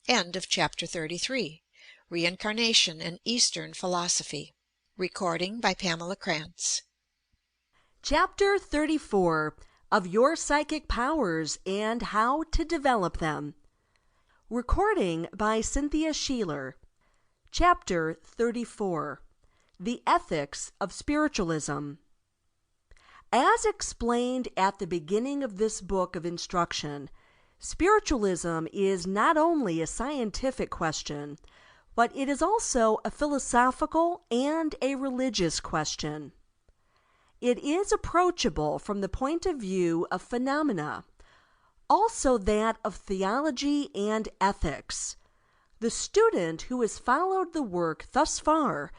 End of Chapter 33. Reincarnation and Eastern Philosophy. Recording by Pamela Krantz. Chapter 34 of Your Psychic Powers and How to Develop Them. Recording by Cynthia Sheeler. Chapter 34. The Ethics of Spiritualism. As explained at the beginning of this book of instruction, spiritualism is not only a scientific question, but it is also a philosophical and a religious question. It is approachable from the point of view of phenomena, also that of theology and ethics. The student who has followed the work thus far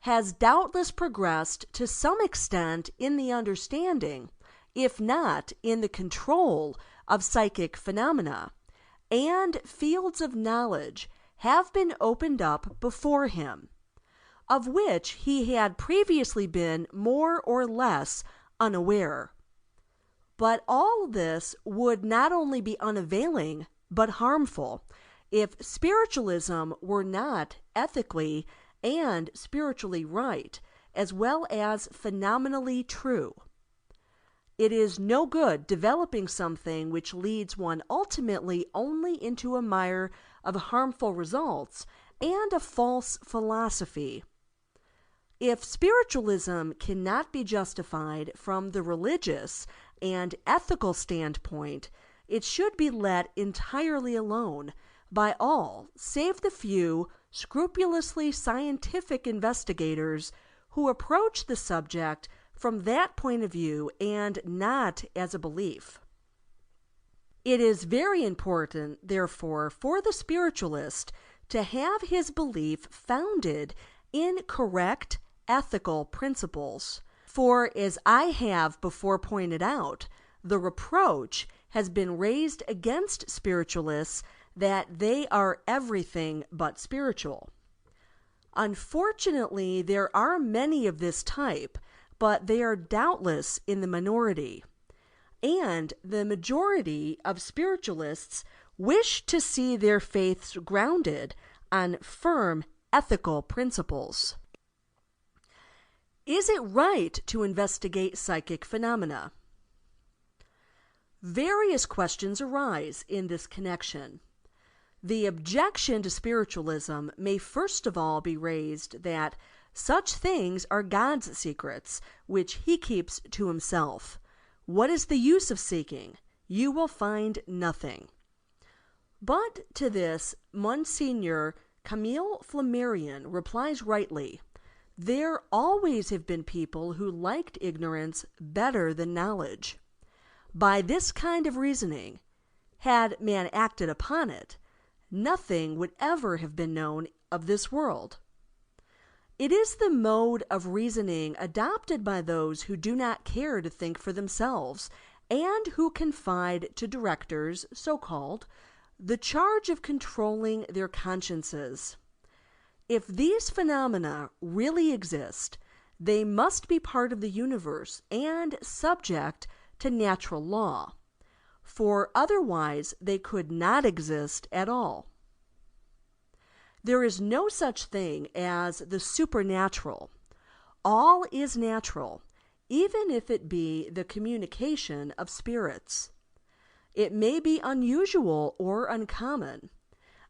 has doubtless progressed to some extent in the understanding, if not in the control, of psychic phenomena, and fields of knowledge have been opened up before him, of which he had previously been more or less unaware. But all this would not only be unavailing, but harmful, if spiritualism were not ethically and spiritually right, as well as phenomenally true. It is no good developing something which leads one ultimately only into a mire of harmful results and a false philosophy. If spiritualism cannot be justified from the religious and ethical standpoint, it should be let entirely alone by all save the few scrupulously scientific investigators who approach the subject from that point of view and not as a belief. It is very important, therefore, for the spiritualist to have his belief founded in correct ethical principles. For, as I have before pointed out, the reproach has been raised against spiritualists that they are everything but spiritual. Unfortunately, there are many of this type, but they are doubtless in the minority. And the majority of spiritualists wish to see their faiths grounded on firm ethical principles. Is it right to investigate psychic phenomena? Various questions arise in this connection. The objection to spiritualism may first of all be raised that such things are God's secrets, which He keeps to Himself. What is the use of seeking? You will find nothing. But to this, Monsignor Camille Flammarion replies rightly, there always have been people who liked ignorance better than knowledge. By this kind of reasoning, had man acted upon it, nothing would ever have been known of this world. It is the mode of reasoning adopted by those who do not care to think for themselves, and who confide to directors, so-called, the charge of controlling their consciences. If these phenomena really exist, they must be part of the universe and subject to natural law, for otherwise they could not exist at all. There is no such thing as the supernatural. All is natural, even if it be the communication of spirits. It may be unusual or uncommon,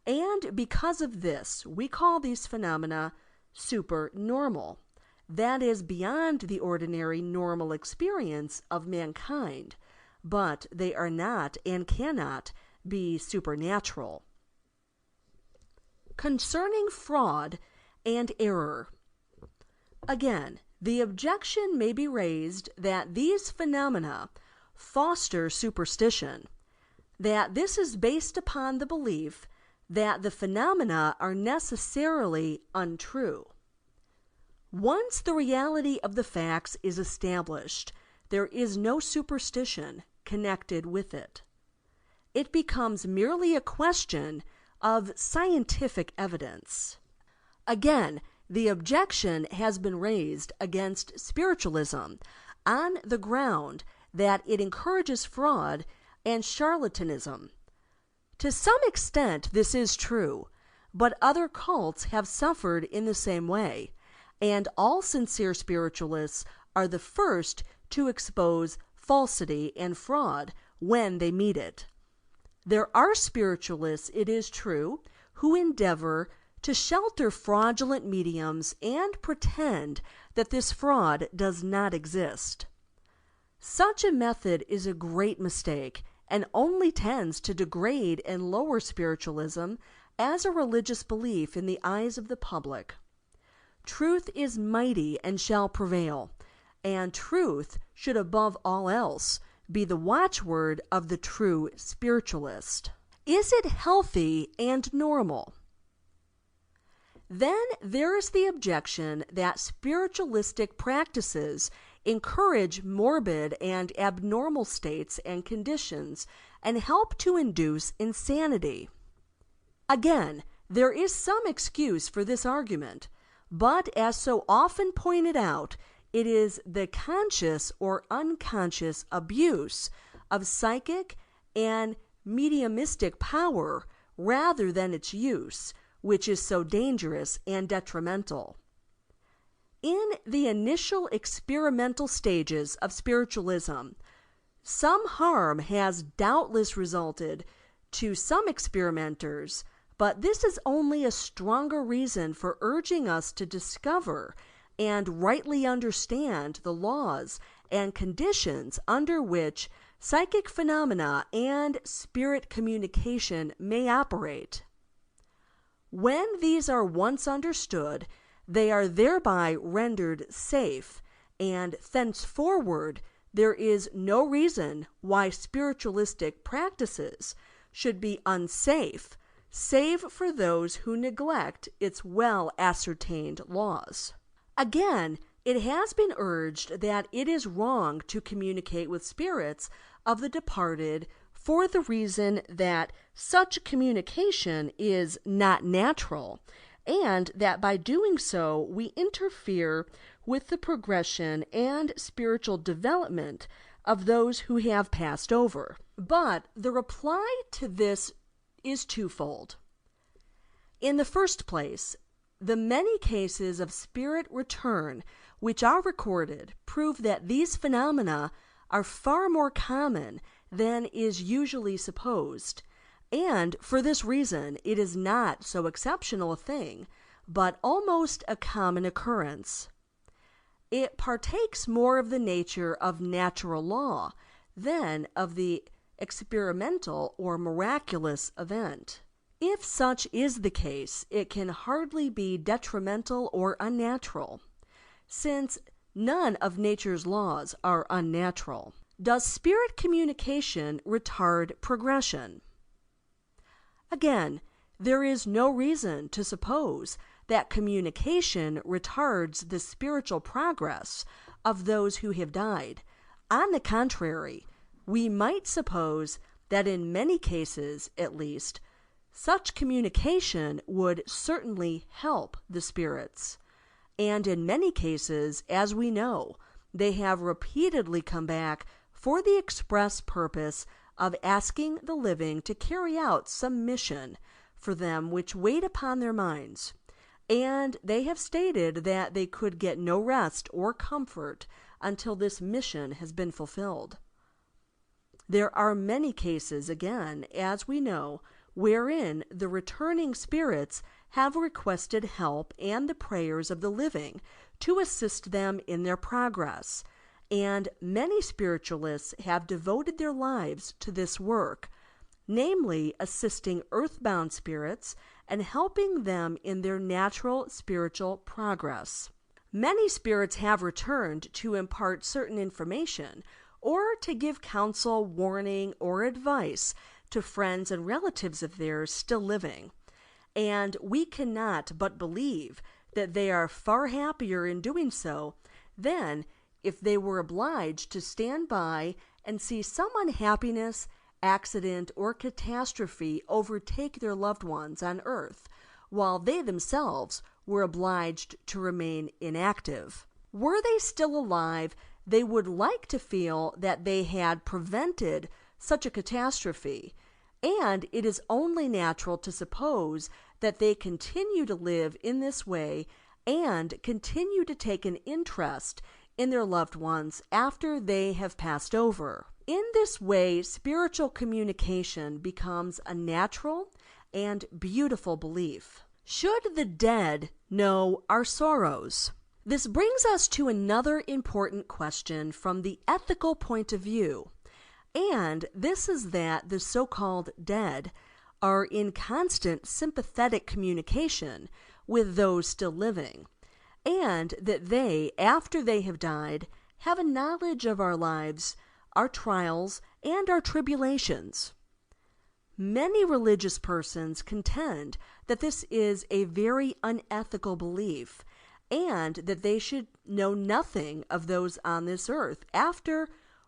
and because of this, we call these phenomena supernormal. That is beyond the ordinary normal experience of mankind, but they are not and cannot be supernatural. Concerning fraud and error. Again, the objection may be raised that these phenomena foster superstition, that this is based upon the belief that the phenomena are necessarily untrue. Once the reality of the facts is established, there is no superstition connected with it. It becomes merely a question of scientific evidence. Again, the objection has been raised against spiritualism on the ground that it encourages fraud and charlatanism. To some extent, this is true, but other cults have suffered in the same way, and all sincere spiritualists are the first to expose falsity and fraud when they meet it. There are spiritualists, it is true, who endeavor to shelter fraudulent mediums and pretend that this fraud does not exist. Such a method is a great mistake and only tends to degrade and lower spiritualism as a religious belief in the eyes of the public. Truth is mighty and shall prevail, and truth should above all else be the watchword of the true spiritualist. Is it healthy and normal? Then there is the objection that spiritualistic practices encourage morbid and abnormal states and conditions and help to induce insanity. Again, there is some excuse for this argument, but as so often pointed out, it is the conscious or unconscious abuse of psychic and mediumistic power rather than its use which is so dangerous and detrimental. In the initial experimental stages of spiritualism, some harm has doubtless resulted to some experimenters, but this is only a stronger reason for urging us to discover and rightly understand the laws and conditions under which psychic phenomena and spirit communication may operate. When these are once understood, they are thereby rendered safe, and thenceforward there is no reason why spiritualistic practices should be unsafe, save for those who neglect its well ascertained laws. Again, it has been urged that it is wrong to communicate with spirits of the departed for the reason that such communication is not natural, and that by doing so we interfere with the progression and spiritual development of those who have passed over. But the reply to this is twofold. In the first place, the many cases of spirit return which are recorded prove that these phenomena are far more common than is usually supposed, and for this reason it is not so exceptional a thing, but almost a common occurrence. It partakes more of the nature of natural law than of the experimental or miraculous event. If such is the case, it can hardly be detrimental or unnatural, since none of nature's laws are unnatural. Does spirit communication retard progression? Again, there is no reason to suppose that communication retards the spiritual progress of those who have died. On the contrary, we might suppose that in many cases, at least, such communication would certainly help the spirits. And in many cases, as we know, they have repeatedly come back for the express purpose of asking the living to carry out some mission for them which weighed upon their minds, and they have stated that they could get no rest or comfort until this mission has been fulfilled. There are many cases, again, as we know, wherein the returning spirits have requested help and the prayers of the living to assist them in their progress, and many spiritualists have devoted their lives to this work, namely assisting earthbound spirits and helping them in their natural spiritual progress. Many spirits have returned to impart certain information or to give counsel, warning, or advice to friends and relatives of theirs still living, and we cannot but believe that they are far happier in doing so than if they were obliged to stand by and see some unhappiness, accident, or catastrophe overtake their loved ones on earth, while they themselves were obliged to remain inactive. Were they still alive, they would like to feel that they had prevented such a catastrophe, and it is only natural to suppose that they continue to live in this way and continue to take an interest in their loved ones after they have passed over. In this way, spiritual communication becomes a natural and beautiful belief. Should the dead know our sorrows? This brings us to another important question from the ethical point of view, and this is that the so-called dead are in constant sympathetic communication with those still living, and that they, after they have died, have a knowledge of our lives, our trials, and our tribulations. Many religious persons contend that this is a very unethical belief, and that they should know nothing of those on this earth after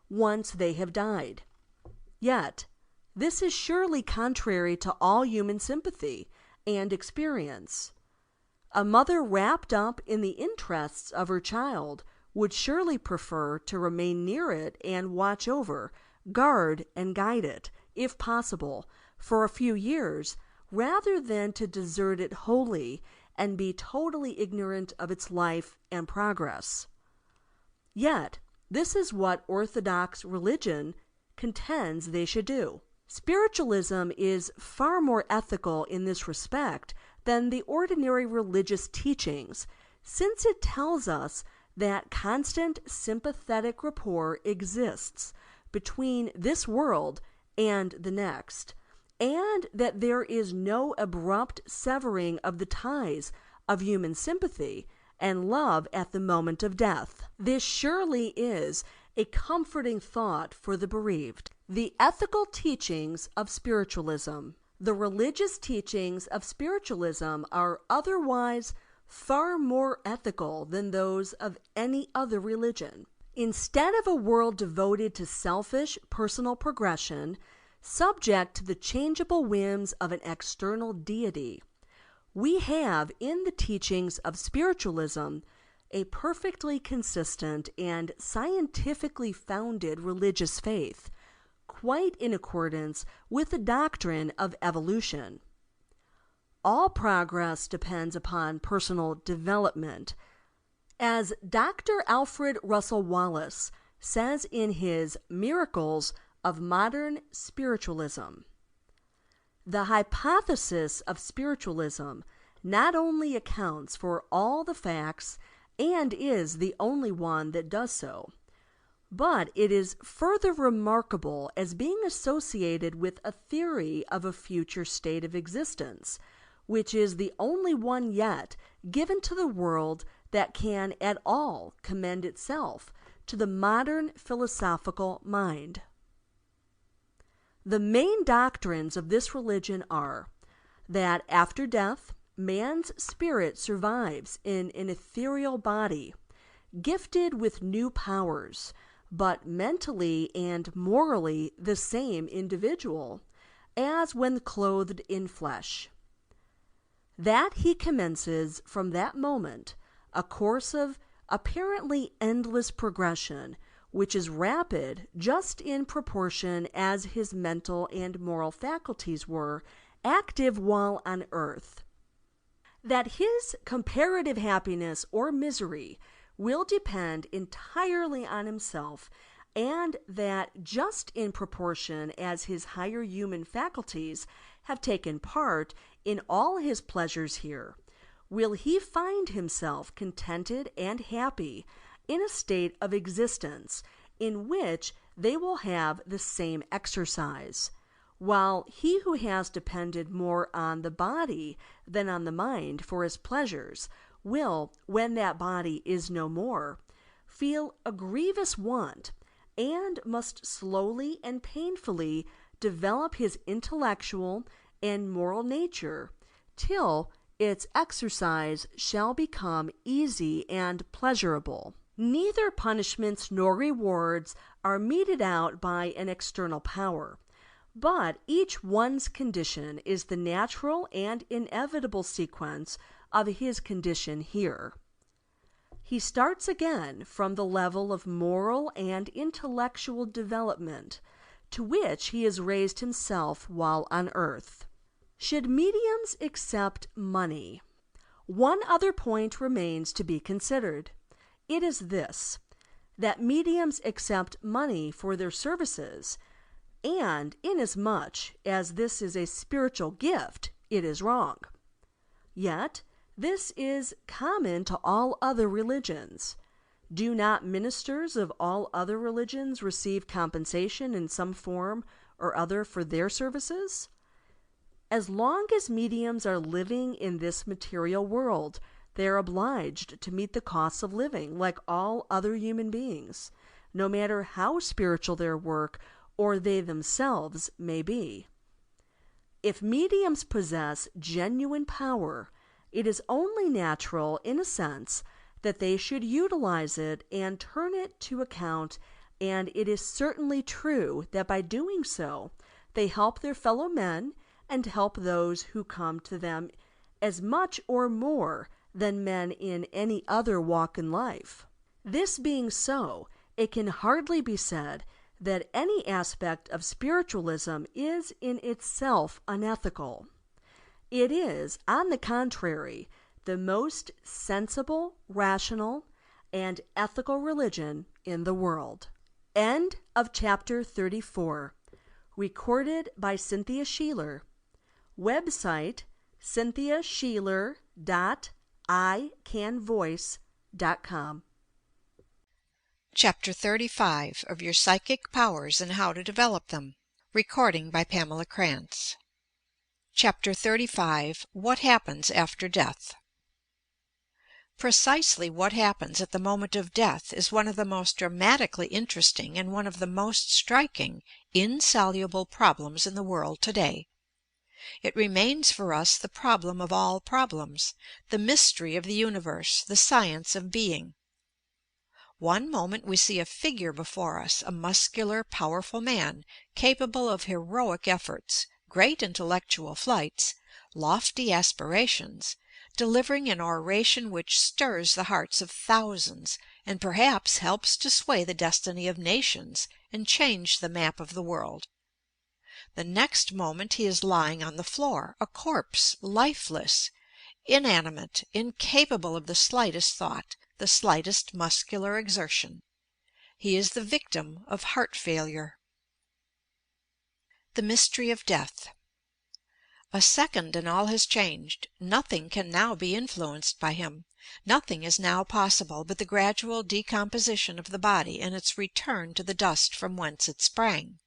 once they have died. Yet, this is surely contrary to all human sympathy and experience. A mother wrapped up in the interests of her child would surely prefer to remain near it and watch over, guard, and guide it, if possible, for a few years, rather than to desert it wholly and be totally ignorant of its life and progress. Yet, this is what Orthodox religion contends they should do. Spiritualism is far more ethical in this respect than the ordinary religious teachings, since it tells us that constant sympathetic rapport exists between this world and the next, and that there is no abrupt severing of the ties of human sympathy and love at the moment of death. This surely is a comforting thought for the bereaved. The ethical teachings of spiritualism. The religious teachings of spiritualism are otherwise far more ethical than those of any other religion. Instead of a world devoted to selfish personal progression, subject to the changeable whims of an external deity, we have in the teachings of spiritualism a perfectly consistent and scientifically founded religious faith, quite in accordance with the doctrine of evolution. All progress depends upon personal development. As Dr. Alfred Russel Wallace says in his Miracles of Modern Spiritualism, the hypothesis of spiritualism not only accounts for all the facts and is the only one that does so, but it is further remarkable as being associated with a theory of a future state of existence, which is the only one yet given to the world that can at all commend itself to the modern philosophical mind. The main doctrines of this religion are that after death, man's spirit survives in an ethereal body, gifted with new powers, but mentally and morally the same individual as when clothed in flesh. That he commences from that moment a course of apparently endless progression, which is rapid just in proportion as his mental and moral faculties were active while on earth. That his comparative happiness or misery will depend entirely on himself, and that just in proportion as his higher human faculties have taken part in all his pleasures here, will he find himself contented and happy in a state of existence in which they will have the same exercise, while he who has depended more on the body than on the mind for his pleasures will, when that body is no more, feel a grievous want and must slowly and painfully develop his intellectual and moral nature till its exercise shall become easy and pleasurable. Neither punishments nor rewards are meted out by an external power, but each one's condition is the natural and inevitable sequence of his condition here. He starts again from the level of moral and intellectual development to which he has raised himself while on earth. Should mediums accept money? One other point remains to be considered. It is this, that mediums accept money for their services, and inasmuch as this is a spiritual gift, it is wrong. Yet, this is common to all other religions. Do not ministers of all other religions receive compensation in some form or other for their services? As long as mediums are living in this material world, they are obliged to meet the costs of living like all other human beings, no matter how spiritual their work or they themselves may be. If mediums possess genuine power, it is only natural, in a sense, that they should utilize it and turn it to account, and it is certainly true that by doing so, they help their fellow men and help those who come to them as much or more than men in any other walk in life. This being so, it can hardly be said that any aspect of spiritualism is in itself unethical. It is, on the contrary, the most sensible, rational, and ethical religion in the world. End of chapter 34. Recorded by Cynthia Sheeler. Website cynthiasheeler.icanvoice.com. Chapter 35 of Your Psychic Powers and How to Develop Them. Recording by Pamela Krantz. Chapter 35. What Happens After Death? Precisely what happens at the moment of death is one of the most dramatically interesting and one of the most striking, insoluble problems in the world today. It remains for us the problem of all problems, the mystery of the universe, the science of being. One moment we see a figure before us, a muscular, powerful man, capable of heroic efforts, great intellectual flights, lofty aspirations, delivering an oration which stirs the hearts of thousands, and perhaps helps to sway the destiny of nations and change the map of the world. The next moment he is lying on the floor, a corpse, lifeless, inanimate, incapable of the slightest thought, the slightest muscular exertion. He is the victim of heart failure. The mystery of death. A second and all has changed. Nothing can now be influenced by him. Nothing is now possible but the gradual decomposition of the body and its return to the dust from whence it sprang.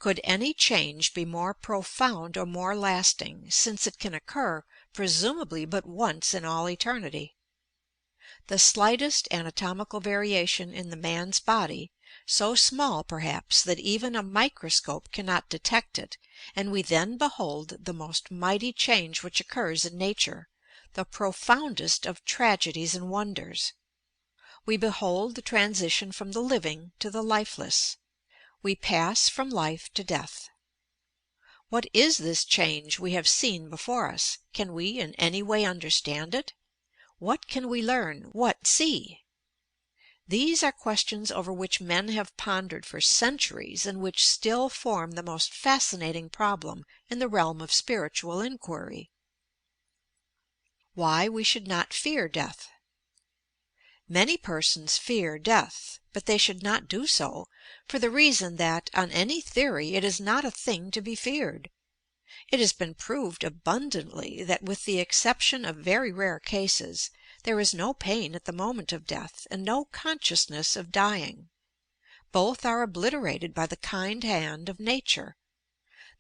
Could any change be more profound or more lasting, since it can occur, presumably but once in all eternity? The slightest anatomical variation in the man's body, so small perhaps that even a microscope cannot detect it, and we then behold the most mighty change which occurs in nature, the profoundest of tragedies and wonders. We behold the transition from the living to the lifeless. We pass from life to death. What is this change we have seen before us? Can we in any way understand it? What can we learn? What see? These are questions over which men have pondered for centuries and which still form the most fascinating problem in the realm of spiritual inquiry. Why we should not fear death. Many persons fear death, but they should not do so, for the reason that, on any theory, it is not a thing to be feared. It has been proved abundantly that, with the exception of very rare cases, there is no pain at the moment of death and no consciousness of dying. Both are obliterated by the kind hand of nature.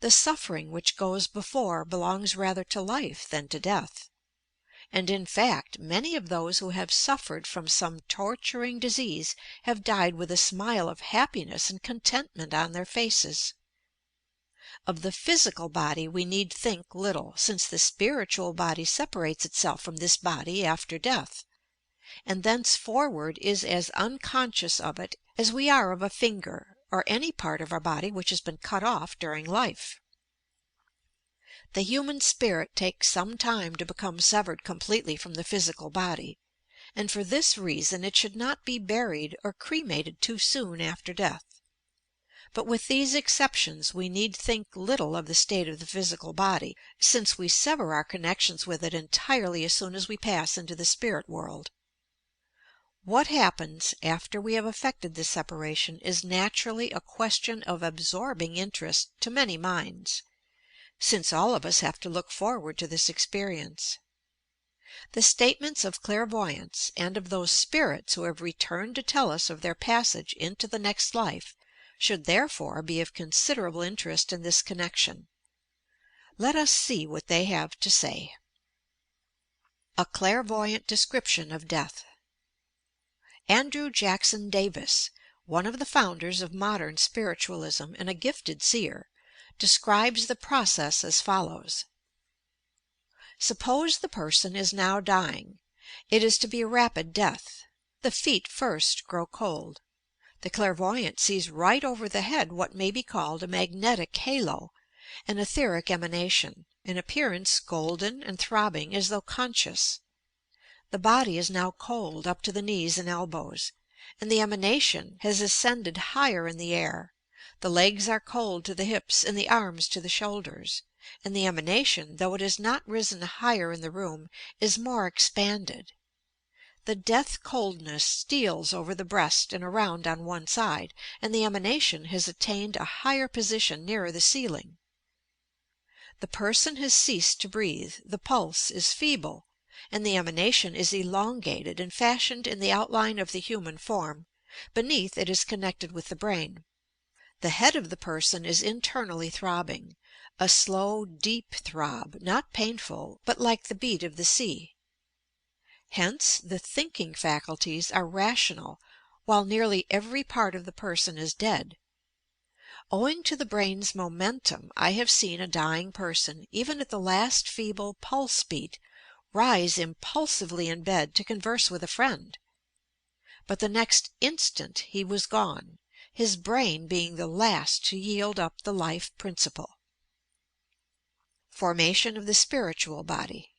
The suffering which goes before belongs rather to life than to death. And in fact, many of those who have suffered from some torturing disease have died with a smile of happiness and contentment on their faces. Of the physical body we need think little, since the spiritual body separates itself from this body after death, and thenceforward is as unconscious of it as we are of a finger, or any part of our body which has been cut off during life. The human spirit takes some time to become severed completely from the physical body, and for this reason it should not be buried or cremated too soon after death. But with these exceptions we need think little of the state of the physical body, since we sever our connections with it entirely as soon as we pass into the spirit world. What happens after we have effected this separation is naturally a question of absorbing interest to many minds, since all of us have to look forward to this experience. The statements of clairvoyants and of those spirits who have returned to tell us of their passage into the next life should therefore be of considerable interest in this connection. Let us see what they have to say. A clairvoyant description of death. Andrew Jackson Davis, one of the founders of modern spiritualism and a gifted seer, describes the process as follows. Suppose the person is now dying. It is to be a rapid death. The feet first grow cold. The clairvoyant sees right over the head what may be called a magnetic halo, an etheric emanation, in appearance golden and throbbing as though conscious. The body is now cold up to the knees and elbows, and the emanation has ascended higher in the air. The legs are cold to the hips and the arms to the shoulders, and the emanation, though it has not risen higher in the room, is more expanded. The death coldness steals over the breast and around on one side, and the emanation has attained a higher position nearer the ceiling. The person has ceased to breathe, the pulse is feeble, and the emanation is elongated and fashioned in the outline of the human form. Beneath it is connected with the brain. The head of the person is internally throbbing, a slow, deep throb, not painful, but like the beat of the sea. Hence, the thinking faculties are rational, while nearly every part of the person is dead. Owing to the brain's momentum, I have seen a dying person, even at the last feeble pulse beat, rise impulsively in bed to converse with a friend. But the next instant he was gone, his brain being the last to yield up the life principle. Formation of the spiritual body.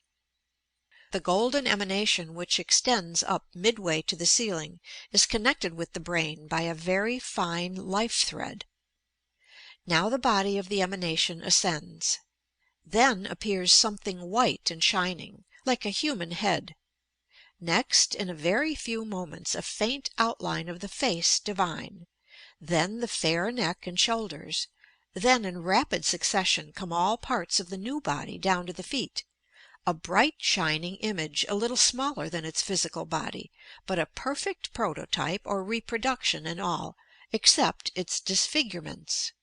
The golden emanation which extends up midway to the ceiling is connected with the brain by a very fine life thread. Now the body of the emanation ascends. Then appears something white and shining, like a human head. Next, in a very few moments, a faint outline of the face divine. Then the fair neck and shoulders. Then in rapid succession come all parts of the new body down to the feet. A bright shining image, a little smaller than its physical body, but a perfect prototype or reproduction in all, except its disfigurements.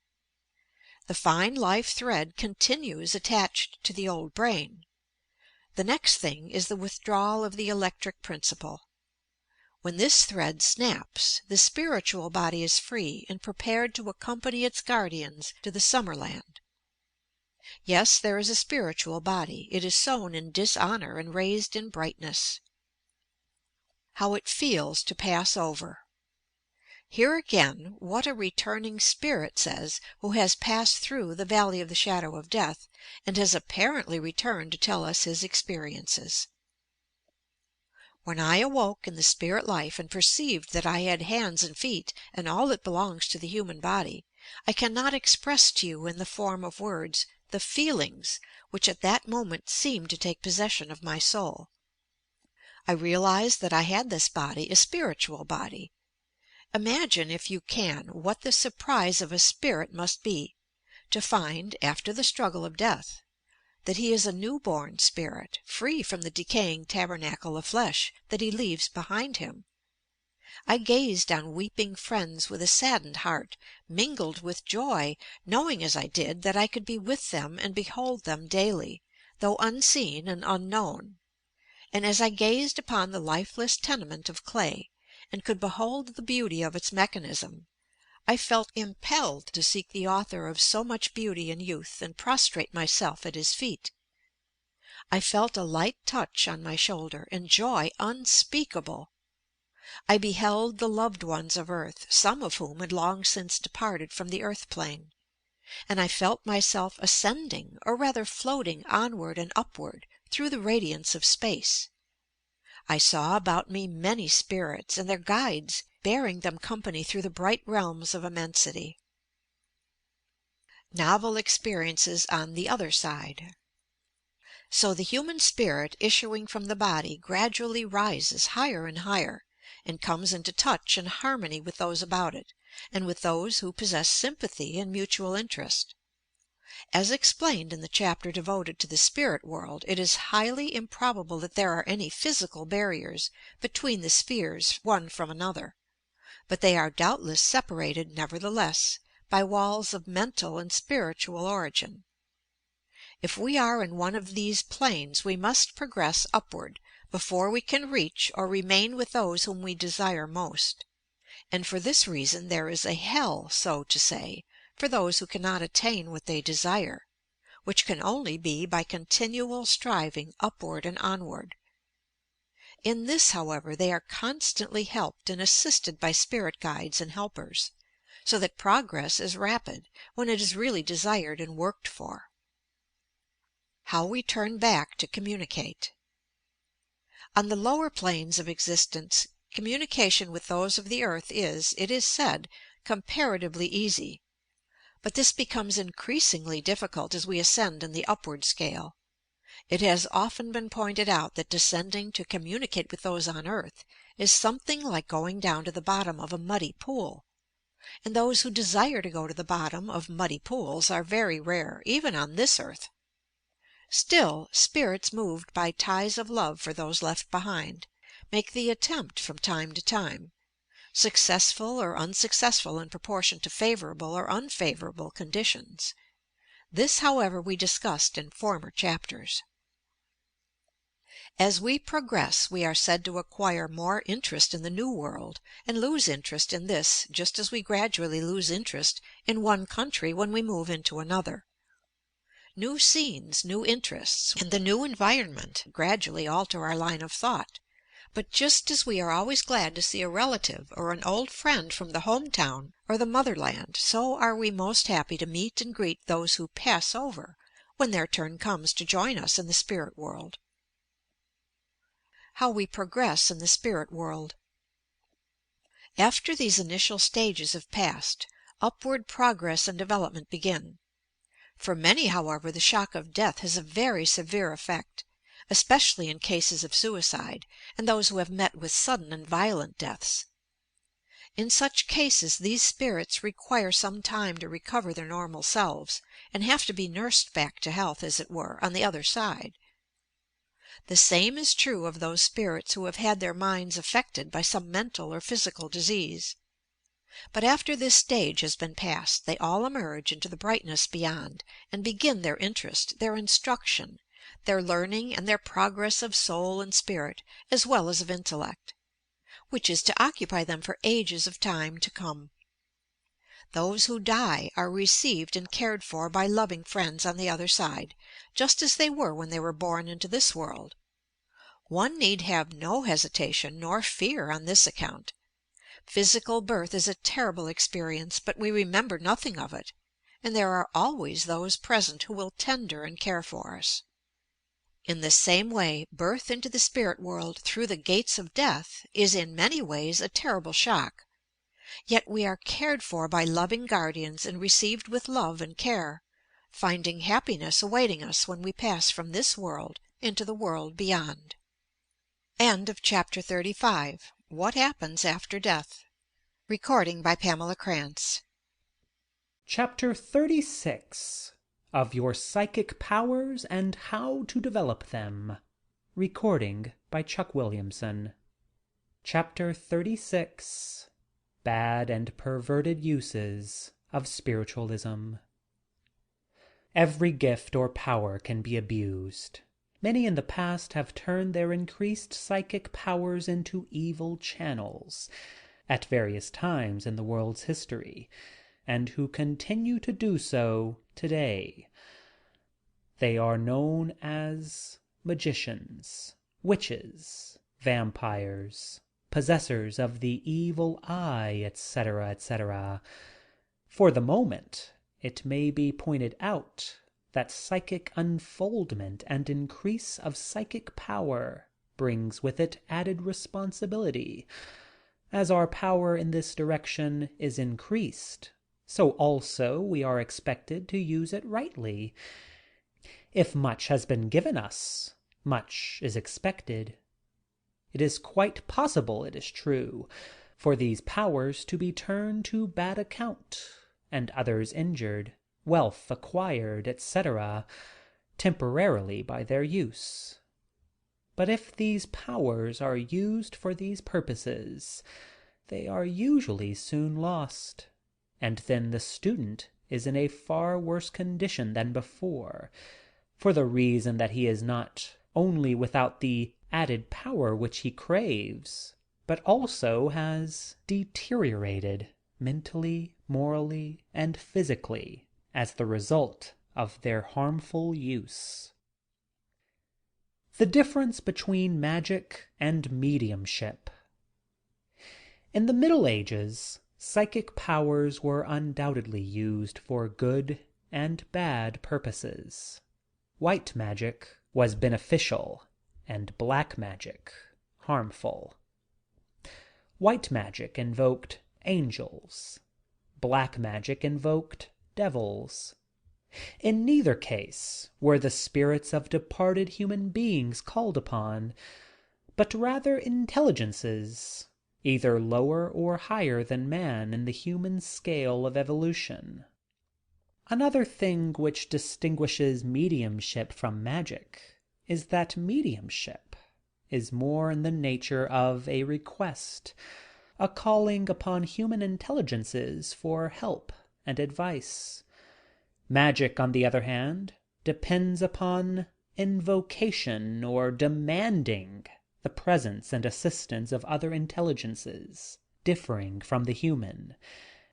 The fine life thread continues attached to the old brain. The next thing is the withdrawal of the electric principle. When this thread snaps, the spiritual body is free and prepared to accompany its guardians to the summer land. Yes, there is a spiritual body. It is sown in dishonor and raised in brightness. How it feels to pass over. Here again, what a returning spirit says who has passed through the valley of the shadow of death, and has apparently returned to tell us his experiences. When I awoke in the spirit life and perceived that I had hands and feet and all that belongs to the human body, I cannot express to you in the form of words the feelings which at that moment seemed to take possession of my soul. I realized that I had this body, a spiritual body. Imagine, if you can, what the surprise of a spirit must be, to find, after the struggle of death, that he is a new-born spirit, free from the decaying tabernacle of flesh that he leaves behind him. I gazed on weeping friends with a saddened heart, mingled with joy, knowing as I did that I could be with them and behold them daily, though unseen and unknown. And as I gazed upon the lifeless tenement of clay, and could behold the beauty of its mechanism, I felt impelled to seek the author of so much beauty and youth and prostrate myself at his feet. I felt a light touch on my shoulder, and joy unspeakable. I beheld the loved ones of earth, some of whom had long since departed from the earth plane. and I felt myself ascending, or rather floating onward and upward through the radiance of space. I saw about me many spirits and their guides bearing them company through the bright realms of immensity. Novel experiences on the other side. So the human spirit issuing from the body gradually rises higher and higher, and comes into touch and harmony with those about it, and with those who possess sympathy and mutual interest. As explained in the chapter devoted to the spirit world, it is highly improbable that there are any physical barriers between the spheres one from another, but they are doubtless separated, nevertheless, by walls of mental and spiritual origin. If we are in one of these planes, we must progress upward before we can reach or remain with those whom we desire most, and for this reason there is a hell, so to say, for those who cannot attain what they desire, which can only be by continual striving upward and onward. In this, however, they are constantly helped and assisted by spirit guides and helpers, so that progress is rapid when it is really desired and worked for. How we turn back to communicate. On the lower planes of existence, communication with those of the earth is, it is said, comparatively easy, but this becomes increasingly difficult as we ascend in the upward scale. It has often been pointed out that descending to communicate with those on earth is something like going down to the bottom of a muddy pool, and those who desire to go to the bottom of muddy pools are very rare, even on this earth. Still, spirits moved by ties of love for those left behind make the attempt from time to time, successful or unsuccessful in proportion to favorable or unfavorable conditions. This, however, we discussed in former chapters. As we progress, we are said to acquire more interest in the new world, and lose interest in this just as we gradually lose interest in one country when we move into another. New scenes, new interests, and the new environment gradually alter our line of thought, but just as we are always glad to see a relative or an old friend from the home town or the motherland, so are we most happy to meet and greet those who pass over when their turn comes to join us in the spirit world. How we progress in the spirit world. After these initial stages have passed, upward progress and development begin. For many, however, the shock of death has a very severe effect, especially in cases of suicide, and those who have met with sudden and violent deaths. In such cases these spirits require some time to recover their normal selves, and have to be nursed back to health, as it were, on the other side. The same is true of those spirits who have had their minds affected by some mental or physical disease. But after this stage has been passed, they all emerge into the brightness beyond, and begin their interest, their instruction, their learning, and their progress of soul and spirit, as well as of intellect, which is to occupy them for ages of time to come. Those who die are received and cared for by loving friends on the other side, just as they were when they were born into this world. One need have no hesitation nor fear on this account. Physical birth is a terrible experience, but we remember nothing of it, and there are always those present who will tender and care for us. In the same way, birth into the spirit world through the gates of death is in many ways a terrible shock, yet we are cared for by loving guardians and received with love and care, finding happiness awaiting us when we pass from this world into the world beyond. End of Chapter 35. What happens after death? Recording by Pamela Krantz. Chapter 36 of Your Psychic Powers and How to Develop Them. Recording by Chuck Williamson. Chapter 36. Bad and Perverted Uses of Spiritualism. Every gift or power can be abused. Many in the past have turned their increased psychic powers into evil channels at various times in the world's history, and who continue to do so today. They are known as magicians, witches, vampires, possessors of the evil eye, etc., etc. For the moment, it may be pointed out that psychic unfoldment and increase of psychic power brings with it added responsibility. As our power in this direction is increased, so also we are expected to use it rightly. If much has been given us, much is expected. It is quite possible, it is true, for these powers to be turned to bad account, and others injured, wealth acquired, etc., temporarily by their use. But if these powers are used for these purposes, they are usually soon lost, and then the student is in a far worse condition than before, for the reason that he is not only without the added power which he craves, but also has deteriorated mentally, morally, and physically as the result of their harmful use. The difference between magic and mediumship. In the Middle Ages, psychic powers were undoubtedly used for good and bad purposes. White magic was beneficial and black magic harmful. White magic invoked angels. Black magic invoked devils. In neither case were the spirits of departed human beings called upon, but rather intelligences, either lower or higher than man in the human scale of evolution. Another thing which distinguishes mediumship from magic is that mediumship is more in the nature of a request, a calling upon human intelligences for help and advice. Magic, on the other hand, depends upon invocation or demanding the presence and assistance of other intelligences differing from the human,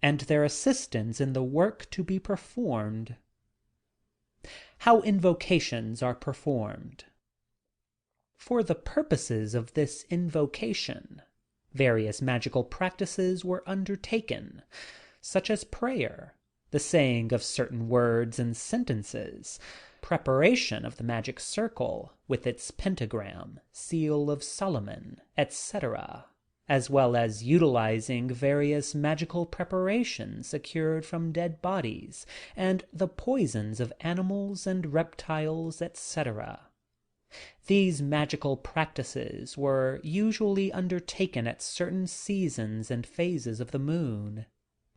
and their assistance in the work to be performed. How invocations are performed. For the purposes of this invocation, various magical practices were undertaken, such as prayer, the saying of certain words and sentences, preparation of the magic circle with its pentagram, seal of Solomon, etc., as well as utilizing various magical preparations secured from dead bodies, and the poisons of animals and reptiles, etc. These magical practices were usually undertaken at certain seasons and phases of the moon,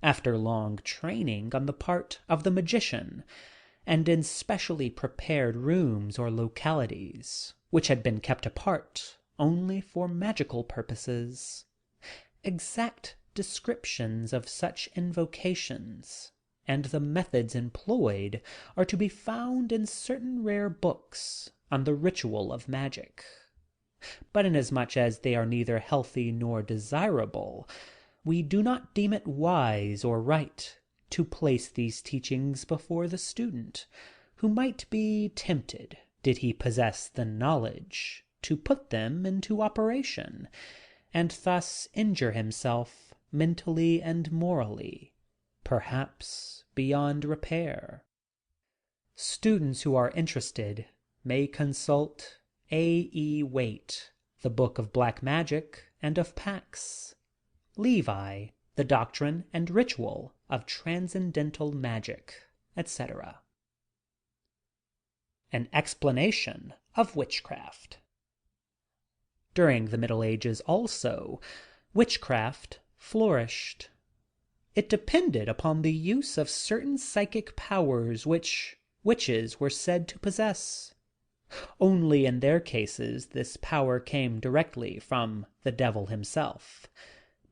after long training on the part of the magician, and in specially prepared rooms or localities, which had been kept apart only for magical purposes. Exact descriptions of such invocations and the methods employed are to be found in certain rare books on the ritual of magic. But inasmuch as they are neither healthy nor desirable, we do not deem it wise or right to place these teachings before the student, who might be tempted, did he possess the knowledge, to put them into operation, and thus injure himself mentally and morally, perhaps beyond repair. Students who are interested may consult A. E. Waite, The Book of Black Magic and of Pacts; Levi, The Doctrine and Ritual of Transcendental Magic, etc. An explanation of witchcraft. During the Middle Ages also, witchcraft flourished. It depended upon the use of certain psychic powers which witches were said to possess. Only in their cases this power came directly from the devil himself,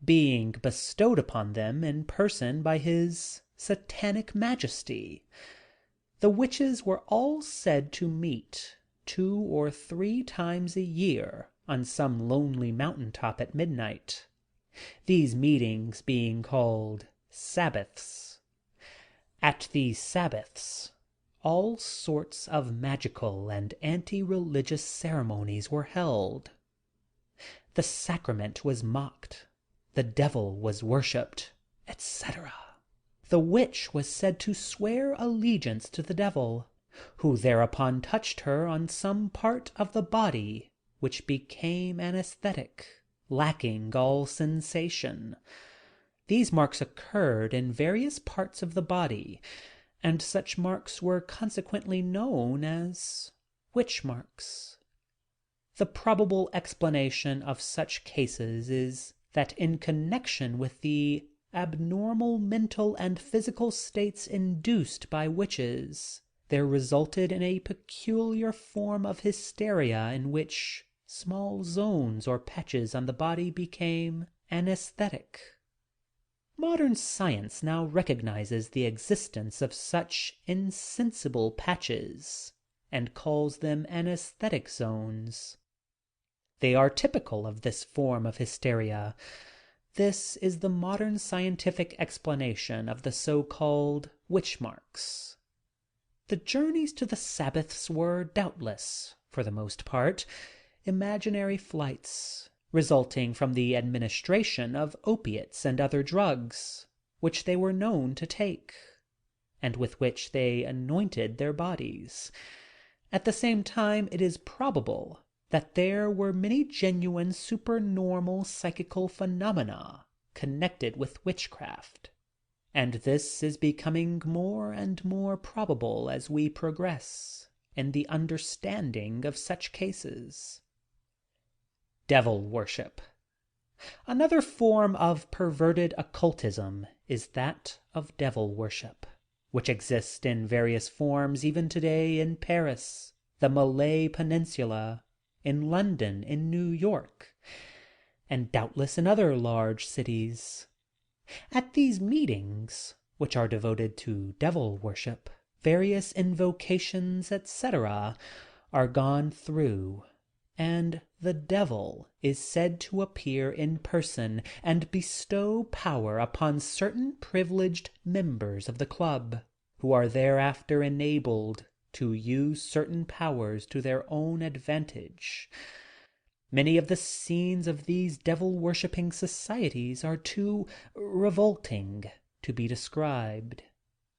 being bestowed upon them in person by his satanic majesty. The witches were all said to meet 2 or 3 times a year on some lonely mountain top at midnight, these meetings being called Sabbaths. At these Sabbaths all sorts of magical and anti-religious ceremonies were held. The sacrament was mocked, the devil was worshipped, etc. The witch was said to swear allegiance to the devil, who thereupon touched her on some part of the body, which became anesthetic, lacking all sensation. These marks occurred in various parts of the body, and such marks were consequently known as witch marks. The probable explanation of such cases is that in connection with the abnormal mental and physical states induced by witches, there resulted in a peculiar form of hysteria in which small zones or patches on the body became anesthetic. Modern science now recognizes the existence of such insensible patches and calls them anesthetic zones. They are typical of this form of hysteria. This is the modern scientific explanation of the so-called witch marks. The journeys to the Sabbaths were doubtless, for the most part, imaginary flights, resulting from the administration of opiates and other drugs, which they were known to take, and with which they anointed their bodies. At the same time, it is probable that there were many genuine supernormal psychical phenomena connected with witchcraft, and this is becoming more and more probable as we progress in the understanding of such cases. Devil worship. Another form of perverted occultism is that of devil worship, which exists in various forms even today in Paris, the Malay Peninsula, in London, in New York, and doubtless in other large cities. At these meetings, which are devoted to devil worship, various invocations, etc., are gone through, and the devil is said to appear in person and bestow power upon certain privileged members of the club, who are thereafter enabled to use certain powers to their own advantage. Many of the scenes of these devil-worshipping societies are too revolting to be described,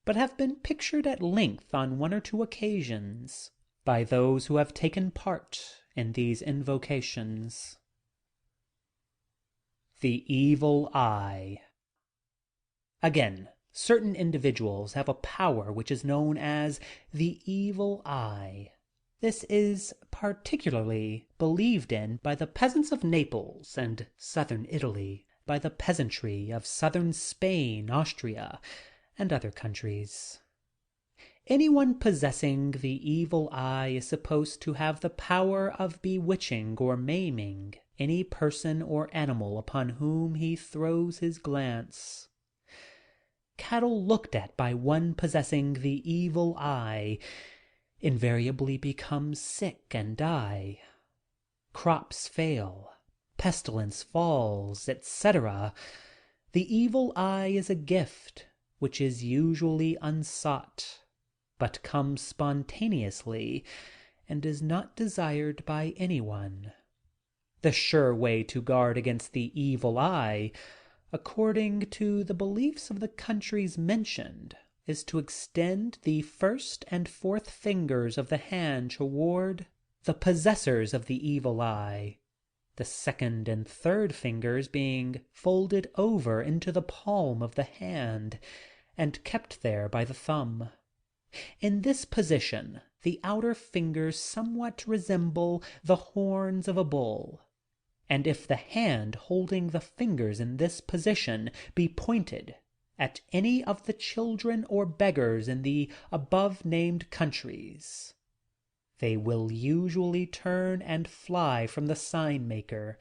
but have been pictured at length on one or two occasions by those who have taken part in these invocations. The evil eye. Again, certain individuals have a power which is known as the evil eye. This is particularly believed in by the peasants of Naples and southern Italy, by the peasantry of southern Spain, Austria, and other countries. Anyone possessing the evil eye is supposed to have the power of bewitching or maiming any person or animal upon whom he throws his glance. Cattle looked at by one possessing the evil eye invariably become sick and die. Crops fail, pestilence falls, etc. The evil eye is a gift which is usually unsought, but comes spontaneously and is not desired by anyone. The sure way to guard against the evil eye, according to the beliefs of the countries mentioned, is to extend the first and fourth fingers of the hand toward the possessors of the evil eye, the second and third fingers being folded over into the palm of the hand and kept there by the thumb. In this position the outer fingers somewhat resemble the horns of a bull, and if the hand holding the fingers in this position be pointed at any of the children or beggars in the above-named countries, they will usually turn and fly from the sign-maker.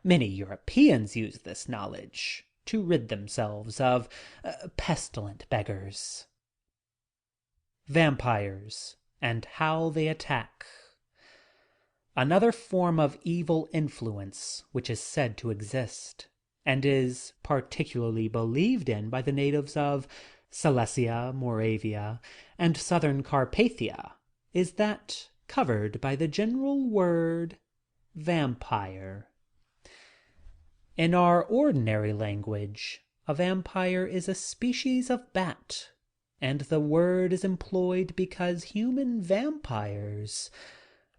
Many Europeans use this knowledge to rid themselves of pestilent beggars. Vampires, and how they attack. Another form of evil influence which is said to exist, and is particularly believed in by the natives of Silesia, Moravia, and southern Carpathia, is that covered by the general word vampire. In our ordinary language, A vampire is a species of bat, and the word is employed because human vampires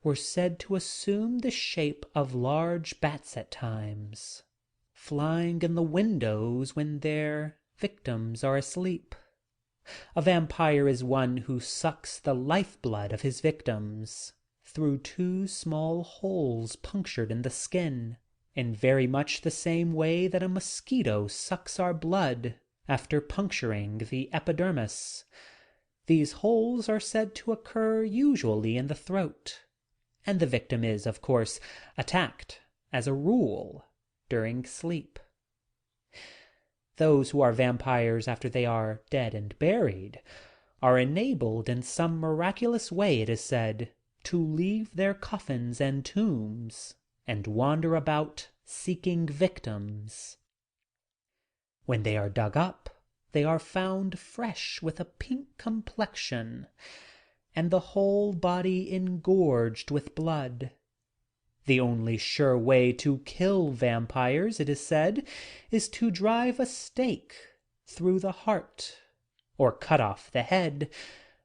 were said to assume the shape of large bats at times, flying in the windows when their victims are asleep. A vampire is one who sucks the lifeblood of his victims through two small holes punctured in the skin, in very much the same way that a mosquito sucks our blood after puncturing the epidermis. These holes are said to occur usually in the throat, and the victim is, of course, attacked, as a rule, during sleep. Those who are vampires after they are dead and buried are enabled in some miraculous way, it is said, to leave their coffins and tombs and wander about seeking victims. When they are dug up, they are found fresh with a pink complexion, and the whole body engorged with blood. The only sure way to kill vampires, it is said, is to drive a stake through the heart, or cut off the head,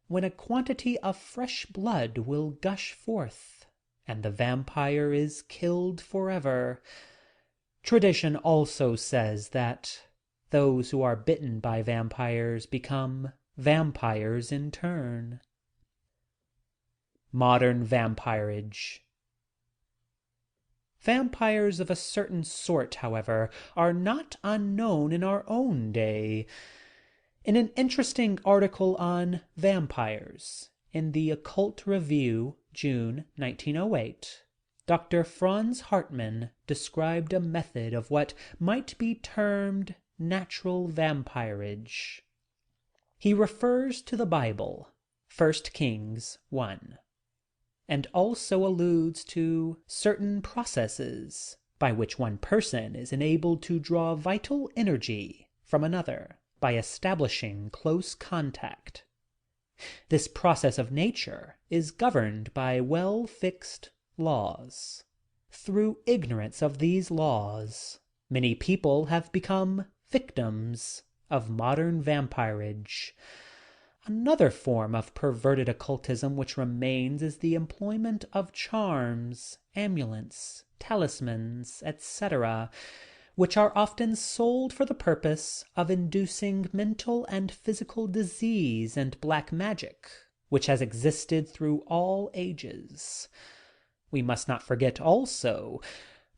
when a quantity of fresh blood will gush forth, and the vampire is killed forever. Tradition also says that those who are bitten by vampires become vampires in turn. Modern vampirage. Vampires of a certain sort, however, are not unknown in our own day. In an interesting article on vampires in the Occult Review, June 1908, Dr. Franz Hartmann described a method of what might be termed natural vampirage. He refers to the Bible, 1 Kings 1, and also alludes to certain processes by which one person is enabled to draw vital energy from another by establishing close contact. This process of nature is governed by well-fixed laws. Through ignorance of these laws, many people have become victims of modern vampirage. Another form of perverted occultism which remains is the employment of charms, amulets, talismans, etc., which are often sold for the purpose of inducing mental and physical disease, and black magic, which has existed through all ages. We must not forget also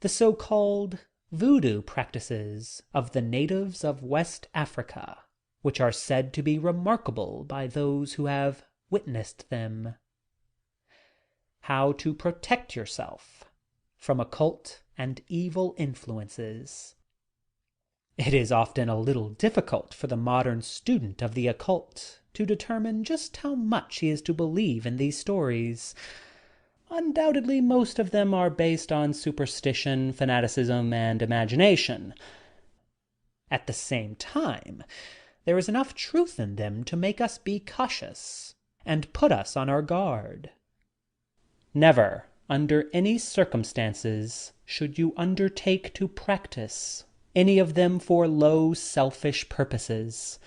the so-called voodoo practices of the natives of West Africa, which are said to be remarkable by those who have witnessed them. How to protect yourself from occult and evil influences. It is often a little difficult for the modern student of the occult to determine just how much he is to believe in these stories. Undoubtedly, most of them are based on superstition, fanaticism, and imagination. At the same time, there is enough truth in them to make us be cautious and put us on our guard. Never, under any circumstances, should you undertake to practice any of them for low, selfish purposes.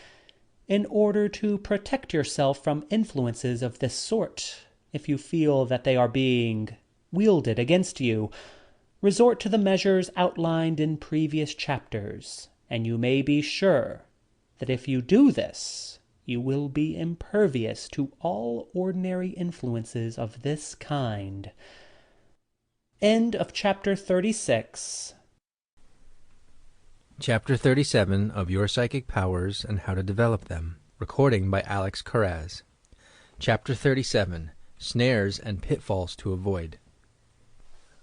In order to protect yourself from influences of this sort, if you feel that they are being wielded against you, resort to the measures outlined in previous chapters, and you may be sure that if you do this, you will be impervious to all ordinary influences of this kind. End of chapter 36. Chapter 37 of Your Psychic Powers and How to Develop Them. Recording by Alex Carraz. Chapter 37. Snares and Pitfalls to Avoid.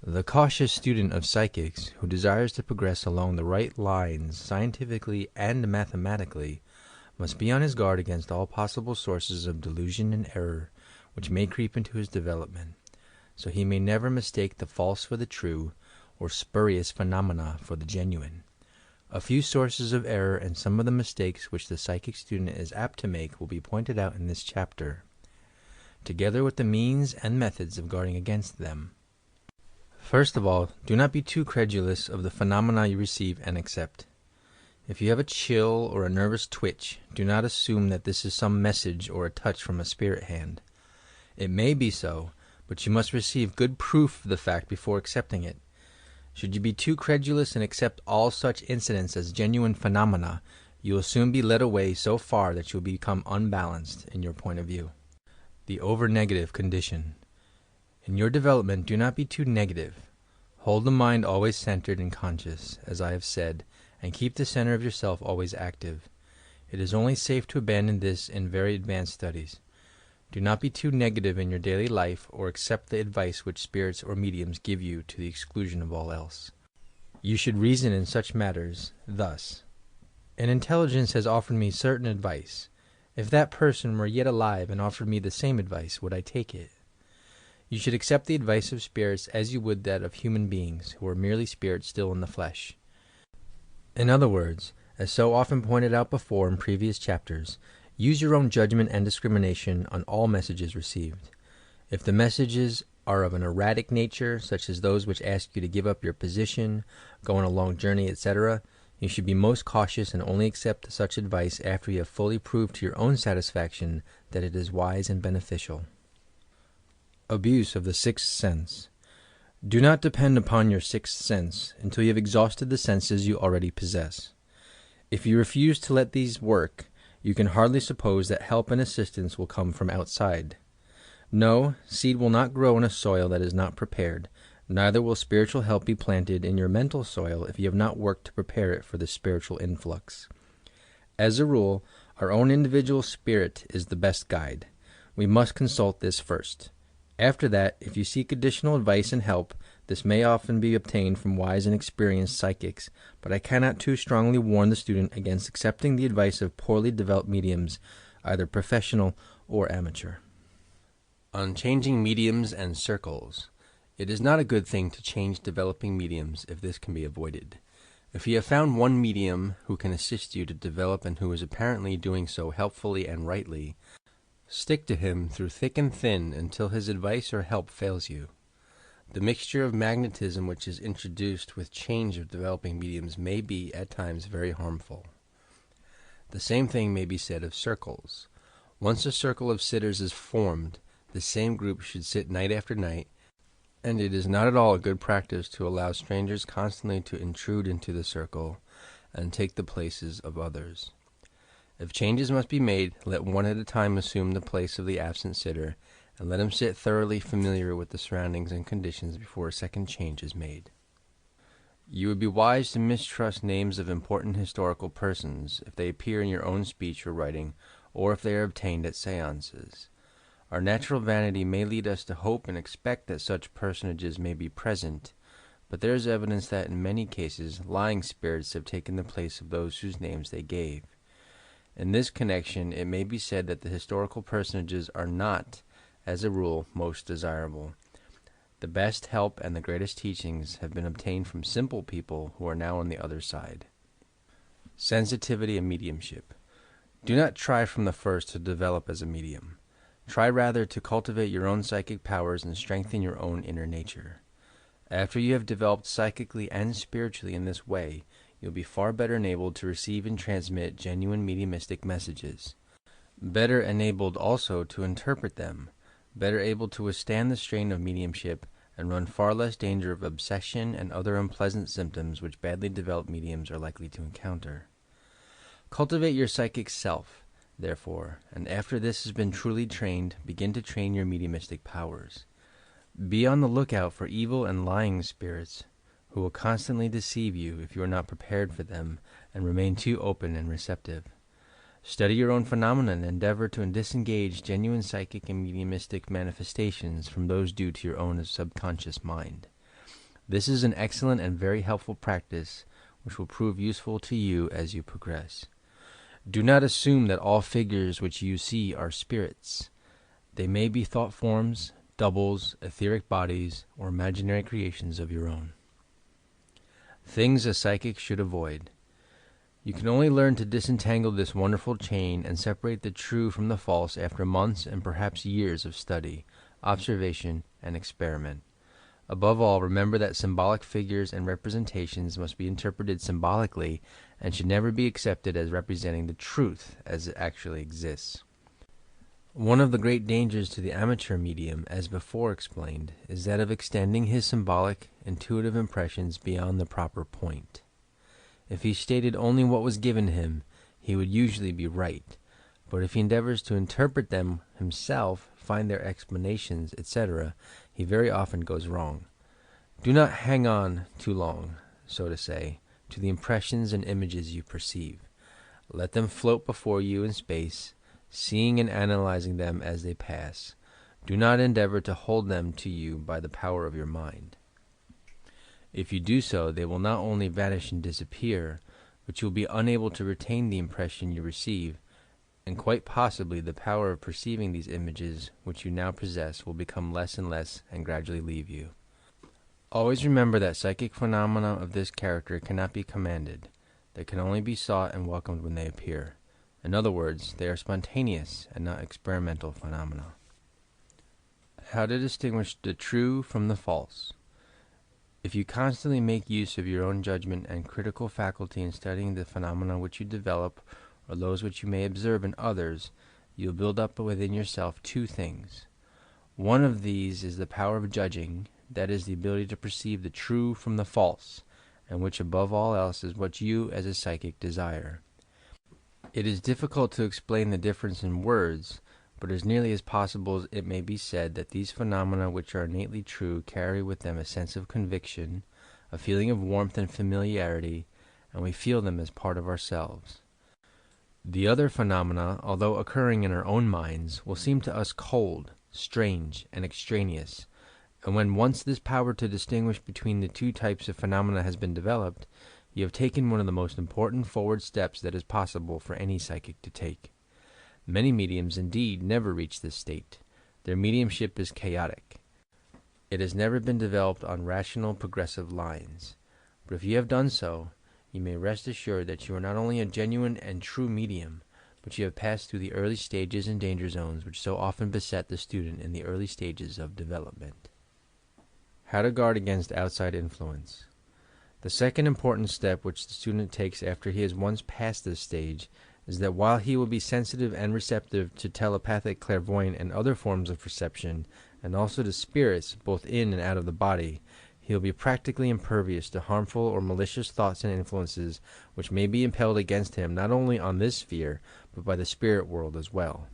The cautious student of psychics who desires to progress along the right lines scientifically and mathematically must be on his guard against all possible sources of delusion and error which may creep into his development, so he may never mistake the false for the true, or spurious phenomena for the genuine. A few sources of error and some of the mistakes which the psychic student is apt to make will be pointed out in this chapter, together with the means and methods of guarding against them. First of all, do not be too credulous of the phenomena you receive and accept. If you have a chill or a nervous twitch, do not assume that this is some message or a touch from a spirit hand. It may be so, but you must receive good proof of the fact before accepting it. Should you be too credulous and accept all such incidents as genuine phenomena, you will soon be led away so far that you will become unbalanced in your point of view. The over-negative condition. In your development, do not be too negative. Hold the mind always centered and conscious, as I have said, and keep the center of yourself always active. It is only safe to abandon this in very advanced studies. Do not be too negative in your daily life or accept the advice which spirits or mediums give you to the exclusion of all else. You should reason in such matters thus. An intelligence has offered me certain advice. If that person were yet alive and offered me the same advice, would I take it? You should accept the advice of spirits as you would that of human beings who are merely spirits still in the flesh. In other words, as so often pointed out before in previous chapters, use your own judgment and discrimination on all messages received. If the messages are of an erratic nature, such as those which ask you to give up your position, go on a long journey, etc., you should be most cautious and only accept such advice after you have fully proved to your own satisfaction that it is wise and beneficial. Abuse of the sixth sense. Do not depend upon your sixth sense until you have exhausted the senses you already possess. If you refuse to let these work, you can hardly suppose that help and assistance will come from outside. No, seed will not grow in a soil that is not prepared, neither will spiritual help be planted in your mental soil if you have not worked to prepare it for the spiritual influx. As a rule, our own individual spirit is the best guide. We must consult this first. After that, if you seek additional advice and help, this may often be obtained from wise and experienced psychics, but I cannot too strongly warn the student against accepting the advice of poorly developed mediums, either professional or amateur. On changing mediums and circles. It is not a good thing to change developing mediums if this can be avoided. If you have found one medium who can assist you to develop and who is apparently doing so helpfully and rightly, stick to him through thick and thin until his advice or help fails you. The mixture of magnetism which is introduced with change of developing mediums may be, at times, very harmful. The same thing may be said of circles. Once a circle of sitters is formed, the same group should sit night after night, and it is not at all a good practice to allow strangers constantly to intrude into the circle and take the places of others. If changes must be made, let one at a time assume the place of the absent sitter, and let him sit thoroughly familiar with the surroundings and conditions before a second change is made. You would be wise to mistrust names of important historical persons if they appear in your own speech or writing, or if they are obtained at seances. Our natural vanity may lead us to hope and expect that such personages may be present, but there is evidence that in many cases lying spirits have taken the place of those whose names they gave. In this connection, it may be said that the historical personages are not, as a rule, most desirable. The best help and the greatest teachings have been obtained from simple people who are now on the other side. Sensitivity and mediumship. Do not try from the first to develop as a medium. Try rather to cultivate your own psychic powers and strengthen your own inner nature. After you have developed psychically and spiritually in this way, you'll be far better enabled to receive and transmit genuine mediumistic messages. Better enabled also to interpret them, better able to withstand the strain of mediumship, and run far less danger of obsession and other unpleasant symptoms which badly developed mediums are likely to encounter. Cultivate your psychic self, therefore, and after this has been truly trained, begin to train your mediumistic powers. Be on the lookout for evil and lying spirits, who will constantly deceive you if you are not prepared for them and remain too open and receptive. Study your own phenomena and endeavor to disengage genuine psychic and mediumistic manifestations from those due to your own subconscious mind. This is an excellent and very helpful practice which will prove useful to you as you progress. Do not assume that all figures which you see are spirits. They may be thought forms, doubles, etheric bodies, or imaginary creations of your own. Things a psychic should avoid. You can only learn to disentangle this wonderful chain and separate the true from the false after months and perhaps years of study, observation, and experiment. Above all, remember that symbolic figures and representations must be interpreted symbolically and should never be accepted as representing the truth as it actually exists. One of the great dangers to the amateur medium, as before explained, is that of extending his symbolic, intuitive impressions beyond the proper point. If he stated only what was given him, he would usually be right, but if he endeavors to interpret them himself, find their explanations, etc., he very often goes wrong. Do not hang on too long, so to say, to the impressions and images you perceive. Let them float before you in space, seeing and analyzing them as they pass. Do not endeavor to hold them to you by the power of your mind. If you do so, they will not only vanish and disappear, but you will be unable to retain the impression you receive, and quite possibly the power of perceiving these images which you now possess will become less and less and gradually leave you. Always remember that psychic phenomena of this character cannot be commanded. They can only be sought and welcomed when they appear. In other words, they are spontaneous and not experimental phenomena. How to distinguish the true from the false. If you constantly make use of your own judgment and critical faculty in studying the phenomena which you develop, or those which you may observe in others, you will build up within yourself two things. One of these is the power of judging, that is, the ability to perceive the true from the false, and which above all else is what you, as a psychic, desire. It is difficult to explain the difference in words, but as nearly as possible it may be said that these phenomena which are innately true carry with them a sense of conviction, a feeling of warmth and familiarity, and we feel them as part of ourselves. The other phenomena, although occurring in our own minds, will seem to us cold, strange, and extraneous, and when once this power to distinguish between the two types of phenomena has been developed, you have taken one of the most important forward steps that is possible for any psychic to take. Many mediums, indeed, never reach this state. Their mediumship is chaotic. It has never been developed on rational, progressive lines. But if you have done so, you may rest assured that you are not only a genuine and true medium, but you have passed through the early stages and danger zones which so often beset the student in the early stages of development. How to guard against outside influence. The second important step which the student takes after he has once passed this stage is that while he will be sensitive and receptive to telepathic, clairvoyant, and other forms of perception, and also to spirits both in and out of the body, he will be practically impervious to harmful or malicious thoughts and influences which may be impelled against him not only on this sphere, but by the spirit world as well.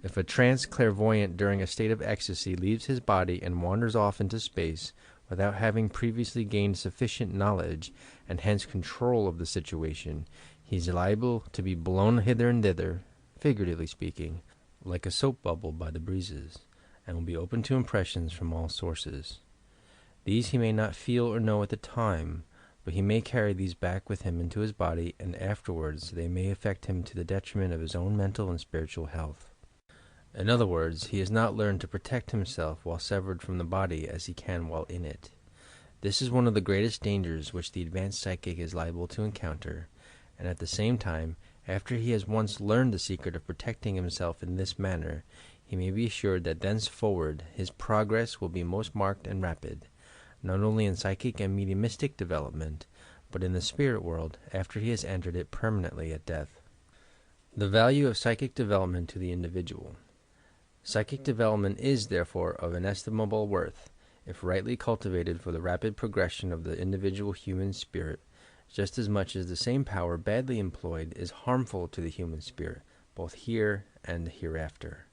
If a trance clairvoyant during a state of ecstasy leaves his body and wanders off into space without having previously gained sufficient knowledge and hence control of the situation, he is liable to be blown hither and thither, figuratively speaking, like a soap bubble by the breezes, and will be open to impressions from all sources. These he may not feel or know at the time, but he may carry these back with him into his body, and afterwards they may affect him to the detriment of his own mental and spiritual health. In other words, he has not learned to protect himself while severed from the body as he can while in it. This is one of the greatest dangers which the advanced psychic is liable to encounter, and at the same time, after he has once learned the secret of protecting himself in this manner, he may be assured that thenceforward his progress will be most marked and rapid, not only in psychic and mediumistic development, but in the spirit world after he has entered it permanently at death. The value of psychic development to the individual. Psychic development is, therefore, of inestimable worth, if rightly cultivated for the rapid progression of the individual human spirit, just as much as the same power badly employed is harmful to the human spirit, both here and hereafter.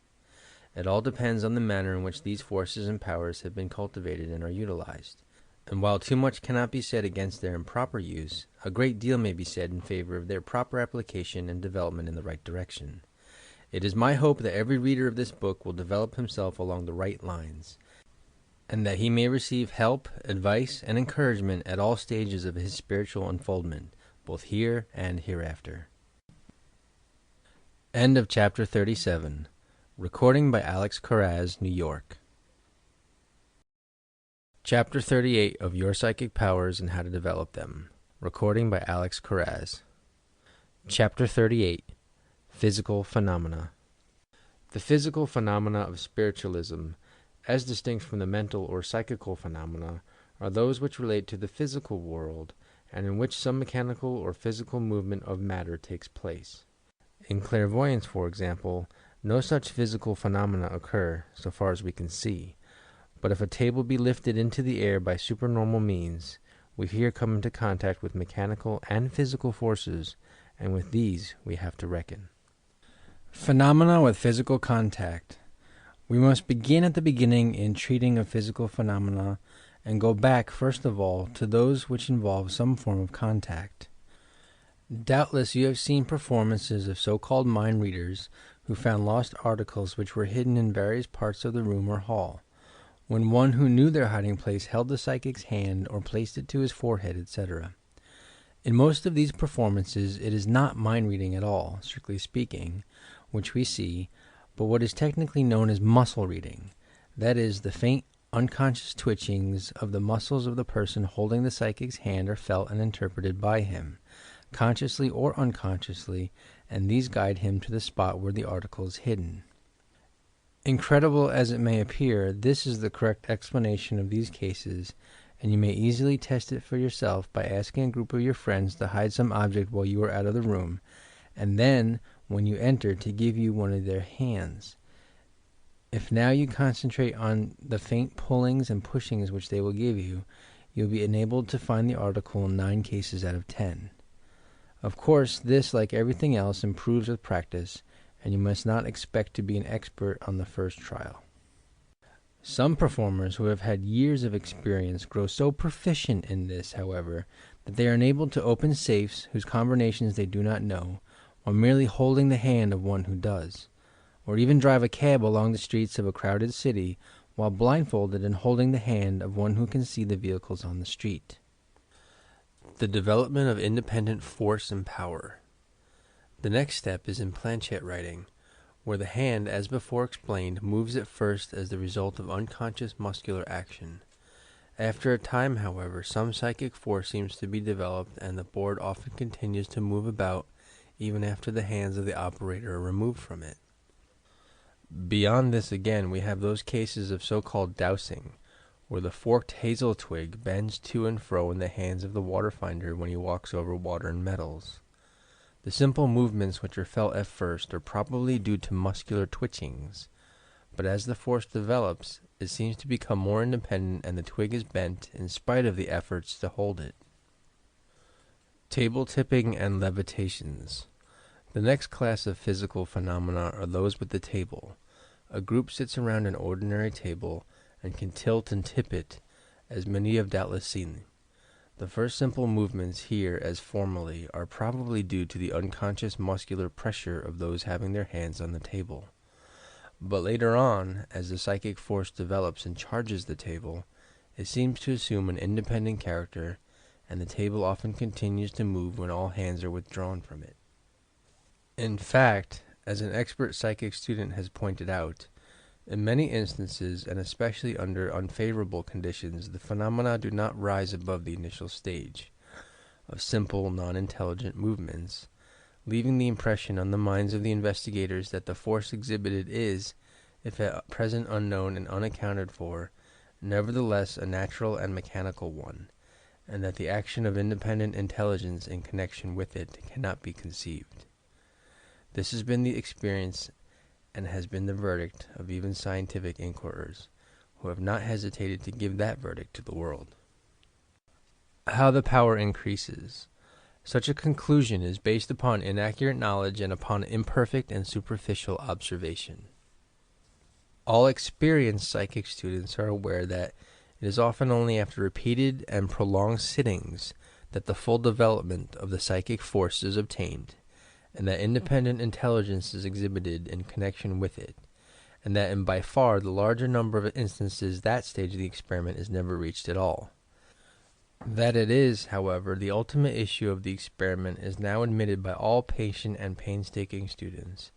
It all depends on the manner in which these forces and powers have been cultivated and are utilized. And while too much cannot be said against their improper use, a great deal may be said in favor of their proper application and development in the right direction. It is my hope that every reader of this book will develop himself along the right lines, and that he may receive help, advice, and encouragement at all stages of his spiritual unfoldment, both here and hereafter. End of Chapter 37. Recording by Alex Carraz, New York. Chapter 38 of Your Psychic Powers and How to Develop Them. Recording by Alex Carraz. Chapter 38. Physical Phenomena. The physical phenomena of spiritualism as distinct from the mental or psychical phenomena, are those which relate to the physical world, and in which some mechanical or physical movement of matter takes place. In clairvoyance, for example, no such physical phenomena occur, so far as we can see, but if a table be lifted into the air by supernormal means, we here come into contact with mechanical and physical forces, and with these we have to reckon. Phenomena with physical contact. We must begin at the beginning in treating of physical phenomena, and go back, first of all, to those which involve some form of contact. Doubtless you have seen performances of so-called mind readers who found lost articles which were hidden in various parts of the room or hall, when one who knew their hiding place held the psychic's hand or placed it to his forehead, etc. In most of these performances it is not mind reading at all, strictly speaking, which we see, but what is technically known as muscle reading, that is, the faint unconscious twitchings of the muscles of the person holding the psychic's hand are felt and interpreted by him, consciously or unconsciously, and these guide him to the spot where the article is hidden. Incredible as it may appear, this is the correct explanation of these cases, and you may easily test it for yourself by asking a group of your friends to hide some object while you are out of the room, and then, when you enter, to give you one of their hands. If now you concentrate on the faint pullings and pushings which they will give you, you will be enabled to find the article in 9 cases out of 10. Of course, this, like everything else, improves with practice, and you must not expect to be an expert on the first trial. Some performers who have had years of experience grow so proficient in this, however, that they are enabled to open safes whose combinations they do not know, while merely holding the hand of one who does, or even drive a cab along the streets of a crowded city while blindfolded and holding the hand of one who can see the vehicles on the street. The development of independent force and power. The next step is in planchette writing, where the hand, as before explained, moves at first as the result of unconscious muscular action. After a time, however, some psychic force seems to be developed, and the board often continues to move about even after the hands of the operator are removed from it. Beyond this again, we have those cases of so-called dowsing, where the forked hazel twig bends to and fro in the hands of the water finder when he walks over water and metals. The simple movements which are felt at first are probably due to muscular twitchings, but as the force develops, it seems to become more independent and the twig is bent in spite of the efforts to hold it. Table tipping and levitations. The next class of physical phenomena are those with the table. A group sits around an ordinary table and can tilt and tip it, as many have doubtless seen. The first simple movements here, as formerly, are probably due to the unconscious muscular pressure of those having their hands on the table. But later on, as the psychic force develops and charges the table, it seems to assume an independent character, and the table often continues to move when all hands are withdrawn from it. In fact, as an expert psychic student has pointed out, in many instances, and especially under unfavorable conditions, the phenomena do not rise above the initial stage of simple, non-intelligent movements, leaving the impression on the minds of the investigators that the force exhibited is, if at present unknown and unaccounted for, nevertheless a natural and mechanical one, and that the action of independent intelligence in connection with it cannot be conceived. This has been the experience and has been the verdict of even scientific inquirers, who have not hesitated to give that verdict to the world. How the power increases. Such a conclusion is based upon inaccurate knowledge and upon imperfect and superficial observation. All experienced psychic students are aware that it is often only after repeated and prolonged sittings that the full development of the psychic force is obtained, and that independent intelligence is exhibited in connection with it, and that in by far the larger number of instances that stage of the experiment is never reached at all. That it is, however, the ultimate issue of the experiment is now admitted by all patient and painstaking students,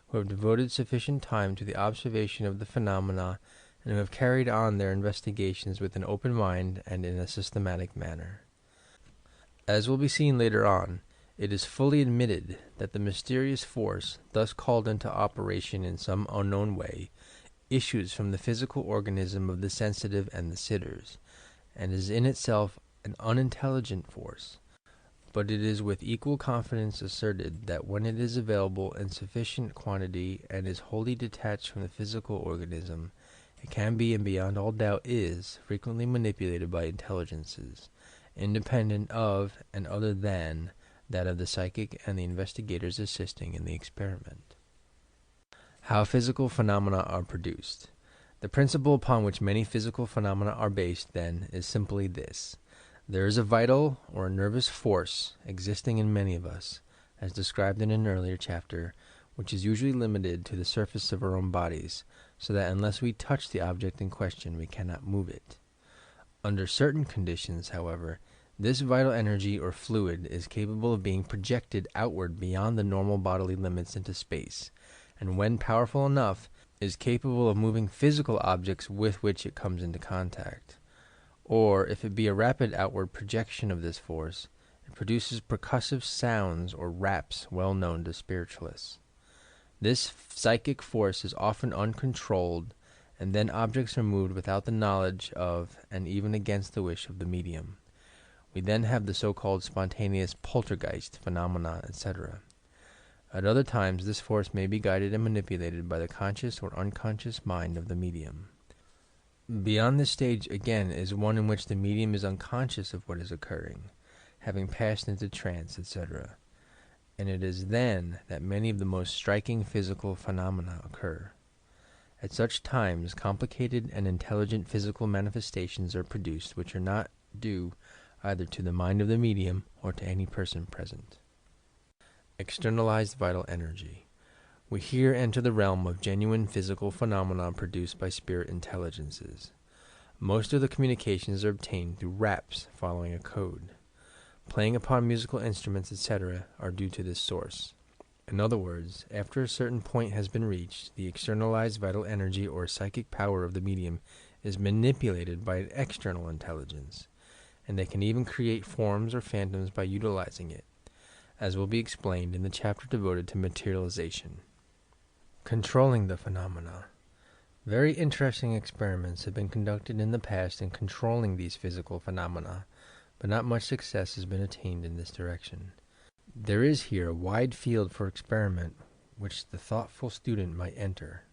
who have devoted sufficient time to the observation of the phenomena and who have carried on their investigations with an open mind and in a systematic manner. As will be seen later on, it is fully admitted that the mysterious force, thus called into operation in some unknown way, issues from the physical organism of the sensitive and the sitters, and is in itself an unintelligent force, but it is with equal confidence asserted that when it is available in sufficient quantity and is wholly detached from the physical organism, it can be, and beyond all doubt is, frequently manipulated by intelligences, independent of and other than that of the psychic and the investigators assisting in the experiment. How physical phenomena are produced. The principle upon which many physical phenomena are based, then, is simply this. There is a vital or a nervous force existing in many of us, as described in an earlier chapter, which is usually limited to the surface of our own bodies, so that unless we touch the object in question we cannot move it. Under certain conditions, however, this vital energy or fluid is capable of being projected outward beyond the normal bodily limits into space, and when powerful enough, is capable of moving physical objects with which it comes into contact. Or, if it be a rapid outward projection of this force, it produces percussive sounds or raps well known to spiritualists. This psychic force is often uncontrolled, and then objects are moved without the knowledge of and even against the wish of the medium. We then have the so-called spontaneous poltergeist phenomena, etc. At other times this force may be guided and manipulated by the conscious or unconscious mind of the medium. Beyond this stage, again, is one in which the medium is unconscious of what is occurring, having passed into trance, etc. And it is then that many of the most striking physical phenomena occur. At such times, complicated and intelligent physical manifestations are produced which are not due either to the mind of the medium or to any person present. Externalized vital energy. We here enter the realm of genuine physical phenomena produced by spirit intelligences. Most of the communications are obtained through raps following a code. Playing upon musical instruments, etc., are due to this source. In other words, after a certain point has been reached, the externalized vital energy or psychic power of the medium is manipulated by an external intelligence, and they can even create forms or phantoms by utilizing it, as will be explained in the chapter devoted to materialization. Controlling the phenomena. Very interesting experiments have been conducted in the past in controlling these physical phenomena, but not much success has been attained in this direction. There is here a wide field for experiment which the thoughtful student might enter.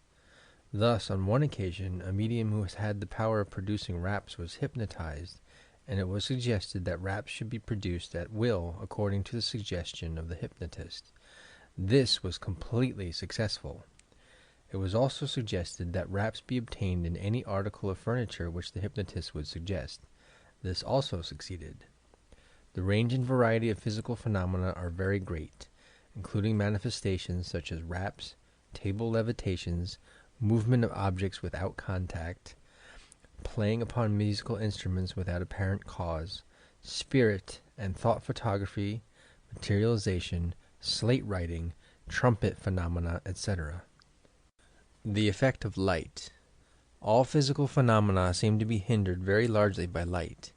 Thus, on one occasion, a medium who has had the power of producing raps was hypnotized, and it was suggested that raps should be produced at will according to the suggestion of the hypnotist. This was completely successful. It was also suggested that raps be obtained in any article of furniture which the hypnotist would suggest. This also succeeded. The range and variety of physical phenomena are very great, including manifestations such as raps, table levitations, movement of objects without contact, playing upon musical instruments without apparent cause, spirit and thought photography, materialization, slate writing, trumpet phenomena, etc. The effect of light. All physical phenomena seem to be hindered very largely by light,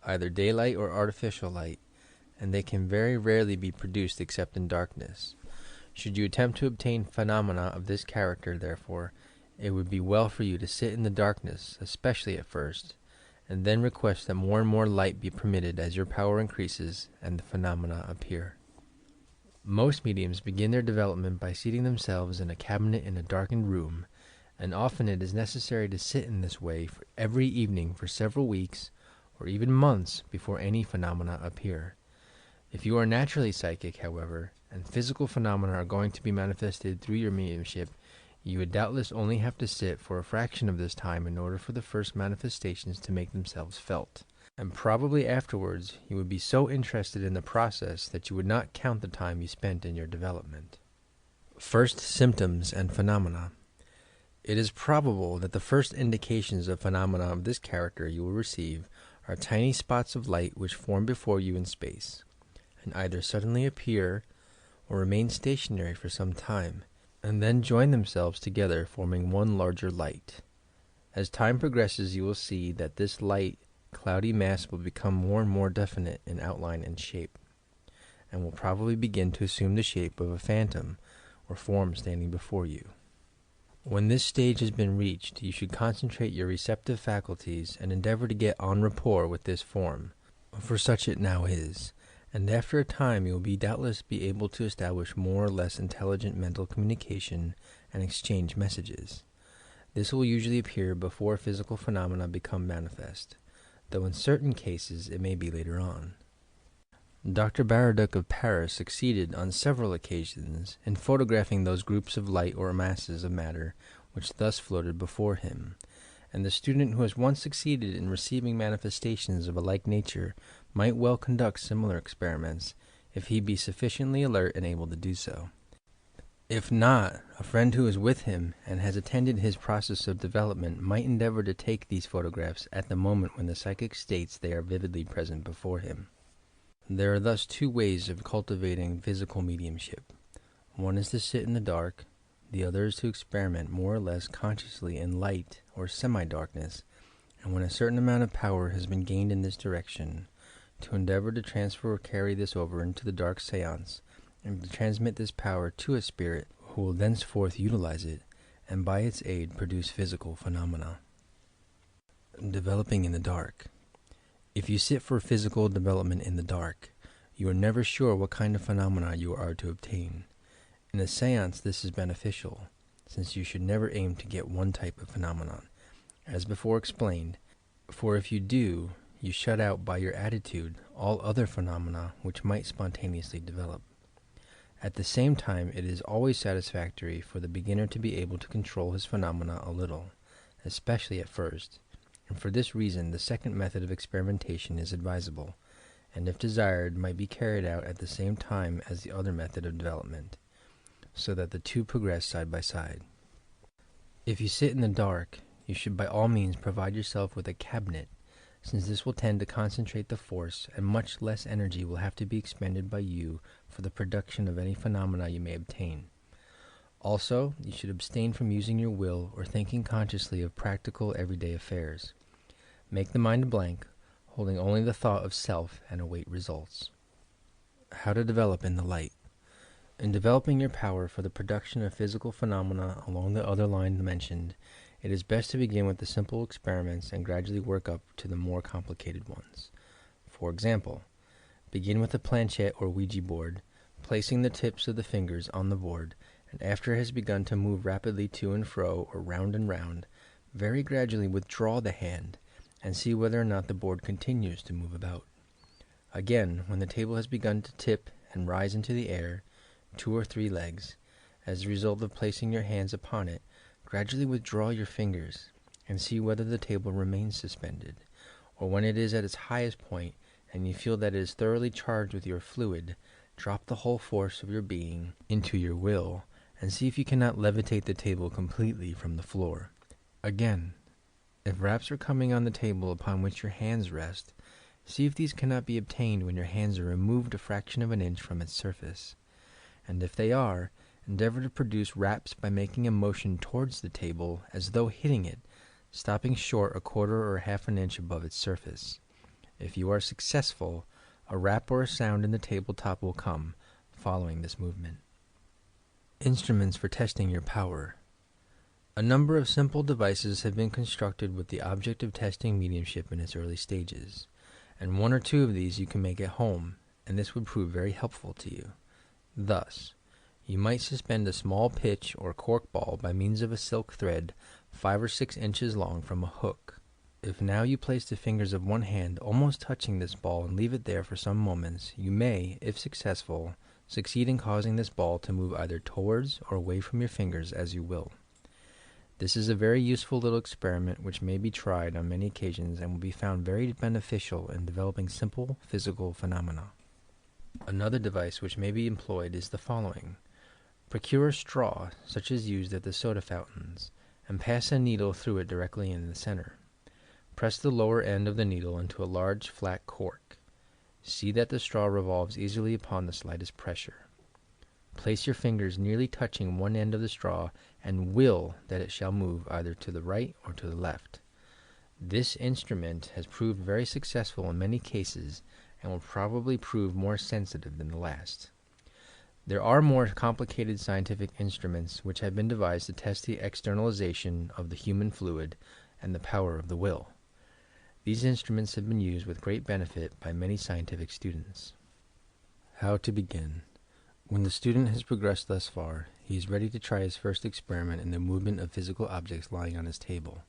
either daylight or artificial light, and they can very rarely be produced except in darkness. Should you attempt to obtain phenomena of this character, therefore, it would be well for you to sit in the darkness, especially at first, and then request that more and more light be permitted as your power increases and the phenomena appear. Most mediums begin their development by seating themselves in a cabinet in a darkened room, and often it is necessary to sit in this way for every evening for several weeks or even months before any phenomena appear. If you are naturally psychic, however, and physical phenomena are going to be manifested through your mediumship, you would doubtless only have to sit for a fraction of this time in order for the first manifestations to make themselves felt. And probably afterwards you would be so interested in the process that you would not count the time you spent in your development. First symptoms and phenomena. It is probable that the first indications of phenomena of this character you will receive are tiny spots of light which form before you in space, and either suddenly appear or remain stationary for some time, and then join themselves together forming one larger light. As time progresses you will see that this light cloudy mass will become more and more definite in outline and shape, and will probably begin to assume the shape of a phantom or form standing before you. When this stage has been reached, you should concentrate your receptive faculties and endeavor to get en rapport with this form, for such it now is, and after a time you will doubtless be able to establish more or less intelligent mental communication and exchange messages. This will usually appear before physical phenomena become manifest, though in certain cases it may be later on. Dr. Baraduc of Paris succeeded on several occasions in photographing those groups of light or masses of matter which thus floated before him, and the student who has once succeeded in receiving manifestations of a like nature might well conduct similar experiments if he be sufficiently alert and able to do so. If not, a friend who is with him and has attended his process of development might endeavor to take these photographs at the moment when the psychic states they are vividly present before him. There are thus two ways of cultivating physical mediumship. One is to sit in the dark, the other is to experiment more or less consciously in light or semi-darkness, and when a certain amount of power has been gained in this direction, to endeavor to transfer or carry this over into the dark seance, and to transmit this power to a spirit who will thenceforth utilize it, and by its aid produce physical phenomena. Developing in the dark. If you sit for physical development in the dark, you are never sure what kind of phenomena you are to obtain. In a seance this is beneficial, since you should never aim to get one type of phenomenon, as before explained, for if you do, you shut out by your attitude all other phenomena which might spontaneously develop. At the same time, it is always satisfactory for the beginner to be able to control his phenomena a little, especially at first, and for this reason the second method of experimentation is advisable, and if desired might be carried out at the same time as the other method of development, so that the two progress side by side. If you sit in the dark, you should by all means provide yourself with a cabinet, since this will tend to concentrate the force, and much less energy will have to be expended by you for the production of any phenomena you may obtain. Also, you should abstain from using your will or thinking consciously of practical everyday affairs. Make the mind a blank, holding only the thought of self, and await results. How to develop in the light. In developing your power for the production of physical phenomena along the other line mentioned, it is best to begin with the simple experiments and gradually work up to the more complicated ones. For example, begin with a planchette or Ouija board, placing the tips of the fingers on the board, and after it has begun to move rapidly to and fro or round and round, very gradually withdraw the hand and see whether or not the board continues to move about. Again, when the table has begun to tip and rise into the air, 2 or 3 legs, as a result of placing your hands upon it, gradually withdraw your fingers and see whether the table remains suspended, or when it is at its highest point and you feel that it is thoroughly charged with your fluid, drop the whole force of your being into your will and see if you cannot levitate the table completely from the floor. Again, if raps are coming on the table upon which your hands rest, see if these cannot be obtained when your hands are removed a fraction of an inch from its surface. And if they are, endeavor to produce raps by making a motion towards the table as though hitting it, stopping short a quarter or half an inch above its surface. If you are successful, a rap or a sound in the tabletop will come, following this movement. Instruments for testing your power. A number of simple devices have been constructed with the object of testing mediumship in its early stages, and 1 or 2 of these you can make at home, and this would prove very helpful to you. Thus, you might suspend a small pitch or cork ball by means of a silk thread 5 or 6 inches long from a hook. If now you place the fingers of one hand almost touching this ball and leave it there for some moments, you may, if successful, succeed in causing this ball to move either towards or away from your fingers as you will. This is a very useful little experiment which may be tried on many occasions and will be found very beneficial in developing simple physical phenomena. Another device which may be employed is the following. Procure a straw, such as used at the soda fountains, and pass a needle through it directly in the center. Press the lower end of the needle into a large flat cork. See that the straw revolves easily upon the slightest pressure. Place your fingers nearly touching one end of the straw and will that it shall move either to the right or to the left. This instrument has proved very successful in many cases and will probably prove more sensitive than the last. There are more complicated scientific instruments which have been devised to test the externalization of the human fluid and the power of the will. These instruments have been used with great benefit by many scientific students. How to begin. When the student has progressed thus far, he is ready to try his first experiment in the movement of physical objects lying on his table.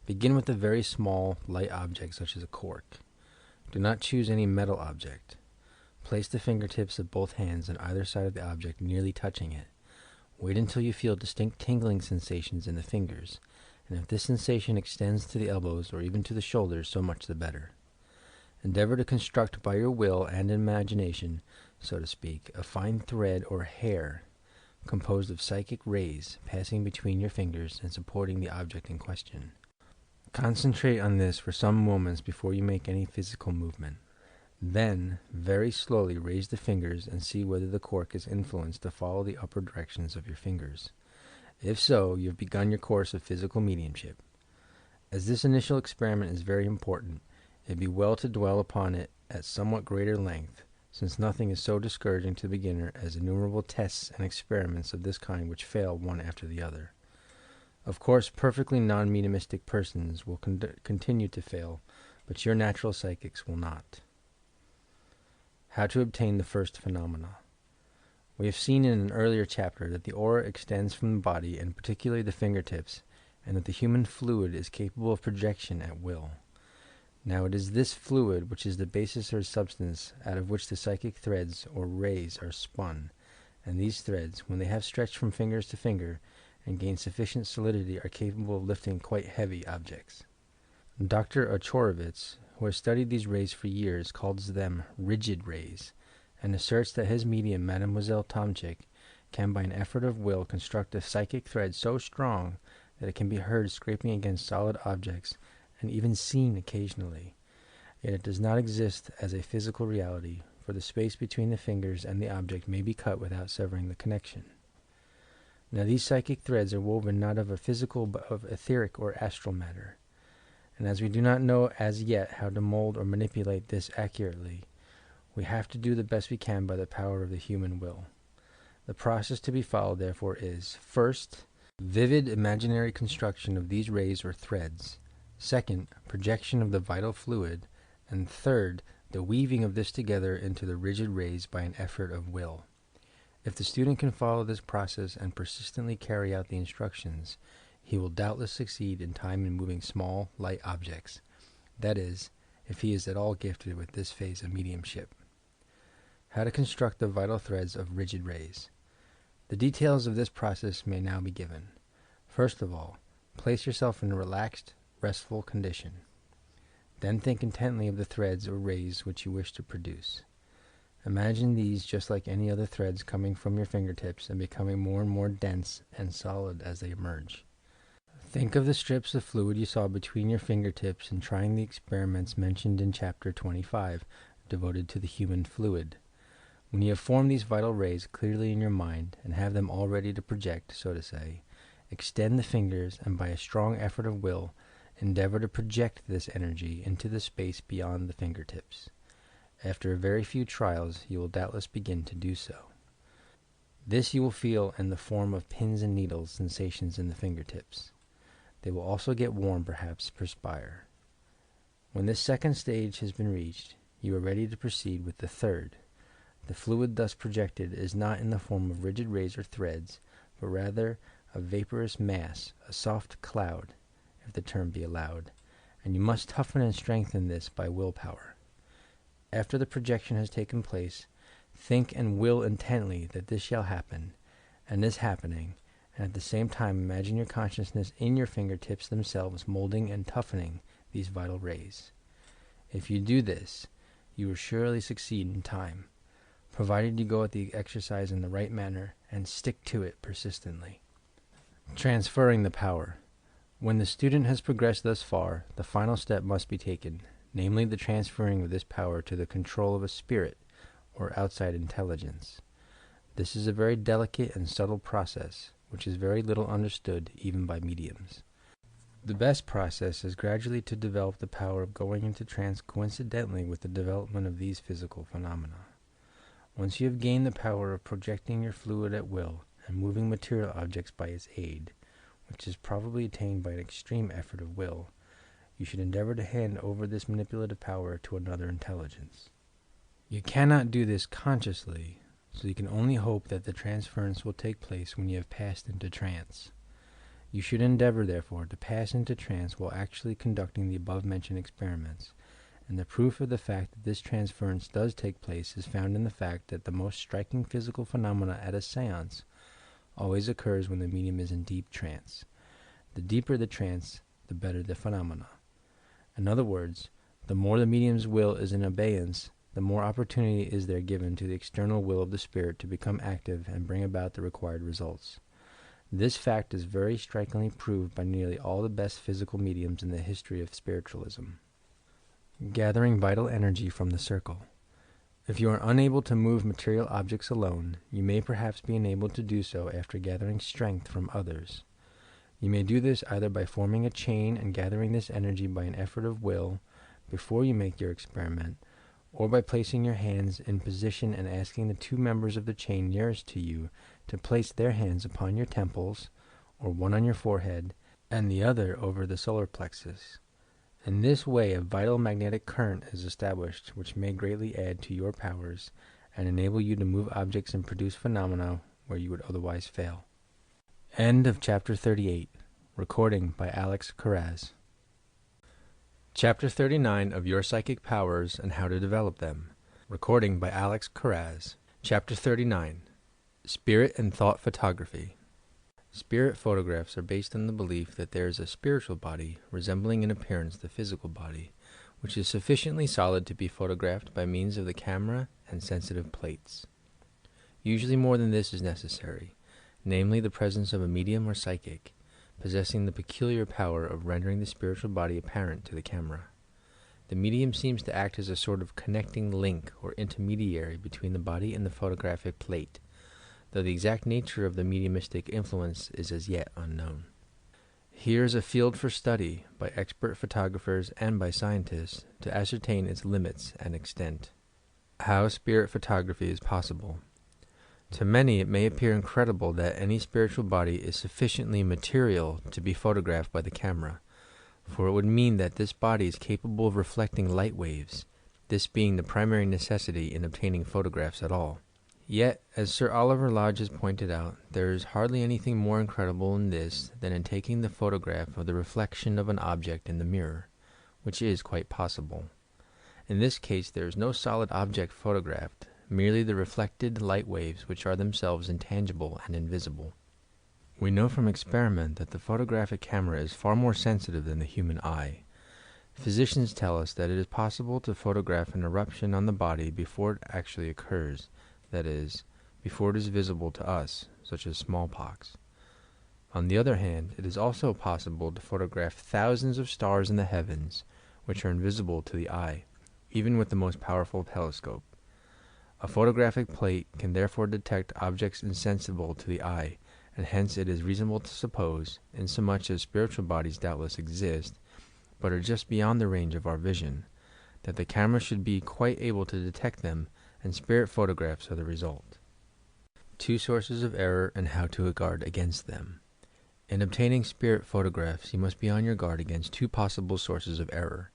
Begin with a very small, light object such as a cork. Do not choose any metal object. Place the fingertips of both hands on either side of the object, nearly touching it. Wait until you feel distinct tingling sensations in the fingers, and if this sensation extends to the elbows or even to the shoulders, so much the better. Endeavor to construct by your will and imagination, so to speak, a fine thread or hair composed of psychic rays passing between your fingers and supporting the object in question. Concentrate on this for some moments before you make any physical movement. Then, very slowly raise the fingers and see whether the cork is influenced to follow the upper directions of your fingers. If so, you have begun your course of physical mediumship. As this initial experiment is very important, it would be well to dwell upon it at somewhat greater length, since nothing is so discouraging to the beginner as innumerable tests and experiments of this kind which fail one after the other. Of course, perfectly non-mediumistic persons will continue to fail, but your natural psychics will not. How to obtain the first phenomena. We have seen in an earlier chapter that the aura extends from the body, and particularly the fingertips, and that the human fluid is capable of projection at will. Now it is this fluid which is the basis or substance out of which the psychic threads or rays are spun, and these threads, when they have stretched from fingers to finger and gained sufficient solidity, are capable of lifting quite heavy objects. Dr. Ochorovitz, who has studied these rays for years, calls them rigid rays, and asserts that his medium, Mademoiselle Tomchik, can by an effort of will construct a psychic thread so strong that it can be heard scraping against solid objects and even seen occasionally. Yet it does not exist as a physical reality, for the space between the fingers and the object may be cut without severing the connection. Now these psychic threads are woven not of a physical but of etheric or astral matter, and as we do not know as yet how to mold or manipulate this accurately, we have to do the best we can by the power of the human will. The process to be followed, therefore, is, first, vivid imaginary construction of these rays or threads; second, projection of the vital fluid; and third, the weaving of this together into the rigid rays by an effort of will. If the student can follow this process and persistently carry out the instructions, he will doubtless succeed in time in moving small, light objects. That is, if he is at all gifted with this phase of mediumship. How to construct the vital threads of rigid rays. The details of this process may now be given. First of all, place yourself in a relaxed, restful condition. Then think intently of the threads or rays which you wish to produce. Imagine these just like any other threads coming from your fingertips and becoming more and more dense and solid as they emerge. Think of the strips of fluid you saw between your fingertips in trying the experiments mentioned in Chapter 25, devoted to the human fluid. When you have formed these vital rays clearly in your mind and have them all ready to project, so to say, extend the fingers and by a strong effort of will, endeavor to project this energy into the space beyond the fingertips. After a very few trials, you will doubtless begin to do so. This you will feel in the form of pins and needles sensations in the fingertips. They will also get warm, perhaps perspire. When this second stage has been reached, you are ready to proceed with the third. The fluid thus projected is not in the form of rigid rays or threads, but rather a vaporous mass, a soft cloud, if the term be allowed, and you must toughen and strengthen this by willpower. After the projection has taken place, think and will intently that this shall happen, and is happening, and at the same time imagine your consciousness in your fingertips themselves molding and toughening these vital rays. If you do this, you will surely succeed in time, provided you go at the exercise in the right manner and stick to it persistently. Transferring the power. When the student has progressed thus far, the final step must be taken, namely the transferring of this power to the control of a spirit, or outside intelligence. This is a very delicate and subtle process, which is very little understood even by mediums. The best process is gradually to develop the power of going into trance coincidentally with the development of these physical phenomena. Once you have gained the power of projecting your fluid at will and moving material objects by its aid, which is probably attained by an extreme effort of will, you should endeavor to hand over this manipulative power to another intelligence. You cannot do this consciously, so you can only hope that the transference will take place when you have passed into trance. You should endeavor, therefore, to pass into trance while actually conducting the above-mentioned experiments, and the proof of the fact that this transference does take place is found in the fact that the most striking physical phenomena at a seance always occurs when the medium is in deep trance. The deeper the trance, the better the phenomena. In other words, the more the medium's will is in abeyance, the more opportunity is there given to the external will of the spirit to become active and bring about the required results. This fact is very strikingly proved by nearly all the best physical mediums in the history of spiritualism. Gathering vital energy from the circle. If you are unable to move material objects alone, you may perhaps be enabled to do so after gathering strength from others. You may do this either by forming a chain and gathering this energy by an effort of will before you make your experiment, or by placing your hands in position and asking the two members of the chain nearest to you to place their hands upon your temples, or one on your forehead, and the other over the solar plexus. In this way a vital magnetic current is established which may greatly add to your powers and enable you to move objects and produce phenomena where you would otherwise fail. End of Chapter 38. Recording by Alex Carraz. Chapter 39 of Your Psychic Powers and How to Develop Them. Recording by Alex Carraz. Chapter 39. Spirit and Thought Photography. Spirit photographs are based on the belief that there is a spiritual body resembling in appearance the physical body, which is sufficiently solid to be photographed by means of the camera and sensitive plates. Usually more than this is necessary, namely the presence of a medium or psychic, possessing the peculiar power of rendering the spiritual body apparent to the camera. The medium seems to act as a sort of connecting link or intermediary between the body and the photographic plate, though the exact nature of the mediumistic influence is as yet unknown. Here is a field for study by expert photographers and by scientists to ascertain its limits and extent. How spirit photography is possible. To many it may appear incredible that any spiritual body is sufficiently material to be photographed by the camera, for it would mean that this body is capable of reflecting light waves, this being the primary necessity in obtaining photographs at all. Yet, as Sir Oliver Lodge has pointed out, there is hardly anything more incredible in this than in taking the photograph of the reflection of an object in the mirror, which is quite possible. In this case there is no solid object photographed, merely the reflected light waves which are themselves intangible and invisible. We know from experiment that the photographic camera is far more sensitive than the human eye. Physicians tell us that it is possible to photograph an eruption on the body before it actually occurs, that is, before it is visible to us, such as smallpox. On the other hand, it is also possible to photograph thousands of stars in the heavens, which are invisible to the eye, even with the most powerful telescope. A photographic plate can therefore detect objects insensible to the eye, and hence it is reasonable to suppose, insomuch as spiritual bodies doubtless exist, but are just beyond the range of our vision, that the camera should be quite able to detect them, and spirit photographs are the result. Two sources of error and how to guard against them. In obtaining spirit photographs, you must be on your guard against two possible sources of error.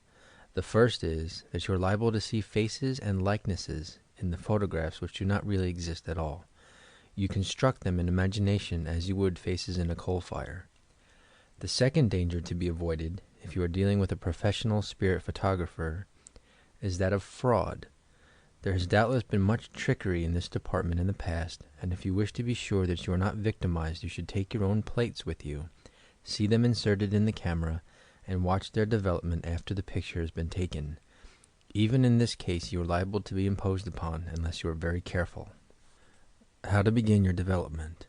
The first is that you are liable to see faces and likenesses in the photographs which do not really exist at all. You construct them in imagination as you would faces in a coal fire. The second danger to be avoided, if you are dealing with a professional spirit photographer, is that of fraud. There has doubtless been much trickery in this department in the past, and if you wish to be sure that you are not victimized, you should take your own plates with you, see them inserted in the camera, and watch their development after the picture has been taken. Even in this case you are liable to be imposed upon unless you are very careful. How to begin your development.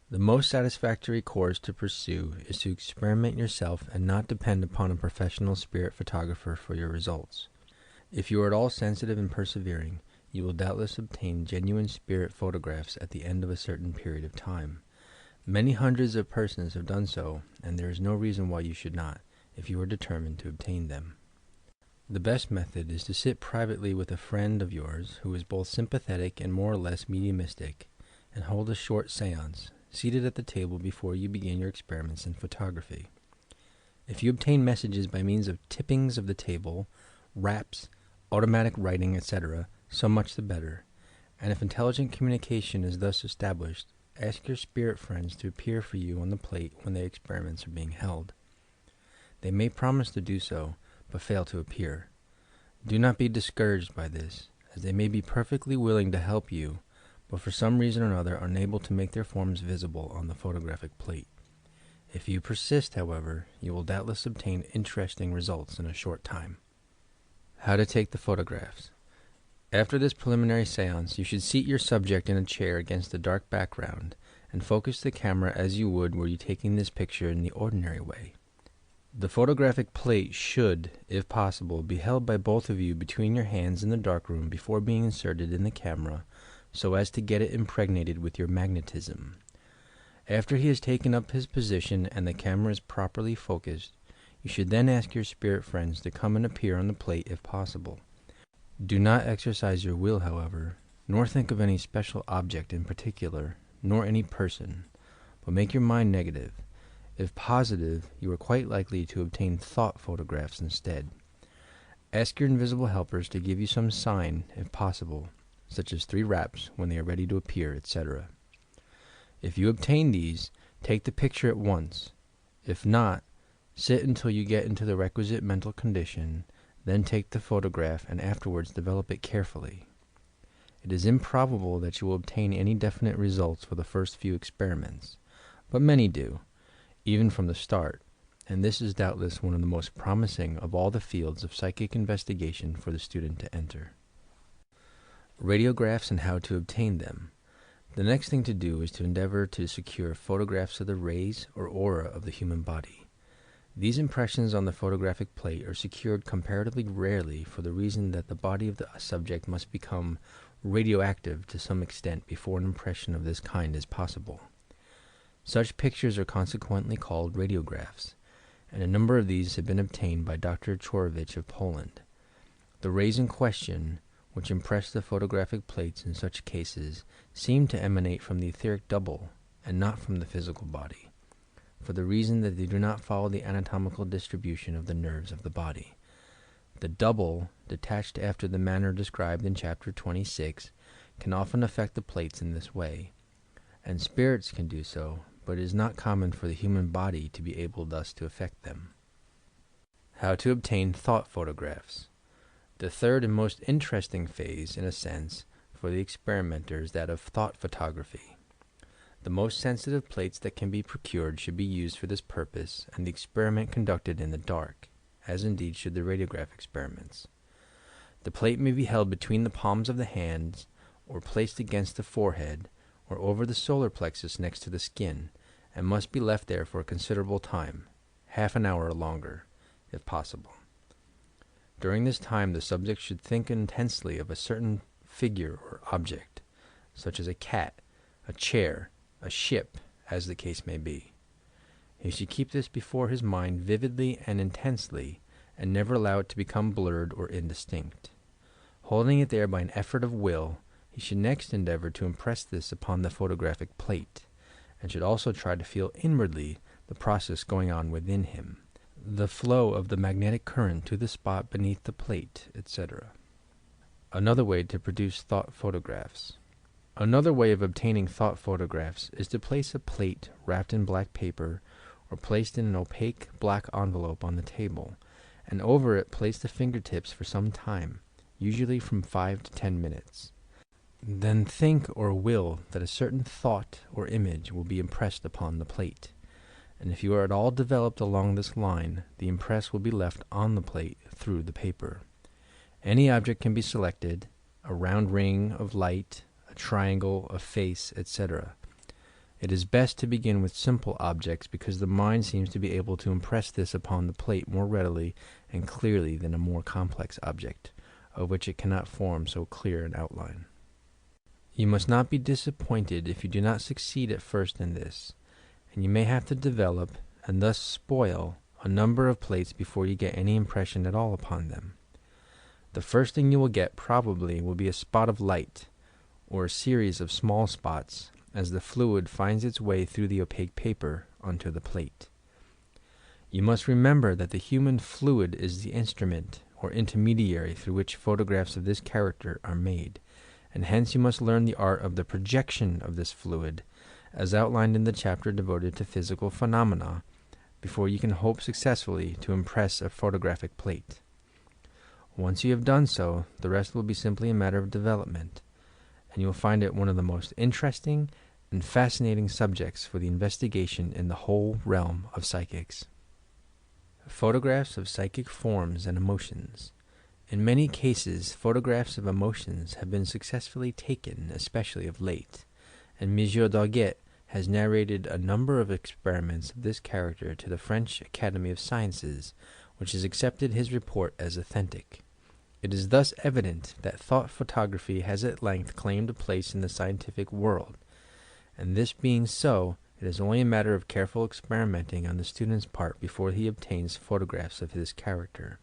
The most satisfactory course to pursue is to experiment yourself and not depend upon a professional spirit photographer for your results. If you are at all sensitive and persevering, you will doubtless obtain genuine spirit photographs at the end of a certain period of time. Many hundreds of persons have done so, and there is no reason why you should not, if you are determined to obtain them. The best method is to sit privately with a friend of yours who is both sympathetic and more or less mediumistic, and hold a short seance, seated at the table before you begin your experiments in photography. If you obtain messages by means of tippings of the table, raps, automatic writing, etc., so much the better. And if intelligent communication is thus established, ask your spirit friends to appear for you on the plate when the experiments are being held. They may promise to do so, but fail to appear. Do not be discouraged by this, as they may be perfectly willing to help you, but for some reason or other are unable to make their forms visible on the photographic plate. If you persist, however, you will doubtless obtain interesting results in a short time. How to take the photographs. After this preliminary seance, you should seat your subject in a chair against a dark background and focus the camera as you would were you taking this picture in the ordinary way. The photographic plate should, if possible, be held by both of you between your hands in the darkroom before being inserted in the camera, so as to get it impregnated with your magnetism. After he has taken up his position and the camera is properly focused, you should then ask your spirit friends to come and appear on the plate if possible. Do not exercise your will, however, nor think of any special object in particular, nor any person, but make your mind negative. If positive, you are quite likely to obtain thought photographs instead. Ask your invisible helpers to give you some sign, if possible, such as 3 raps when they are ready to appear, etc. If you obtain these, take the picture at once. If not, sit until you get into the requisite mental condition, then take the photograph and afterwards develop it carefully. It is improbable that you will obtain any definite results for the first few experiments, but many do, even from the start, and this is doubtless one of the most promising of all the fields of psychic investigation for the student to enter. Radiographs and how to obtain them. The next thing to do is to endeavor to secure photographs of the rays or aura of the human body. These impressions on the photographic plate are secured comparatively rarely for the reason that the body of the subject must become radioactive to some extent before an impression of this kind is possible. Such pictures are consequently called radiographs, and a number of these have been obtained by Dr. Chorowicz of Poland. The rays in question, which impress the photographic plates in such cases, seem to emanate from the etheric double, and not from the physical body, for the reason that they do not follow the anatomical distribution of the nerves of the body. The double, detached after the manner described in Chapter 26, can often affect the plates in this way, and spirits can do so, but it is not common for the human body to be able thus to affect them. How to obtain thought photographs. The third and most interesting phase, in a sense, for the experimenter is that of thought photography. The most sensitive plates that can be procured should be used for this purpose, and the experiment conducted in the dark, as indeed should the radiograph experiments. The plate may be held between the palms of the hands, or placed against the forehead, or over the solar plexus next to the skin, and must be left there for a considerable time, half an hour or longer, if possible. During this time the subject should think intensely of a certain figure or object, such as a cat, a chair, a ship, as the case may be. He should keep this before his mind vividly and intensely, and never allow it to become blurred or indistinct. Holding it there by an effort of will, he should next endeavor to impress this upon the photographic plate, and should also try to feel inwardly the process going on within him, the flow of the magnetic current to the spot beneath the plate, etc. Another way to produce thought photographs. Another way of obtaining thought photographs is to place a plate wrapped in black paper or placed in an opaque black envelope on the table, and over it place the fingertips for some time, usually from 5 to 10 minutes. Then think or will that a certain thought or image will be impressed upon the plate, and if you are at all developed along this line, the impress will be left on the plate through the paper. Any object can be selected, a round ring of light, a triangle, a face, etc. It is best to begin with simple objects because the mind seems to be able to impress this upon the plate more readily and clearly than a more complex object, of which it cannot form so clear an outline. You must not be disappointed if you do not succeed at first in this, and you may have to develop, and thus spoil, a number of plates before you get any impression at all upon them. The first thing you will get probably will be a spot of light, or a series of small spots, as the fluid finds its way through the opaque paper onto the plate. You must remember that the human fluid is the instrument or intermediary through which photographs of this character are made, and hence you must learn the art of the projection of this fluid, as outlined in the chapter devoted to physical phenomena, before you can hope successfully to impress a photographic plate. Once you have done so, the rest will be simply a matter of development, and you will find it one of the most interesting and fascinating subjects for the investigation in the whole realm of psychics. Photographs of psychic forms and emotions. In many cases, photographs of emotions have been successfully taken, especially of late, and M. Dauguet has narrated a number of experiments of this character to the French Academy of Sciences, which has accepted his report as authentic. It is thus evident that thought photography has at length claimed a place in the scientific world, and this being so, it is only a matter of careful experimenting on the student's part before he obtains photographs of his character.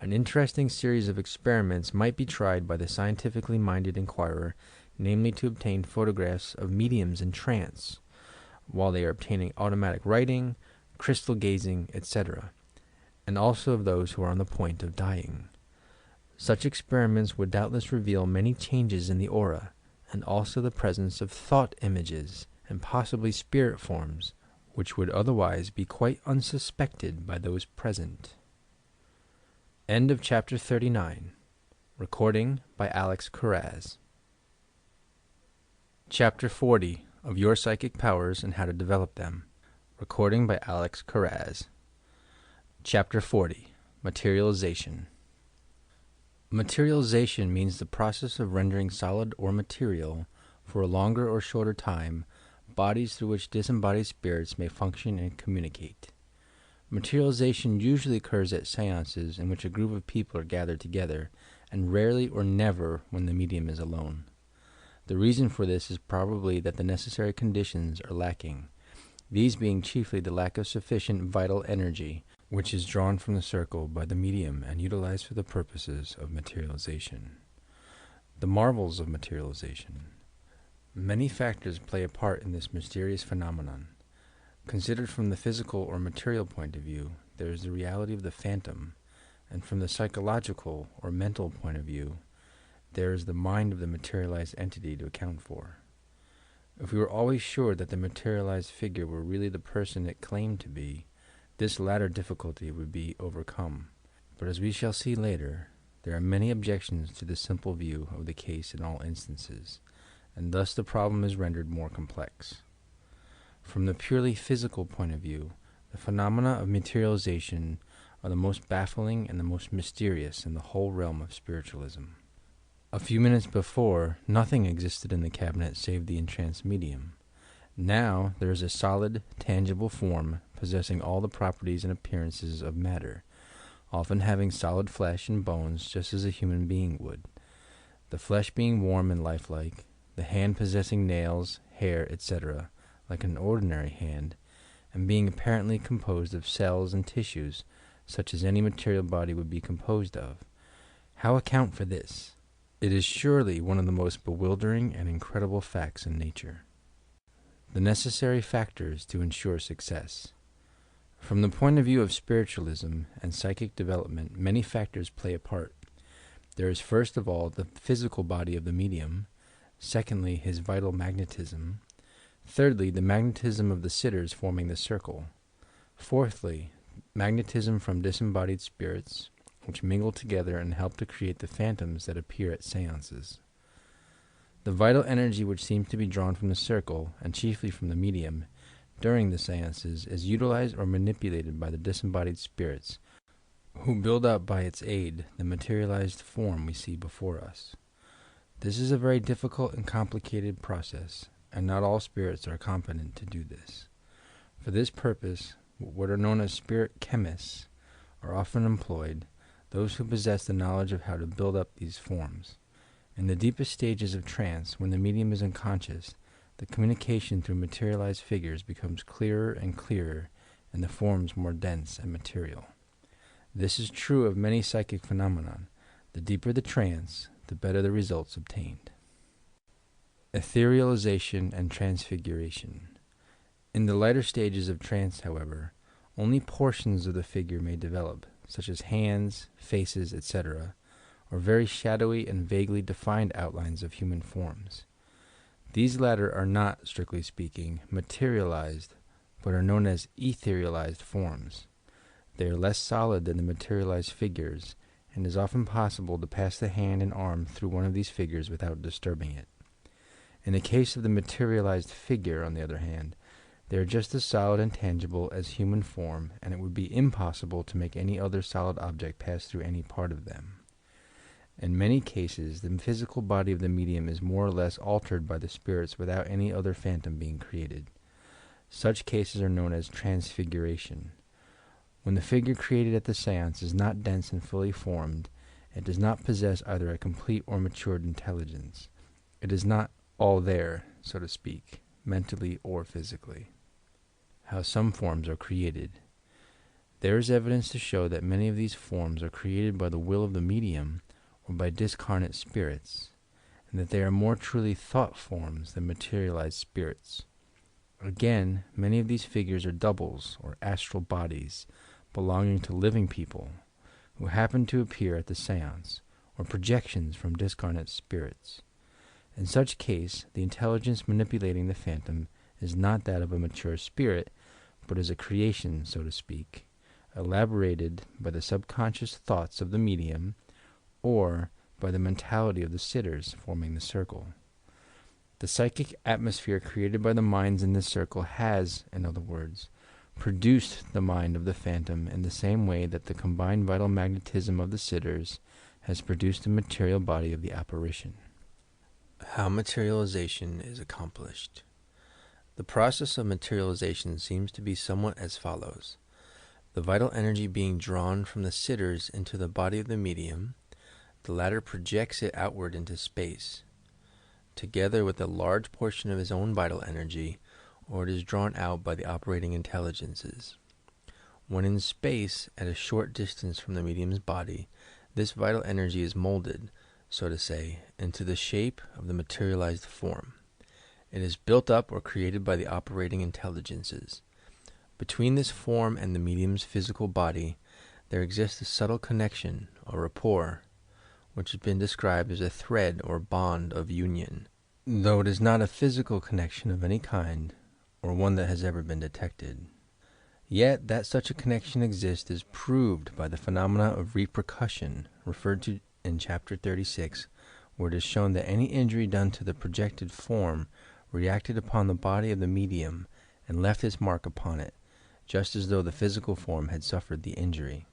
An interesting series of experiments might be tried by the scientifically minded inquirer, namely to obtain photographs of mediums in trance, while they are obtaining automatic writing, crystal gazing, etc., and also of those who are on the point of dying. Such experiments would doubtless reveal many changes in the aura, and also the presence of thought images, and possibly spirit forms, which would otherwise be quite unsuspected by those present. End of Chapter 39. Recording by Alex Carraz. Chapter 40 of Your Psychic Powers and How to Develop Them. Recording by Alex Carraz. Chapter 40. Materialization. Materialization means the process of rendering solid or material, for a longer or shorter time, bodies through which disembodied spirits may function and communicate. Materialization usually occurs at seances in which a group of people are gathered together, and rarely or never when the medium is alone. The reason for this is probably that the necessary conditions are lacking, these being chiefly the lack of sufficient vital energy, which is drawn from the circle by the medium and utilized for the purposes of materialization. The marvels of materialization. Many factors play a part in this mysterious phenomenon. Considered from the physical or material point of view, there is the reality of the phantom, and from the psychological or mental point of view, there is the mind of the materialized entity to account for. If we were always sure that the materialized figure were really the person it claimed to be, this latter difficulty would be overcome. But as we shall see later, there are many objections to the simple view of the case in all instances, and thus the problem is rendered more complex. From the purely physical point of view, the phenomena of materialization are the most baffling and the most mysterious in the whole realm of spiritualism. A few minutes before, nothing existed in the cabinet save the entranced medium. Now there is a solid, tangible form possessing all the properties and appearances of matter, often having solid flesh and bones just as a human being would, the flesh being warm and lifelike, the hand possessing nails, hair, etc., like an ordinary hand, and being apparently composed of cells and tissues, such as any material body would be composed of. How account for this? It is surely one of the most bewildering and incredible facts in nature. The necessary factors to ensure success. From the point of view of spiritualism and psychic development, many factors play a part. There is first of all the physical body of the medium, secondly his vital magnetism, thirdly the magnetism of the sitters forming the circle, fourthly magnetism from disembodied spirits, which mingle together and help to create the phantoms that appear at seances. The vital energy which seems to be drawn from the circle, and chiefly from the medium, during the seances is utilized or manipulated by the disembodied spirits, who build up by its aid the materialized form we see before us. This is a very difficult and complicated process, and not all spirits are competent to do this. For this purpose, what are known as spirit chemists are often employed, those who possess the knowledge of how to build up these forms. In the deepest stages of trance, when the medium is unconscious, the communication through materialized figures becomes clearer and clearer, and the forms more dense and material. This is true of many psychic phenomenon, The deeper the trance, the better the results obtained. Etherealization and transfiguration. In the lighter stages of trance, however, only portions of the figure may develop, such as hands, faces, etc., or very shadowy and vaguely defined outlines of human forms. These latter are not, strictly speaking, materialized, but are known as etherealized forms. They are less solid than the materialized figures, and it is often possible to pass the hand and arm through one of these figures without disturbing it. In the case of the materialized figure, on the other hand, they are just as solid and tangible as human form, and it would be impossible to make any other solid object pass through any part of them. In many cases, the physical body of the medium is more or less altered by the spirits without any other phantom being created. Such cases are known as transfiguration. When the figure created at the seance is not dense and fully formed, it does not possess either a complete or matured intelligence. It is not all there, so to speak, mentally or physically. How some forms are created. There is evidence to show that many of these forms are created by the will of the medium or by discarnate spirits, and that they are more truly thought forms than materialized spirits. Again, many of these figures are doubles or astral bodies belonging to living people who happen to appear at the seance, or projections from discarnate spirits. In such case, the intelligence manipulating the phantom is not that of a mature spirit, but is a creation, so to speak, elaborated by the subconscious thoughts of the medium or by the mentality of the sitters forming the circle. The psychic atmosphere created by the minds in this circle has, in other words, produced the mind of the phantom in the same way that the combined vital magnetism of the sitters has produced the material body of the apparition. How materialization is accomplished. The process of materialization seems to be somewhat as follows. The vital energy being drawn from the sitters into the body of the medium, the latter projects it outward into space, together with a large portion of his own vital energy, or it is drawn out by the operating intelligences. When in space, at a short distance from the medium's body, this vital energy is molded, so to say, into the shape of the materialized form. It is built up or created by the operating intelligences. Between this form and the medium's physical body, there exists a subtle connection, or rapport, which has been described as a thread or bond of union, though it is not a physical connection of any kind, or one that has ever been detected. Yet that such a connection exists is proved by the phenomena of repercussion, referred to in Chapter 36, where it is shown that any injury done to the projected form reacted upon the body of the medium and left its mark upon it, just as though the physical form had suffered the injury.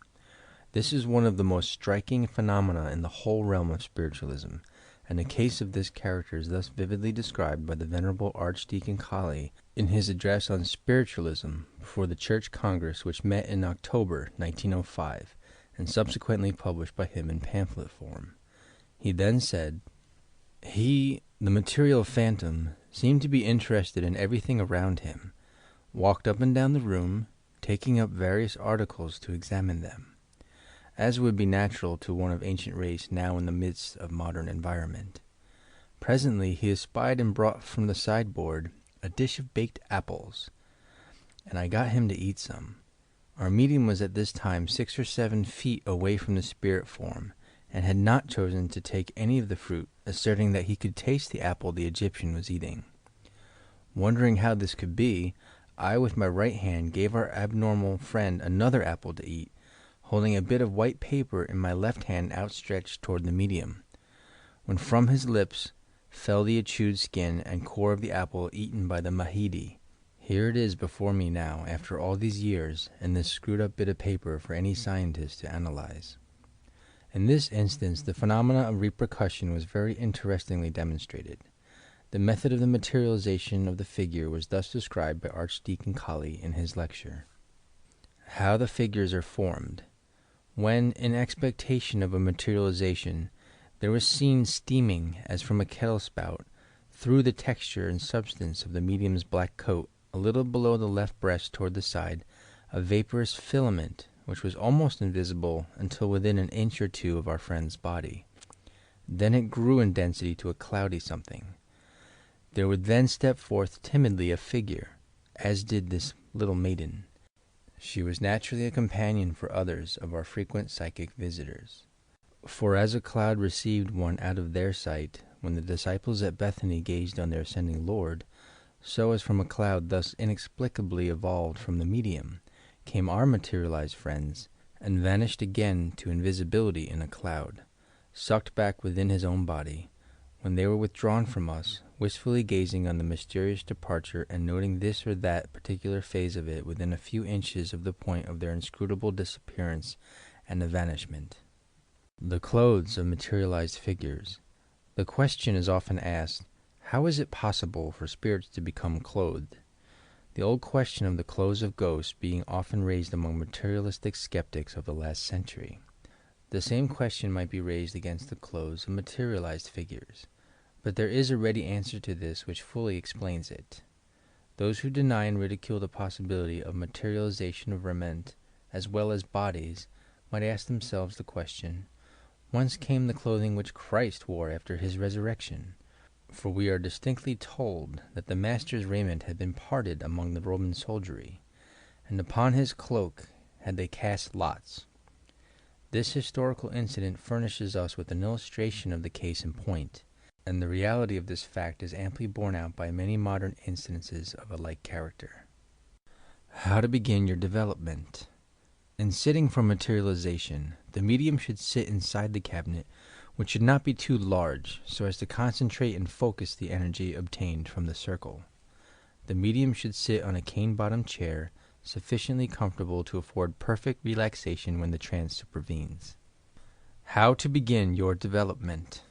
This is one of the most striking phenomena in the whole realm of spiritualism, and a case of this character is thus vividly described by the Venerable Archdeacon Colley in his address on spiritualism before the Church Congress, which met in October 1905, and subsequently published by him in pamphlet form. He then said, "He, the material phantom, seemed to be interested in everything around him, walked up and down the room, taking up various articles to examine them, as would be natural to one of ancient race now in the midst of modern environment. Presently he espied and brought from the sideboard a dish of baked apples, and I got him to eat some. Our medium was at this time 6 or 7 feet away from the spirit form, and had not chosen to take any of the fruit, asserting that he could taste the apple the Egyptian was eating. Wondering how this could be, I with my right hand gave our abnormal friend another apple to eat, holding a bit of white paper in my left hand outstretched toward the medium, when from his lips fell the chewed skin and core of the apple eaten by the Mahidi. Here it is before me now, after all these years, and this screwed-up bit of paper for any scientist to analyze." In this instance, the phenomena of repercussion was very interestingly demonstrated. The method of the materialization of the figure was thus described by Archdeacon Colley in his lecture. How the figures are formed. When, in expectation of a materialization, there was seen steaming, as from a kettle spout, through the texture and substance of the medium's black coat, a little below the left breast toward the side, a vaporous filament, which was almost invisible until within an inch or two of our friend's body. Then it grew in density to a cloudy something. There would then step forth timidly a figure, as did this little maiden. She was naturally a companion for others of our frequent psychic visitors. For as a cloud received one out of their sight, when the disciples at Bethany gazed on their ascending Lord, so as from a cloud thus inexplicably evolved from the medium, came our materialized friends, and vanished again to invisibility in a cloud, sucked back within his own body, when they were withdrawn from us, wistfully gazing on the mysterious departure and noting this or that particular phase of it within a few inches of the point of their inscrutable disappearance and evanishment. The clothes of materialized figures. The question is often asked, how is it possible for spirits to become clothed? The old question of the clothes of ghosts being often raised among materialistic skeptics of the last century. The same question might be raised against the clothes of materialized figures, but there is a ready answer to this which fully explains it. Those who deny and ridicule the possibility of materialization of raiment, as well as bodies, might ask themselves the question, whence came the clothing which Christ wore after his resurrection? For we are distinctly told that the Master's raiment had been parted among the Roman soldiery, and upon his cloak had they cast lots. This historical incident furnishes us with an illustration of the case in point, and the reality of this fact is amply borne out by many modern instances of a like character. How to begin your development. In sitting for materialization, the medium should sit inside the cabinet, which should not be too large, so as to concentrate and focus the energy obtained from the circle. The medium should sit on a cane-bottomed chair, sufficiently comfortable to afford perfect relaxation when the trance supervenes. How to begin your development.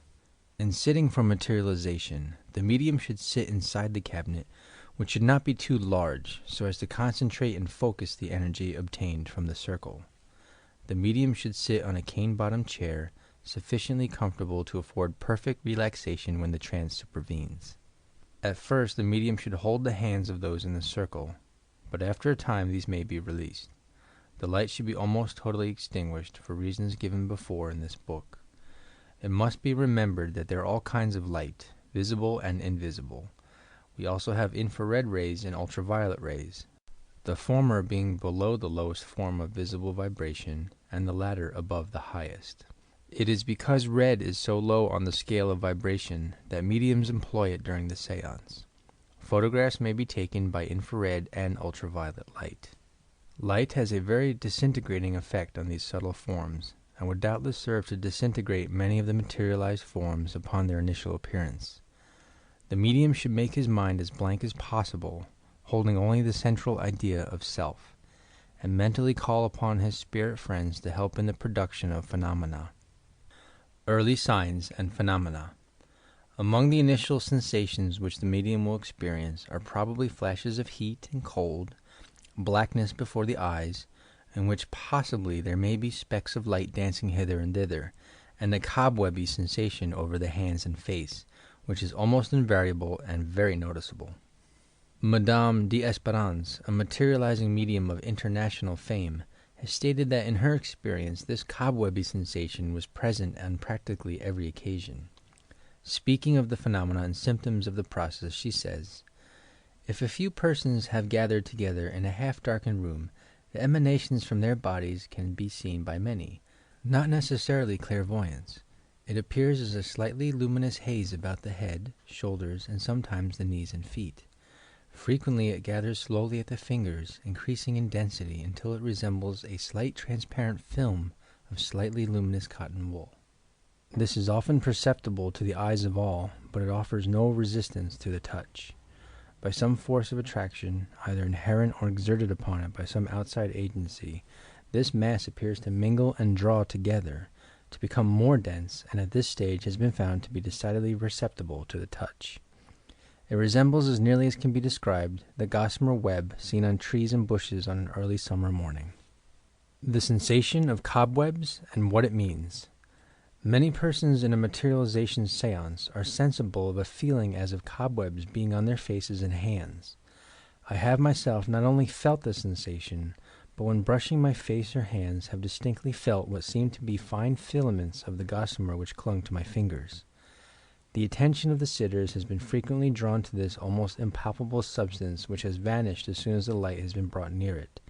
In sitting for materialization, the medium should sit inside the cabinet, which should not be too large, so as to concentrate and focus the energy obtained from the circle. The medium should sit on a cane-bottomed chair, sufficiently comfortable to afford perfect relaxation when the trance supervenes. At first, the medium should hold the hands of those in the circle, but after a time these may be released. The light should be almost totally extinguished for reasons given before in this book. It must be remembered that there are all kinds of light, visible and invisible. We also have infrared rays and ultraviolet rays, the former being below the lowest form of visible vibration and the latter above the highest. It is because red is so low on the scale of vibration that mediums employ it during the séance. Photographs may be taken by infrared and ultraviolet light. Light has a very disintegrating effect on these subtle forms, and would doubtless serve to disintegrate many of the materialized forms upon their initial appearance. The medium should make his mind as blank as possible, holding only the central idea of self, and mentally call upon his spirit friends to help in the production of phenomena. Early signs and phenomena. Among the initial sensations which the medium will experience are probably flashes of heat and cold, blackness before the eyes, in which possibly there may be specks of light dancing hither and thither, and a cobwebby sensation over the hands and face, which is almost invariable and very noticeable. Madame d'Espérance, a materializing medium of international fame, has stated that in her experience this cobwebby sensation was present on practically every occasion. Speaking of the phenomena and symptoms of the process, she says, "If a few persons have gathered together in a half-darkened room, the emanations from their bodies can be seen by many, not necessarily clairvoyance. It appears as a slightly luminous haze about the head, shoulders, and sometimes the knees and feet. Frequently it gathers slowly at the fingers, increasing in density until it resembles a slight transparent film of slightly luminous cotton wool. This is often perceptible to the eyes of all, but it offers no resistance to the touch. By some force of attraction, either inherent or exerted upon it by some outside agency, this mass appears to mingle and draw together, to become more dense, and at this stage has been found to be decidedly perceptible to the touch. It resembles, as nearly as can be described, the gossamer web seen on trees and bushes on an early summer morning." The sensation of cobwebs and what it means. Many persons in a materialization séance are sensible of a feeling as of cobwebs being on their faces and hands. I have myself not only felt the sensation, but when brushing my face or hands have distinctly felt what seemed to be fine filaments of the gossamer which clung to my fingers. The attention of the sitters has been frequently drawn to this almost impalpable substance which has vanished as soon as the light has been brought near it.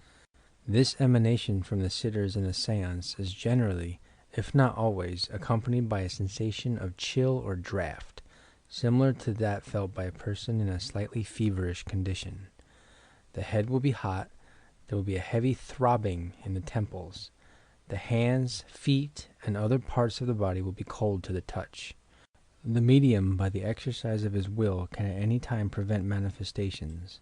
This emanation from the sitters in a seance is generally, if not always, accompanied by a sensation of chill or draft, similar to that felt by a person in a slightly feverish condition. The head will be hot, there will be a heavy throbbing in the temples, the hands, feet, and other parts of the body will be cold to the touch. The medium, by the exercise of his will, can at any time prevent manifestations.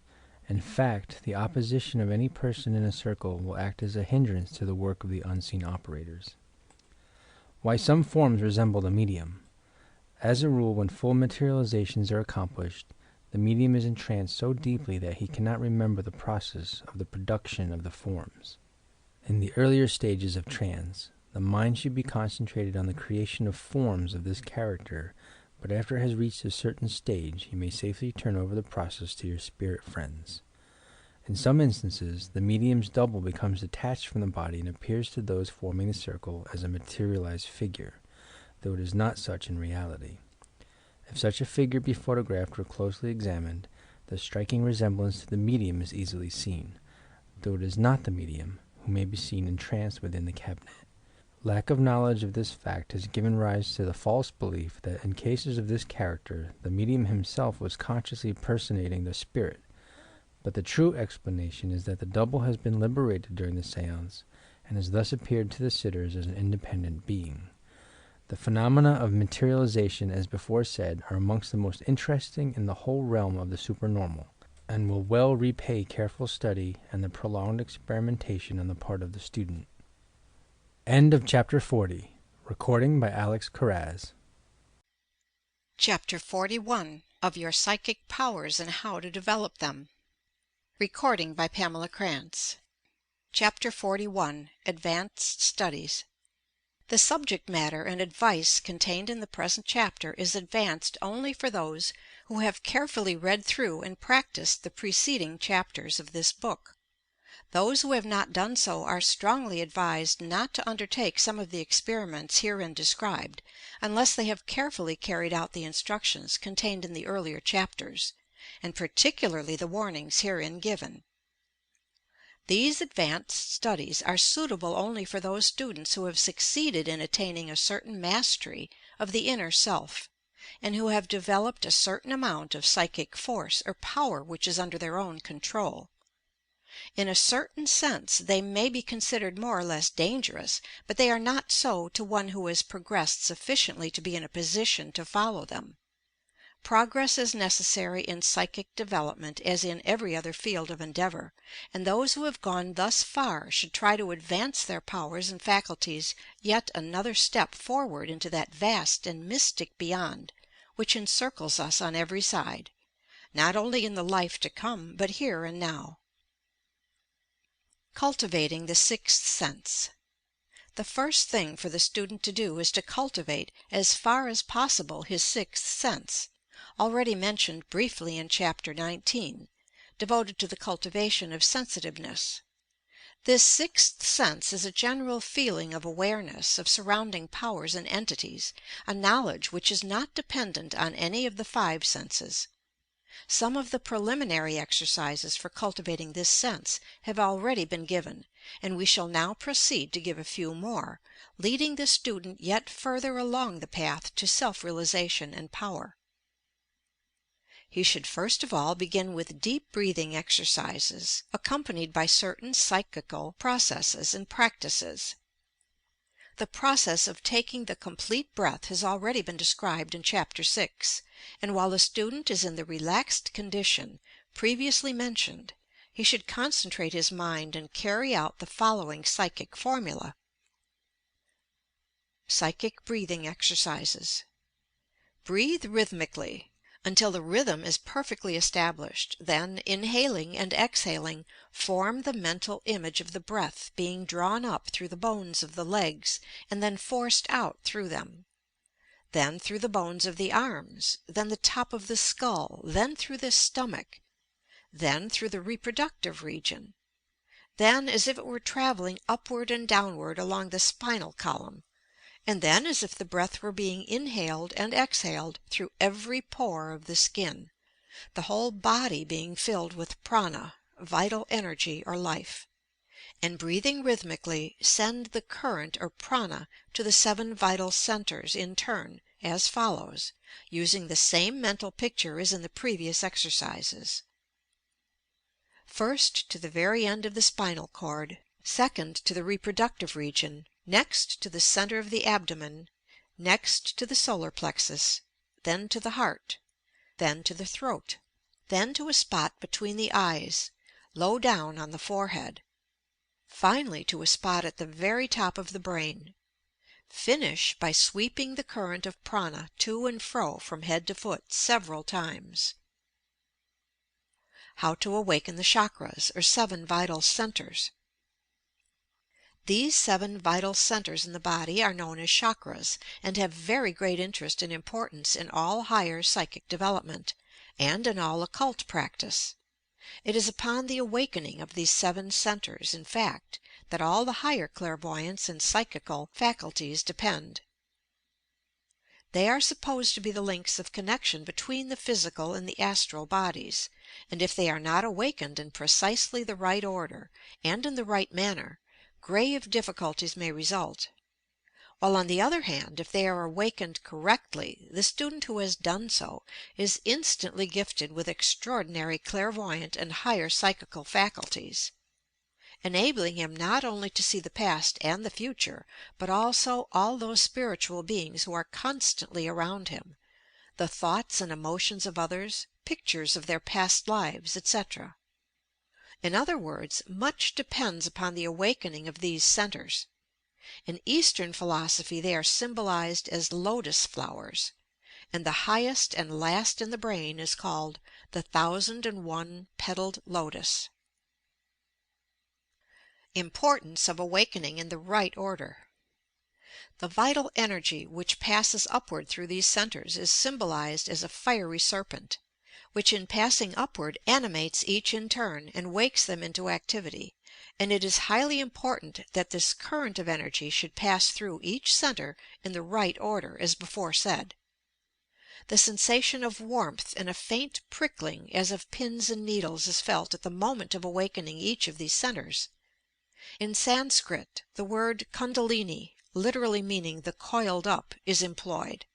In fact, the opposition of any person in a circle will act as a hindrance to the work of the unseen operators. Why some forms resemble the medium. As a rule, when full materializations are accomplished, the medium is entranced so deeply that he cannot remember the process of the production of the forms. In the earlier stages of trance, the mind should be concentrated on the creation of forms of this character, but after it has reached a certain stage, you may safely turn over the process to your spirit friends. In some instances, the medium's double becomes detached from the body and appears to those forming the circle as a materialized figure, though it is not such in reality. If such a figure be photographed or closely examined, the striking resemblance to the medium is easily seen, though it is not the medium, who may be seen entranced within the cabinet. Lack of knowledge of this fact has given rise to the false belief that in cases of this character, the medium himself was consciously personating the spirit, but the true explanation is that the double has been liberated during the seance, and has thus appeared to the sitters as an independent being. The phenomena of materialization, as before said, are amongst the most interesting in the whole realm of the supernormal, and will well repay careful study and the prolonged experimentation on the part of the student. End of Chapter 40. Recording by Alex Carraz. Chapter 41 of Your Psychic Powers and How to Develop Them. Recording by Pamela Krantz. Chapter 41 Advanced Studies. The subject matter and advice contained in the present chapter is advanced only for those who have carefully read through and practiced the preceding chapters of this book. Those who have not done so are strongly advised not to undertake some of the experiments herein described, unless they have carefully carried out the instructions contained in the earlier chapters, and particularly the warnings herein given. These advanced studies are suitable only for those students who have succeeded in attaining a certain mastery of the inner self, and who have developed a certain amount of psychic force or power which is under their own control. In a certain sense they may be considered more or less dangerous, but they are not so to one who has progressed sufficiently to be in a position to follow them. Progress is necessary in psychic development as in every other field of endeavor, and those who have gone thus far should try to advance their powers and faculties yet another step forward into that vast and mystic beyond which encircles us on every side, not only in the life to come, but here and now. Cultivating the Sixth Sense. The first thing for the student to do is to cultivate, as far as possible, his sixth sense, already mentioned briefly in Chapter 19, devoted to the cultivation of sensitiveness. This sixth sense is a general feeling of awareness of surrounding powers and entities, a knowledge which is not dependent on any of the five senses. Some of the preliminary exercises for cultivating this sense have already been given, and we shall now proceed to give a few more, leading the student yet further along the path to self-realization and power. He should first of all begin with deep breathing exercises, accompanied by certain psychical processes and practices. The process of taking the complete breath has already been described in Chapter 6, and while the student is in the relaxed condition previously mentioned, he should concentrate his mind and carry out the following psychic formula. Psychic breathing exercises. Breathe rhythmically until the rhythm is perfectly established, then, inhaling and exhaling, form the mental image of the breath being drawn up through the bones of the legs and then forced out through them. Then through the bones of the arms, then the top of the skull, then through the stomach, then through the reproductive region, then as if it were traveling upward and downward along the spinal column, and then as if the breath were being inhaled and exhaled through every pore of the skin, the whole body being filled with prana, vital energy or life, and breathing rhythmically send the current or prana to the 7 vital centers in turn, as follows, using the same mental picture as in the previous exercises. First to the very end of the spinal cord, second to the reproductive region, next to the center of the abdomen, next to the solar plexus, then to the heart, then to the throat, then to a spot between the eyes, low down on the forehead, finally to a spot at the very top of the brain. Finish by sweeping the current of prana to and fro from head to foot several times. How to awaken the chakras, or 7 vital centers. These 7 vital centers in the body are known as chakras, and have very great interest and importance in all higher psychic development, and in all occult practice. It is upon the awakening of these 7 centers, in fact, that all the higher clairvoyance and psychical faculties depend. They are supposed to be the links of connection between the physical and the astral bodies, and if they are not awakened in precisely the right order and in the right manner, grave difficulties may result; while on the other hand, if they are awakened correctly, the student who has done so is instantly gifted with extraordinary clairvoyant and higher psychical faculties, enabling him not only to see the past and the future, but also all those spiritual beings who are constantly around him, the thoughts and emotions of others, pictures of their past lives, etc. In other words, much depends upon the awakening of these centers. In Eastern philosophy they are symbolized as lotus flowers, and the highest and last in the brain is called the 1001 petaled lotus. Importance of awakening in the right order. The vital energy which passes upward through these centers is symbolized as a fiery serpent, which in passing upward animates each in turn and wakes them into activity, and it is highly important that this current of energy should pass through each center in the right order, as before said. The sensation of warmth and a faint prickling as of pins and needles is felt at the moment of awakening each of these centers. In Sanskrit, the word Kundalini, literally meaning the coiled up, is employed.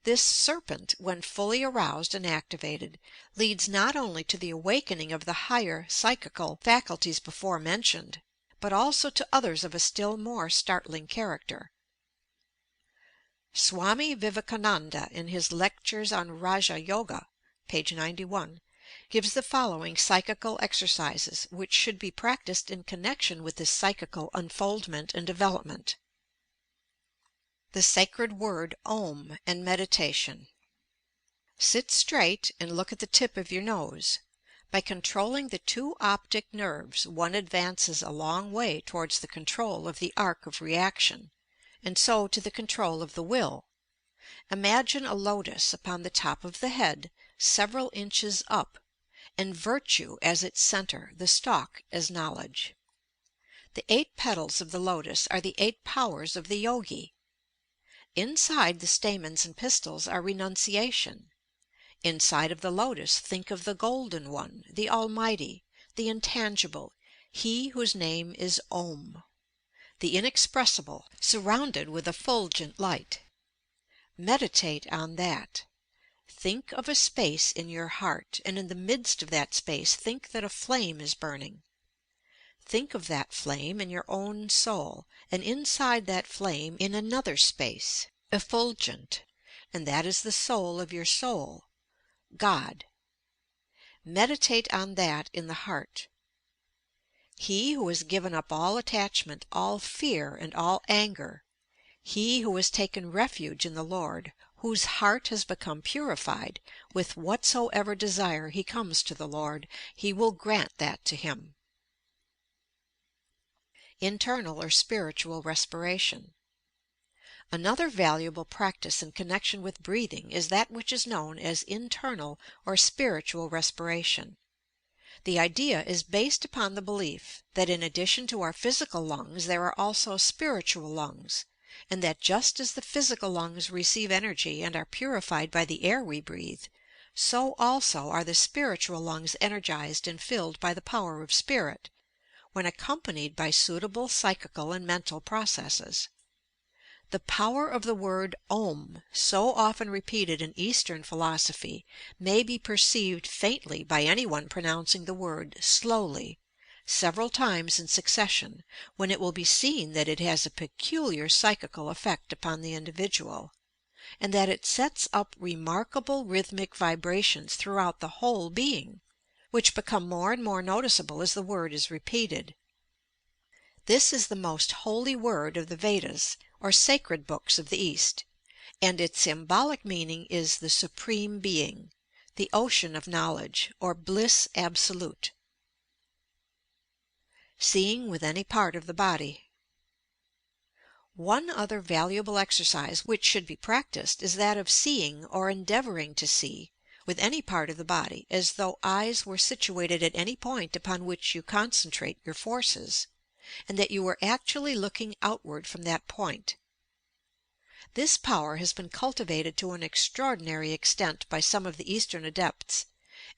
This serpent, when fully aroused and activated, leads not only to the awakening of the higher psychical faculties before mentioned, but also to others of a still more startling character. Swami Vivekananda, in his Lectures on Raja Yoga, page 91, gives the following psychical exercises, which should be practiced in connection with this psychical unfoldment and development. The sacred word Om and meditation. Sit straight and look at the tip of your nose. By controlling the 2 optic nerves, one advances a long way towards the control of the arc of reaction, and so to the control of the will. Imagine a lotus upon the top of the head, several inches up, and virtue as its center, the stalk as knowledge. The 8 petals of the lotus are the 8 powers of the yogi. Inside the stamens and pistils are renunciation. Inside of the lotus think of the Golden One, the Almighty, the Intangible, He whose name is Om, the Inexpressible, surrounded with effulgent light. Meditate on that. Think of a space in your heart, and in the midst of that space think that a flame is burning. Think of that flame in your own soul, and inside that flame in another space, effulgent, and that is the soul of your soul, God. Meditate on that in the heart. He who has given up all attachment, all fear, and all anger, he who has taken refuge in the Lord, whose heart has become purified, with whatsoever desire he comes to the Lord, he will grant that to him. Internal or spiritual respiration. Another valuable practice in connection with breathing is that which is known as internal or spiritual respiration. The idea is based upon the belief that in addition to our physical lungs there are also spiritual lungs, and that just as the physical lungs receive energy and are purified by the air we breathe, so also are the spiritual lungs energized and filled by the power of spirit, when accompanied by suitable psychical and mental processes. The power of the word Om, so often repeated in Eastern philosophy, may be perceived faintly by any one pronouncing the word slowly, several times in succession, when it will be seen that it has a peculiar psychical effect upon the individual, and that it sets up remarkable rhythmic vibrations throughout the whole being, which become more and more noticeable as the word is repeated. This is the most holy word of the Vedas, or sacred books of the East, and its symbolic meaning is the Supreme Being, the Ocean of Knowledge, or Bliss Absolute. Seeing with any part of the body. One other valuable exercise which should be practiced is that of seeing, or endeavoring to see, with any part of the body, as though eyes were situated at any point upon which you concentrate your forces, and that you were actually looking outward from that point. This power has been cultivated to an extraordinary extent by some of the Eastern adepts,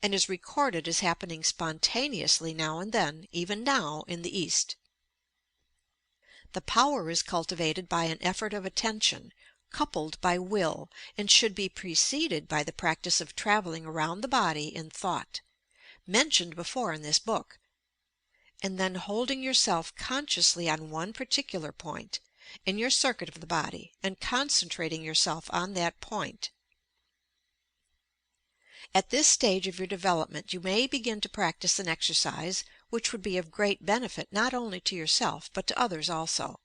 and is recorded as happening spontaneously now and then, even now, in the East. The power is cultivated by an effort of attention, coupled by will, and should be preceded by the practice of traveling around the body in thought, mentioned before in this book, and then holding yourself consciously on one particular point in your circuit of the body, and concentrating yourself on that point. At this stage of your development you may begin to practice an exercise which would be of great benefit not only to yourself but to others also.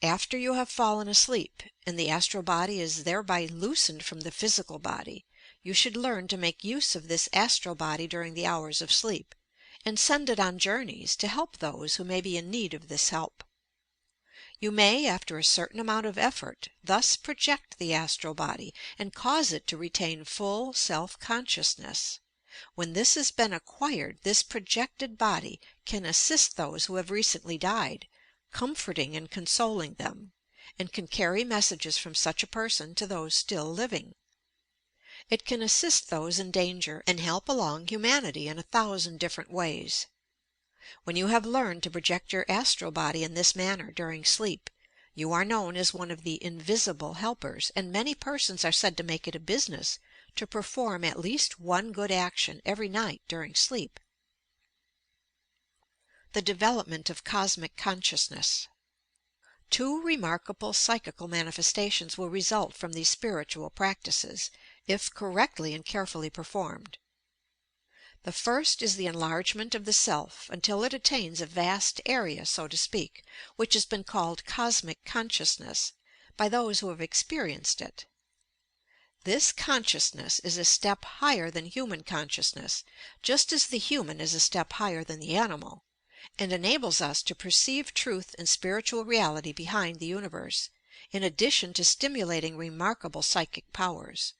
After you have fallen asleep, and the astral body is thereby loosened from the physical body, you should learn to make use of this astral body during the hours of sleep, and send it on journeys to help those who may be in need of this help. You may, after a certain amount of effort, thus project the astral body, and cause it to retain full self-consciousness. When this has been acquired, this projected body can assist those who have recently died, comforting and consoling them, and can carry messages from such a person to those still living. It can assist those in danger, and help along humanity in 1,000 different ways. When you have learned to project your astral body in this manner during sleep, you are known as one of the invisible helpers, and many persons are said to make it a business to perform at least one good action every night during sleep. The development of cosmic consciousness. 2 remarkable psychical manifestations will result from these spiritual practices, if correctly and carefully performed. The first is the enlargement of the self until it attains a vast area, so to speak, which has been called cosmic consciousness by those who have experienced it. This consciousness is a step higher than human consciousness, just as the human is a step higher than the animal, and enables us to perceive truth and spiritual reality behind the universe, in addition to stimulating remarkable psychic powers.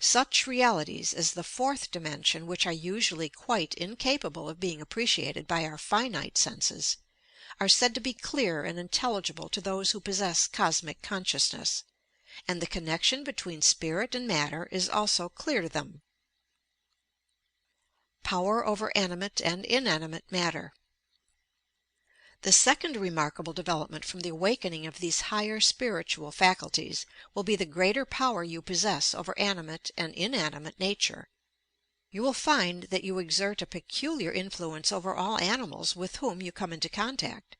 Such realities as the 4th dimension, which are usually quite incapable of being appreciated by our finite senses, are said to be clear and intelligible to those who possess cosmic consciousness, and the connection between spirit and matter is also clear to them. Power over animate and inanimate matter. The second remarkable development from the awakening of these higher spiritual faculties will be the greater power you possess over animate and inanimate nature. You will find that you exert a peculiar influence over all animals with whom you come into contact,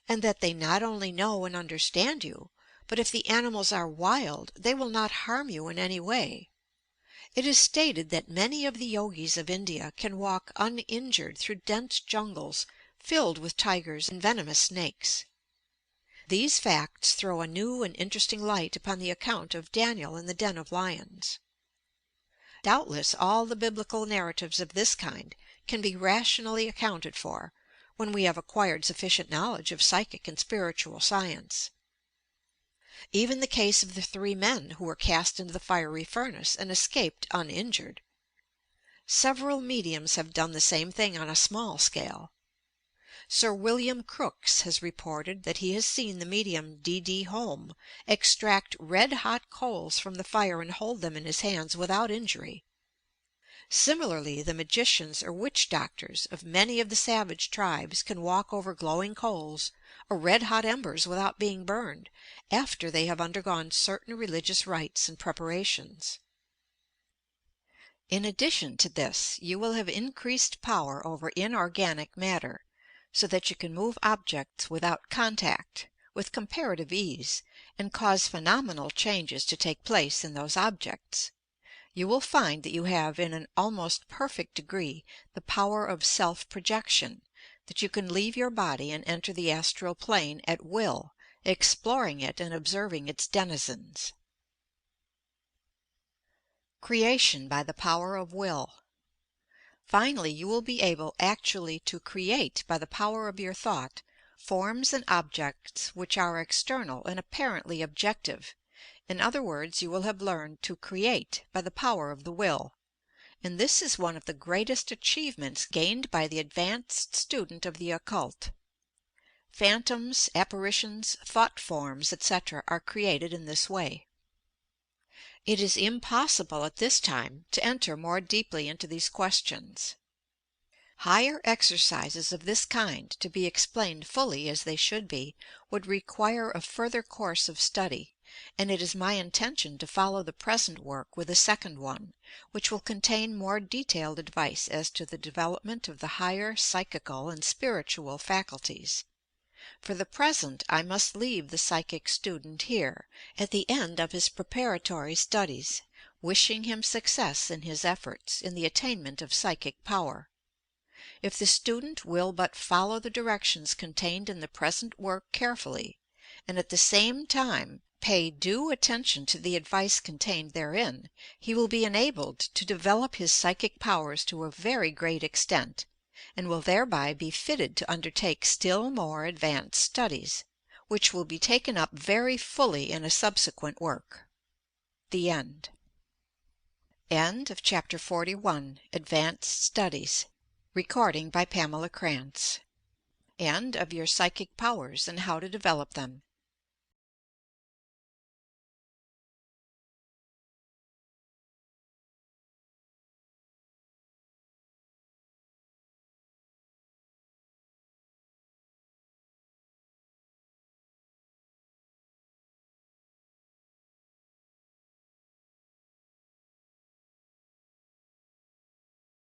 and that they not only know and understand you, but if the animals are wild, they will not harm you in any way. It is stated that many of the yogis of India can walk uninjured through dense jungles filled with tigers and venomous snakes. These facts throw a new and interesting light upon the account of Daniel in the den of lions. Doubtless all the biblical narratives of this kind can be rationally accounted for, when we have acquired sufficient knowledge of psychic and spiritual science. Even the case of the 3 men who were cast into the fiery furnace and escaped uninjured. Several mediums have done the same thing on a small scale. Sir William Crookes has reported that he has seen the medium D.D. Home extract red-hot coals from the fire and hold them in his hands without injury. Similarly, the magicians or witch doctors of many of the savage tribes can walk over glowing coals or red-hot embers without being burned, after they have undergone certain religious rites and preparations. In addition to this, you will have increased power over inorganic matter, so that you can move objects without contact, with comparative ease, and cause phenomenal changes to take place in those objects. You will find that you have in an almost perfect degree the power of self-projection, that you can leave your body and enter the astral plane at will, exploring it and observing its denizens. Creation by the power of will. Finally, you will be able actually to create by the power of your thought forms and objects which are external and apparently objective. In other words, you will have learned to create by the power of the will, and this is one of the greatest achievements gained by the advanced student of the occult. Phantoms, apparitions, thought forms, etc., are created in this way. It is impossible at this time to enter more deeply into these questions. Higher exercises of this kind, to be explained fully as they should be, would require a further course of study, and it is my intention to follow the present work with a second one, which will contain more detailed advice as to the development of the higher psychical and spiritual faculties. For the present I must leave the psychic student here, at the end of his preparatory studies, wishing him success in his efforts in the attainment of psychic power. If the student will but follow the directions contained in the present work carefully, and at the same time pay due attention to the advice contained therein, he will be enabled to develop his psychic powers to a very great extent, and will thereby be fitted to undertake still more advanced studies, which will be taken up very fully in a subsequent work. The End. End of Chapter 41. Advanced Studies. Recording by Pamela Krantz. End of Your Psychic Powers and How to Develop Them.